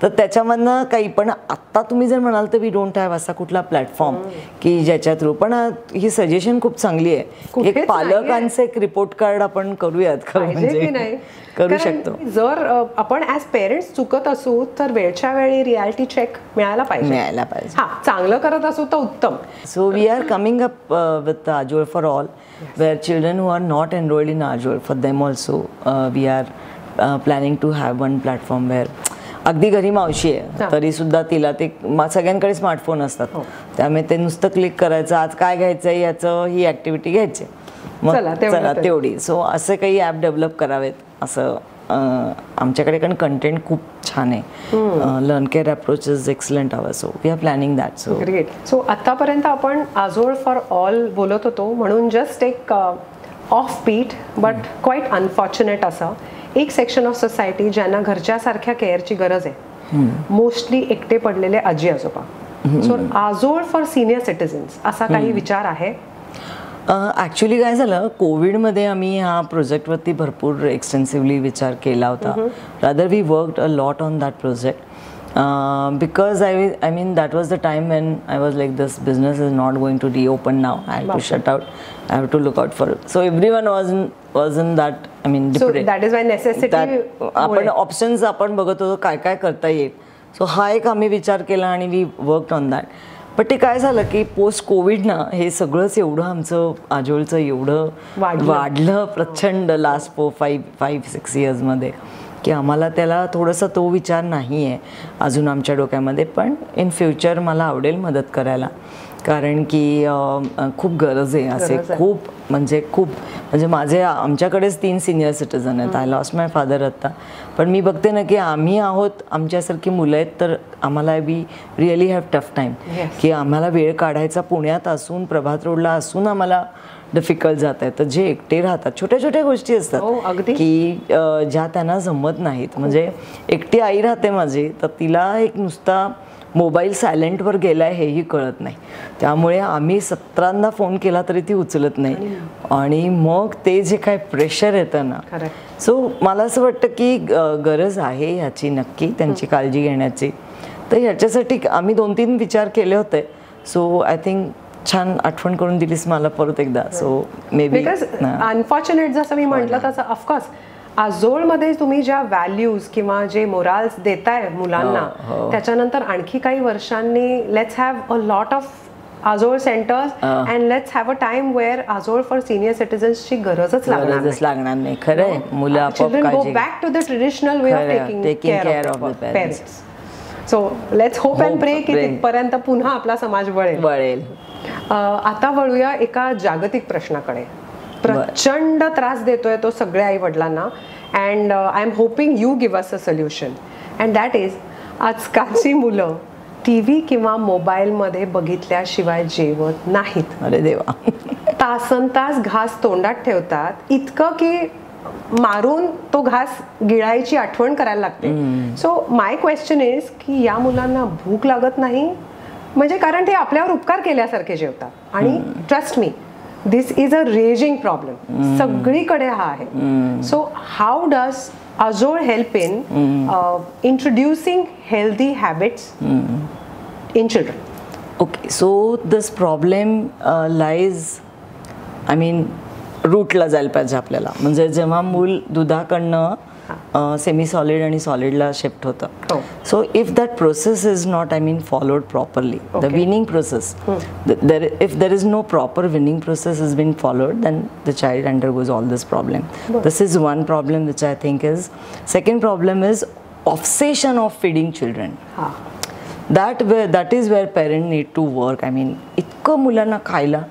तर त्याच्यामधनं काही, पण आत्ता तुम्ही जर म्हणाल तर वी डोंट हॅव असा कुठला प्लॅटफॉर्म की ज्याच्या थ्रू. पण ही सजेशन खूप चांगली आहे, एक पालकांचं एक रिपोर्ट कार्ड आपण करूयात का, म्हणजे करू शकतो.
जर आपण ॲज पेरेंट्स चुकत असू तर वेळच्या वेळी रियालिटी चेक मिळायला पाहिजे. हा, चांगलं करत असू तर उत्तम.
So we are coming up with Aajol for all, where children who are not enrolled in Aajol, for them also we are planning to have one platform where अगदी घरी मावशी आहे तरी सुद्धा तिला ते सगळ्यांकडे स्मार्टफोन असतात, त्यामुळे ते नुसतं क्लिक करायचं, आज काय घ्यायचं आहे याचं, ही ॲक्टिव्हिटी घ्यायची, मग चला तेवढी. सो असे काही ॲप डेव्हलप करावेत असं आमच्याकडे, कारण कंटेंट खूप छान आहे. Learn care approach is excellent our. So we are planning that. So
great. So आतापर्यंत आपण आजोळ फॉर ऑल बोलत होतो म्हणून जस्ट एक off beat but quite unfortunate असं एक सेक्शन ऑफ सोसायटी ज्यांना घरच्यासारख्या केअरची गरज आहे, मोस्टली एकटे पडलेले आजी आजोबा. सो आजोळ फॉर सिनियर सिटीजन्स असा काही विचार आहे?
ॲक्च्युली काय झालं, कोविडमध्ये आम्ही ह्या प्रोजेक्टवरती भरपूर एक्सटेन्सिव्हली विचार केला होता. Rather we worked a lot on that project because I mean that was the time when I was like, this business is not going to reopen now, I have to shut out, I have to look out for it. So everyone was in that, I mean,
so that is why necessity
आपण options आपण बघत होतो काय काय करता येईल. So हा एक आम्ही विचार केला आणि वी वर्कड ऑन दॅट. पण ते काय झालं की पोस्ट कोविड ना हे सगळंच एवढं आमचं आजोळचं एवढं वाढलं प्रचंड लास्ट 5-6 इयर्समध्ये की आम्हाला त्याला थोडासा तो विचार नाही आहे अजून आमच्या डोक्यामध्ये. पण इन फ्युचर मला आवडेल मदत करायला, कारण की खूप गरज आहे असे खूप म्हणजे आमच्याकडेच 3 सिनियर सिटीजन आहेत. आय लॉस्ट माय फादर आत्ता. पण मी बघते ना की आम्ही आहोत आमच्यासारखी मुलं आहेत तर आम्हाला we really have tough time की आम्हाला वेळ काढायचा पुण्यात असून प्रभात रोडला असून आम्हाला डिफिकल्ट जात आहे. तर जे एकटे राहतात छोट्या छोट्या गोष्टी असतात की ज्या त्यांना जमत नाहीत. म्हणजे एकटी आई राहते माझी, तर तिला एक नुसता मोबाईल सायलेंटवर गेलाय हेही कळत नाही. त्यामुळे आम्ही 17दा फोन केला तरी ती उचलत नाही आणि मग ते जे काय प्रेशर येतं ना. सो मला असं वाटतं की गरज आहे ह्याची नक्की त्यांची काळजी घेण्याची. तर ह्याच्यासाठी आम्ही 2-3 विचार केले होते. सो आय थिंक छान आठवण करून दिलीस मला परत एकदा. सो मे बी
अनफॉर्च्युनेट जसं मी म्हटलं तसं ऑफकोर्स आजोळमध्ये तुम्ही ज्या व्हॅल्यूज किंवा जे मोराल्स देताय मुलांना त्याच्यानंतर आणखी काही वर्षांनी let's have a lot of Aajol centres and let's have a time where Aajol for senior सिटीजन्सची गरजच लागणार
नाही. खरंय मुलं आपोआप
go back to the traditional way of taking care of the parents. So let's hope and pray की तिथपर्यंत पुन्हा आपला समाज वळेल. आता वळूया एका जागतिक प्रश्नाकडे. प्रचंड त्रास देतोय तो सगळ्या आई वडिलांना and I am hoping you give us a solution and that is आजकालची मुलं TV किंवा मोबाईलमध्ये बघितल्याशिवाय जेवत नाहीत.
अरे देवा.
तासनतास घास तोंडात ठेवतात इतकं की मारून तो घास गिळायची आठवण करायला लागते. सो माय क्वेश्चन इज की या मुलांना भूक लागत नाही म्हणजे कारण ते आपल्यावर उपकार केल्यासारखे जेवतात आणि trust me this is a raging problem सगळीकडे हा आहे. So how does Aajol help in introducing healthy habits in children?
Okay, so this problem lies I mean रूटला जायला पाहिजे आपल्याला. म्हणजे जेव्हा मूल दुधाकडनं सेमी सॉलिड आणि सॉलिडला शिफ्ट होतं. So if that process is not I mean followed properly the winning process if there is no proper winning process has been followed then the child undergoes all this problem. This is one problem which I think is. Second problem is obsession of feeding children. That is where parents need to work. I mean इतकं मुलांना खायला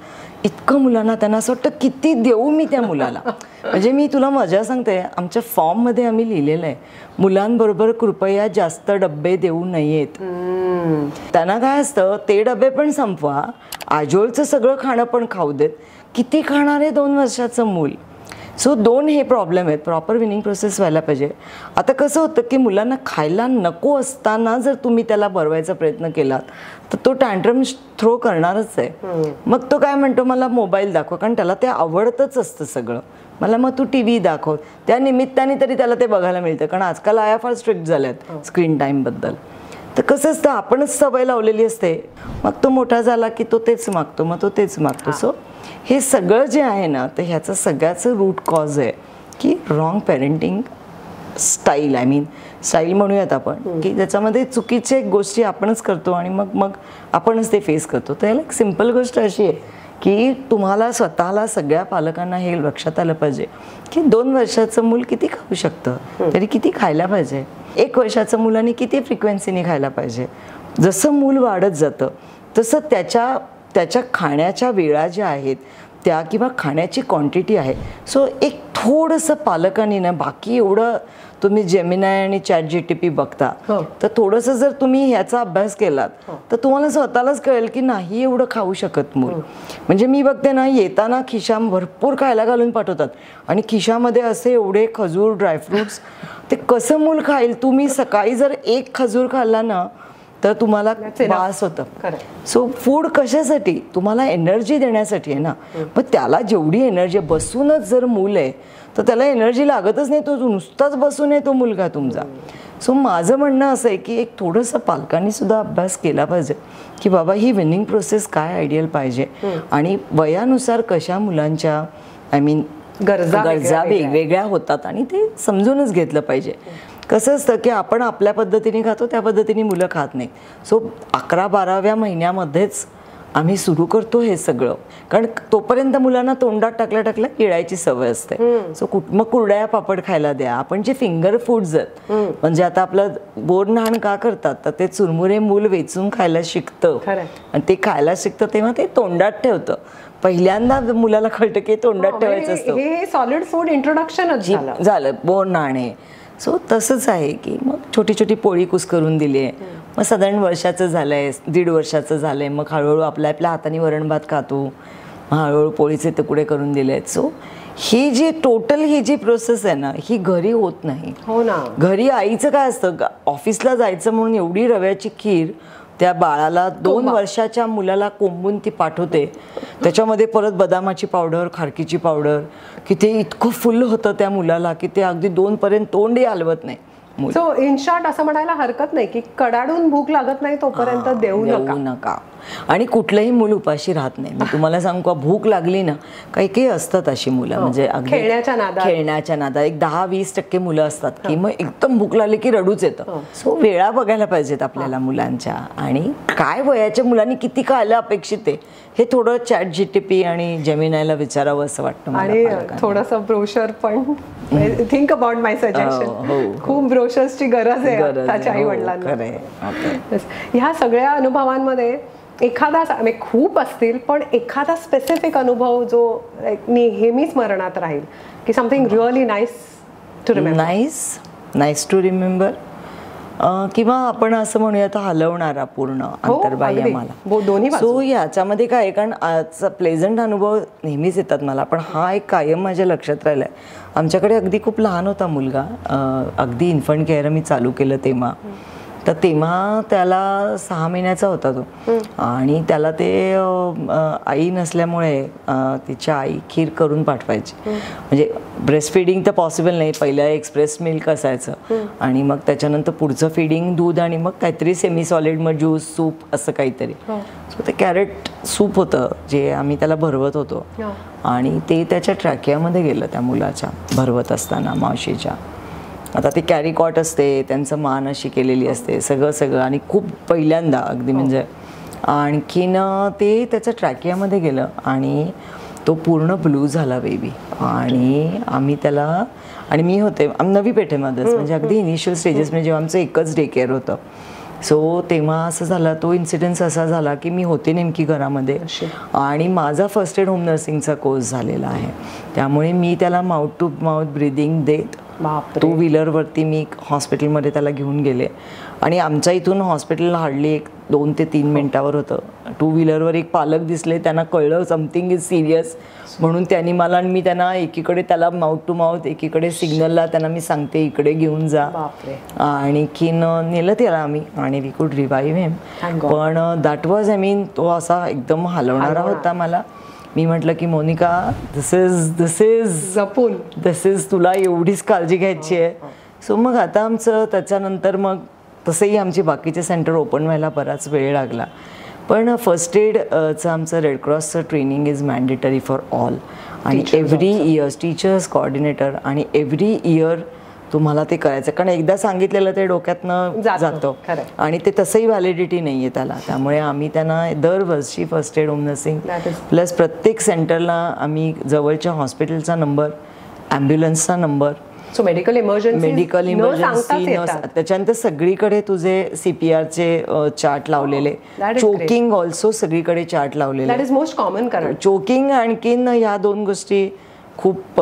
इतकं मुलांना त्यांना असं वाटतं किती देऊ मी त्या मुलाला. म्हणजे मी तुला मजा सांगते आमच्या फॉर्ममध्ये आम्ही लिहिलेलं आहे मुलांबरोबर कृपया जास्त डब्बे देऊ नयेत. त्यांना काय असतं ते डबे पण संपवा आजोळचं सगळं खाणं पण खाऊ देत. किती खाणार आहे 2 वर्षाचं मूल. सो 2 हे प्रॉब्लेम आहेत. प्रॉपर विनिंग प्रोसेस व्हायला पाहिजे. आता कसं होतं की मुलांना खायला नको असताना जर तुम्ही त्याला भरवायचा प्रयत्न केलात तर तो टँट्रम थ्रो करणारच आहे. मग तो काय म्हणतो मला मोबाईल दाखव कारण त्याला ते आवडतच असतं सगळं. मला मग तू TV दाखव. त्या निमित्ताने तरी त्याला ते बघायला मिळतं कारण आजकाल आया फार स्ट्रिक्ट झाल्यात स्क्रीन टाईमबद्दल. तर कसं असतं आपणच सवय लावलेली असते. मग तो मोठा झाला की तो तेच मागतो मग तो तेच मागतो. सो हे सगळं जे आहे ना तर ह्याचं सगळ्याचं रूट कॉज आहे की wrong parenting style. I mean style म्हणूयात आपण की त्याच्यामध्ये चुकीचे गोष्टी आपणच करतो आणि मग आपणच ते फेस करतो. तर याला एक सिम्पल गोष्ट अशी आहे की तुम्हाला स्वतःला सगळ्या पालकांना हे लक्षात आलं पाहिजे की 2 वर्षाचं मूल किती खाऊ शकतं तरी किती खायला पाहिजे. 1 वर्षाचं मुलांनी किती फ्रिक्वेन्सीने खायला पाहिजे. जसं मूल वाढत जातं तसं त्याच्या खाण्याच्या वेळा ज्या आहेत त्या किंवा खाण्याची क्वांटिटी आहे. सो एक थोडंसं पालकांनी ना बाकी एवढं तुम्ही जेमिनाय आणि ChatGPT बघता तर थोडंसं जर तुम्ही ह्याचा अभ्यास केलात तर तुम्हाला स्वतःलाच कळेल की नाही एवढं खाऊ शकत मूल. म्हणजे मी बघते ना येताना खिशा भरपूर खायला घालून पाठवतात आणि खिशामध्ये असे एवढे खजूर ड्रायफ्रुट्स ते कसं मूल खाईल. तुम्ही सकाळी जर 1 खजूर खाल्ला ना तर तुम्हाला त्रास होतं. सो फूड कशासाठी तुम्हाला एनर्जी देण्यासाठी आहे ना. मग त्याला जेवढी एनर्जी बसूनच जर मूल आहे तर त्याला एनर्जी लागतच नाही. तो नुसताच बसून आहे तो मुलगा तुमचा. सो माझं म्हणणं असं आहे की एक थोडंसं पालकांनी सुद्धा अभ्यास केला पाहिजे की बाबा ही विनिंग प्रोसेस काय आयडियल पाहिजे आणि वयानुसार कशा मुलांच्या आय मीन गरजा वेगवेगळ्या होतात आणि ते समजूनच घेतलं पाहिजे. कसं असतं की आपण आपल्या पद्धतीने खातो, त्या पद्धतीने मुलं खात नाही. सो 11-12व्या महिन्यामध्येच आम्ही सुरू करतो हे सगळं, कारण तोपर्यंत मुलांना तोंडात टाकल्या गिळायची सवय असते. सो मग कुरड्या पापड खायला द्या. आपण जे फिंगर फूड्स आहेत, म्हणजे आता आपलं बोरन्हाण का करतात, तर ते चुरमुरे मूल वेचून खायला शिकतं, आणि ते खायला शिकतं तेव्हा ते तोंडात ठेवतं. पहिल्यांदा मुलाला कळतं की तोंडात ठेवायचं असतं.
हे सॉलिड फूड इंट्रोडक्शनच
झालं बोरन्हाण. सो तसंच आहे की मग छोटी छोटी पोळी कुस्करून दिली आहे. मग साधारण वर्षाचं झालंय, 1.5 वर्षाचं झालंय, मग हळूहळू आपल्या हाताने वरण भात खातो, मग हळूहळू पोळीचे तुकडे करून दिले आहेत. सो ही जी प्रोसेस आहे ना, ही घरी होत नाही.
हो ना.
घरी आईचं काय असतं, ऑफिसला जायचं म्हणून एवढी रव्याची खीर त्या बाळाला 2 वर्षाच्या मुलाला कोंबून ती पाठवते. त्याच्यामध्ये परत बदामाची पावडर, खारकीची पावडर, की ते इतकं फुल होतं त्या मुलाला की ते अगदी 2 पर्यंत तोंडही हलवत नाही.
सो इन शॉर्ट असं म्हणायला हरकत नाही की कडाडून भूक लागत नाही तोपर्यंत देऊ नका.
आणि कुठलंही मूल उपाशी राहत नाही. मी तुम्हाला सांगू का, भूक लागली ना, काही काही असतात अशी मुलं, म्हणजे अगदी खेळण्याच्या नादात 10-20% मुलं असतात की मग एकदम भूक लागली की रडूच येतं. सो वेळा बघायला पाहिजेत आपल्याला मुलांच्या, आणि काय वयाच्या मुलांनी किती खायला अपेक्षित आहे हे थोडं ChatGPT आणि जेमिनायला विचारावं असं वाटतं.
आणि थोडंसं ब्रोशर पण, थिंक अबाउट माय सजेशन. खूप ब्रोशर्सची गरज आहे त्याच्या आई वडिलांना. ह्या सगळ्या अनुभवांमध्ये एखादा, खूप असतील पण एखादा स्पेसिफिक अनुभव जो नेहमी स्मरणात राहील, की something really nice to remember, किंवा आपण असं म्हणूया तर हलवणारा पूर्ण अंतर्बाह्य मला. सो याच्यामध्ये काय, कारण आजचा प्लेझंट अनुभव नेहमीच येतात मला, पण हा एक कायम माझ्या लक्षात राहिलाय. आमच्याकडे अगदी खूप लहान होता मुलगा, अगदी इन्फंट केअर मी चालू केलं तेव्हा. तर तेव्हा त्याला 6 महिन्याचा होता तो, आणि त्याला ते आई नसल्यामुळे तिच्या आई खीर करून पाठवायची. म्हणजे ब्रेस्ट फिडिंग तर पॉसिबल नाही, पहिलं एक्सप्रेस मिल्क असायचं, आणि मग त्याच्यानंतर पुढचं फिडिंग दूध, आणि मग काहीतरी सेमी सॉलिड, मग ज्यूस, सूप असं काहीतरी. सो ते कॅरेट सूप होतं जे आम्ही त्याला भरवत होतो, आणि ते त्याच्या ट्रॅकियामध्ये गेलं त्या मुलाच्या भरवत असताना मावशीच्या. आता ते कॅरी कॉट असते, त्यांचं मान अशी केलेली असते, सगळं, आणि खूप पहिल्यांदा अगदी म्हणजे, आणखीन ते त्याच्या ट्रॅकियामध्ये गेलं आणि तो पूर्ण ब्लू झाला बेबी. आणि आम्ही त्याला, आणि मी होते नवी पेठेमध्येच, म्हणजे अगदी इनिशियल स्टेजेस, म्हणजे जेव्हा आमचं एकच डे केअर होतं. सो तेव्हा असं झालं, तो इन्सिडेन्स असा झाला की मी होते नेमकी घरामध्ये, आणि माझा फर्स्ट एड होम नर्सिंगचा कोर्स झालेला आहे, त्यामुळे मी त्याला माउथ टू माउथ ब्रीदिंग देत 2 व्हीलरवरती मी हॉस्पिटलमध्ये त्याला घेऊन गेले. आणि आमच्या इथून हॉस्पिटल हार्डली 2 ते 3 मिनिटावर होतं. 2 व्हीलरवर एक पालक दिसले, त्यांना कळलं समथिंग इज सिरियस, म्हणून त्यांनी मला, आणि मी त्यांना एकीकडे त्याला माउथ टू माउथ, एकीकडे सिग्नलला त्यांना मी सांगते इकडे घेऊन जा, आणखीन नेलं त्याला आम्ही, आणि वी कुड रिवाईव्ह हिम. पण दॅट वॉज, तो असा एकदम हलवणारा होता मला. मी म्हटलं की मोनिका, दिस इज तुला एवढीच काळजी घ्यायची आहे. सो मग आता आमचं त्याच्यानंतर मग तसंही आमची बाकीचे सेंटर ओपन व्हायला बराच वेळ लागला, पण फर्स्ट एडचं आमचं रेड क्रॉसचं training is mandatory for all, आणि एव्हरी इयर टीचर्स, कोऑर्डिनेटर, आणि एव्हरी इयर तुम्हाला ते करायचं, कारण एकदा सांगितलेलं ते डोक्यातनं जातं, आणि ते तसंही व्हॅलिडिटी नाही आहे त्याला. त्यामुळे आम्ही त्यांना दरवर्षी first aid home nursing plus प्रत्येक सेंटरला आम्ही जवळच्या हॉस्पिटलचा नंबर, ॲम्ब्युलन्सचा नंबर, मेडिकल इमर्जन्सी, त्याच्यानंतर सगळीकडे तुझे CPRचे चार्ट लावलेले, चोकिंग ऑल्सो सगळीकडे चार्ट लावलेले. चोकिंग आणखीन ह्या 2 गोष्टी खूप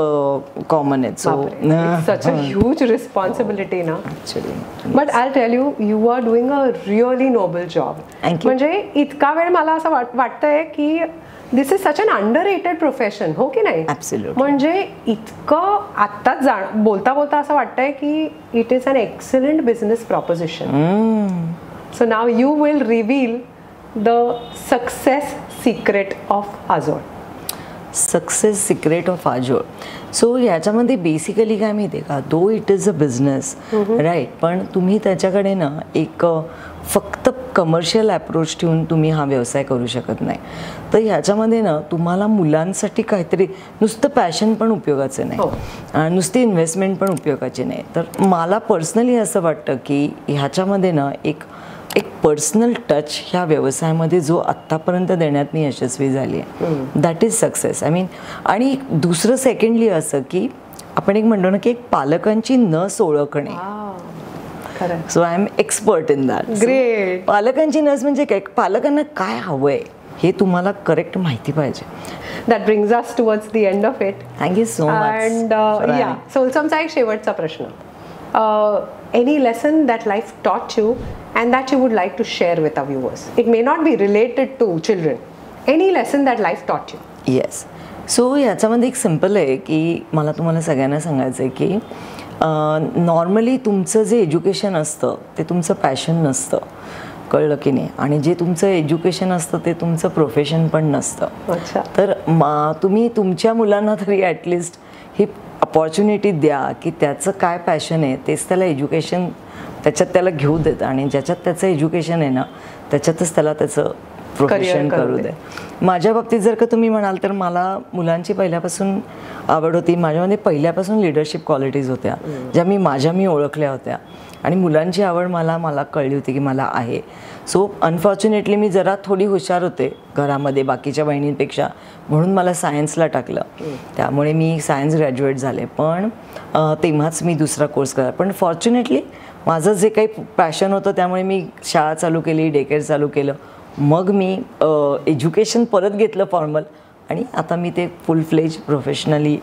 कॉमन आहेत. So such a huge responsibility ना, but I tell you, you are doing a really noble job. म्हणजे इतका वेळ मला असं वाटतंय की this is such an underrated profession, हो की नाही? म्हणजे इतकं आत्ताच बोलता बोलता असं वाटतंय की it is an excellent business proposition. So now you will reveal the success secret of Aajol.
Success secret of Aajol. So याच्यामध्ये बेसिकली काय माहिती आहे का, though it is a business right, पण तुम्ही त्याच्याकडे ना एक फक्त कमर्शियल अप्रोच ठेवून तुम्ही हा व्यवसाय करू शकत नाही. तर ह्याच्यामध्ये ना तुम्हाला मुलांसाठी काहीतरी, नुसतं पॅशन पण उपयोगाचं नाही, नुसती इन्व्हेस्टमेंट पण उपयोगाची नाही. तर मला पर्सनली असं वाटतं की ह्याच्यामध्ये ना एक पर्सनल टच ह्या व्यवसायामध्ये जो आत्तापर्यंत देण्यात मी यशस्वी झाली आहे, that is success. I mean, आणि दुसरं सेकंडली असं की आपण एक म्हणतो ना की एक पालकांची नस ओळखणे. So I am expert in that.
Great.
पालकांची नस म्हणजे काय, पालकांना काय हवंय हे तुम्हाला करेक्ट माहिती पाहिजे.
That brings us towards the end of it.
Thank you so much.
And या सोलसमचा एक शेवटचा प्रश्न, एनी लेसन दॅट लाईफ टॉट you and that you would like to share with our viewers? It may not be related to children. Any lesson that life taught you?
Yes. So याच्यामध्ये एक simple आहे की मला तुम्हाला सगळ्यांना सांगायचं आहे की नॉर्मली तुमचं जे एज्युकेशन असतं ते तुमचं पॅशन नसतं, कळलं की नाही, आणि जे तुमचं एज्युकेशन असतं ते तुमचं प्रोफेशन पण नसतं.
अच्छा.
तर तुम्ही तुमच्या मुलांना तरी ॲटलिस्ट ही अपॉर्च्युनिटी द्या की त्याचं काय पॅशन आहे तेच त्याला एज्युकेशन त्याच्यात त्याला घेऊ देत, आणि ज्याच्यात त्याचं एज्युकेशन आहे ना त्याच्यातच त्याला त्याचं प्रोफेशन करू दे. माझ्या बाबतीत जर का तुम्ही म्हणाल तर मला मुलांची पहिल्यापासून आवड होती. माझ्यामध्ये पहिल्यापासून लिडरशिप क्वालिटीज होत्या ज्या मी ओळखल्या होत्या, आणि मुलांची आवड मला कळली होती की मला आहे. सो अनफॉर्च्युनेटली मी जरा थोडी हुशार होते घरामध्ये बाकीच्या बहिणींपेक्षा, म्हणून मला सायन्सला टाकलं. त्यामुळे मी सायन्स ग्रॅज्युएट झाले, पण तेव्हाच मी दुसरा कोर्स केला. पण फॉर्च्युनेटली माझं जे काही पॅशन होतं त्यामुळे मी शाळा चालू केली, डे केअर चालू केलं, मग मी एज्युकेशन परत घेतलं फॉर्मल, आणि आता मी ते फुल फ्लेज professionally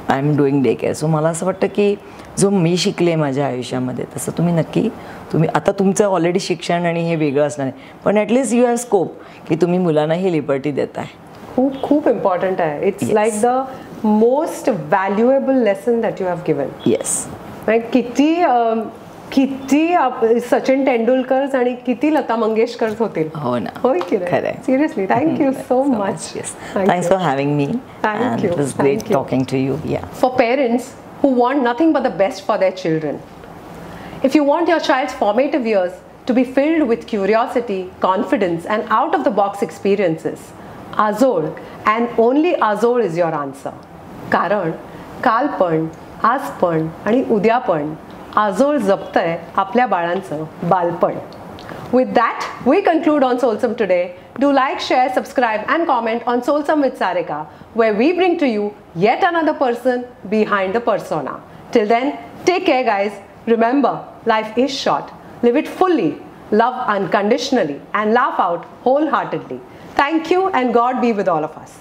I am doing day care. So मला असं वाटतं की जो मी शिकले माझ्या आयुष्यामध्ये तसं तुम्ही आता तुमचं ऑलरेडी शिक्षण आणि हे वेगळं असणार आहे, पण ॲटलिस्ट यू हॅव स्कोप की तुम्ही मुलांना ही लिबर्टी देताय.
खूप खूप इम्पॉर्टंट आहे. It's like the most valuable lesson that you have given.
Yes.
किती सचिन तेंडुलकर आणि किती लता मंगेशकर होतील.
हो ना.
होय की नाही. Seriously thank you so much.
Thanks for having me.
Thank you.
It was great talking to you.
For parents who want nothing but the best for their children, if you want your child's formative years to be filled with curiosity, confidence and out of the box experiences, Azol and only Azol is your answer. कारण काल पण, आज पण आणि उद्या पण आजोळ जपतंय आपल्या बाळांचं बालपण. With that, we conclude on Soulsome today. Do like, share, subscribe and comment on Soulsome with Sarika, where we bring to you yet another person behind the persona. Till then, take care guys. Remember, life is short. Live it fully, love unconditionally and laugh out wholeheartedly. Thank you and God be with all of us.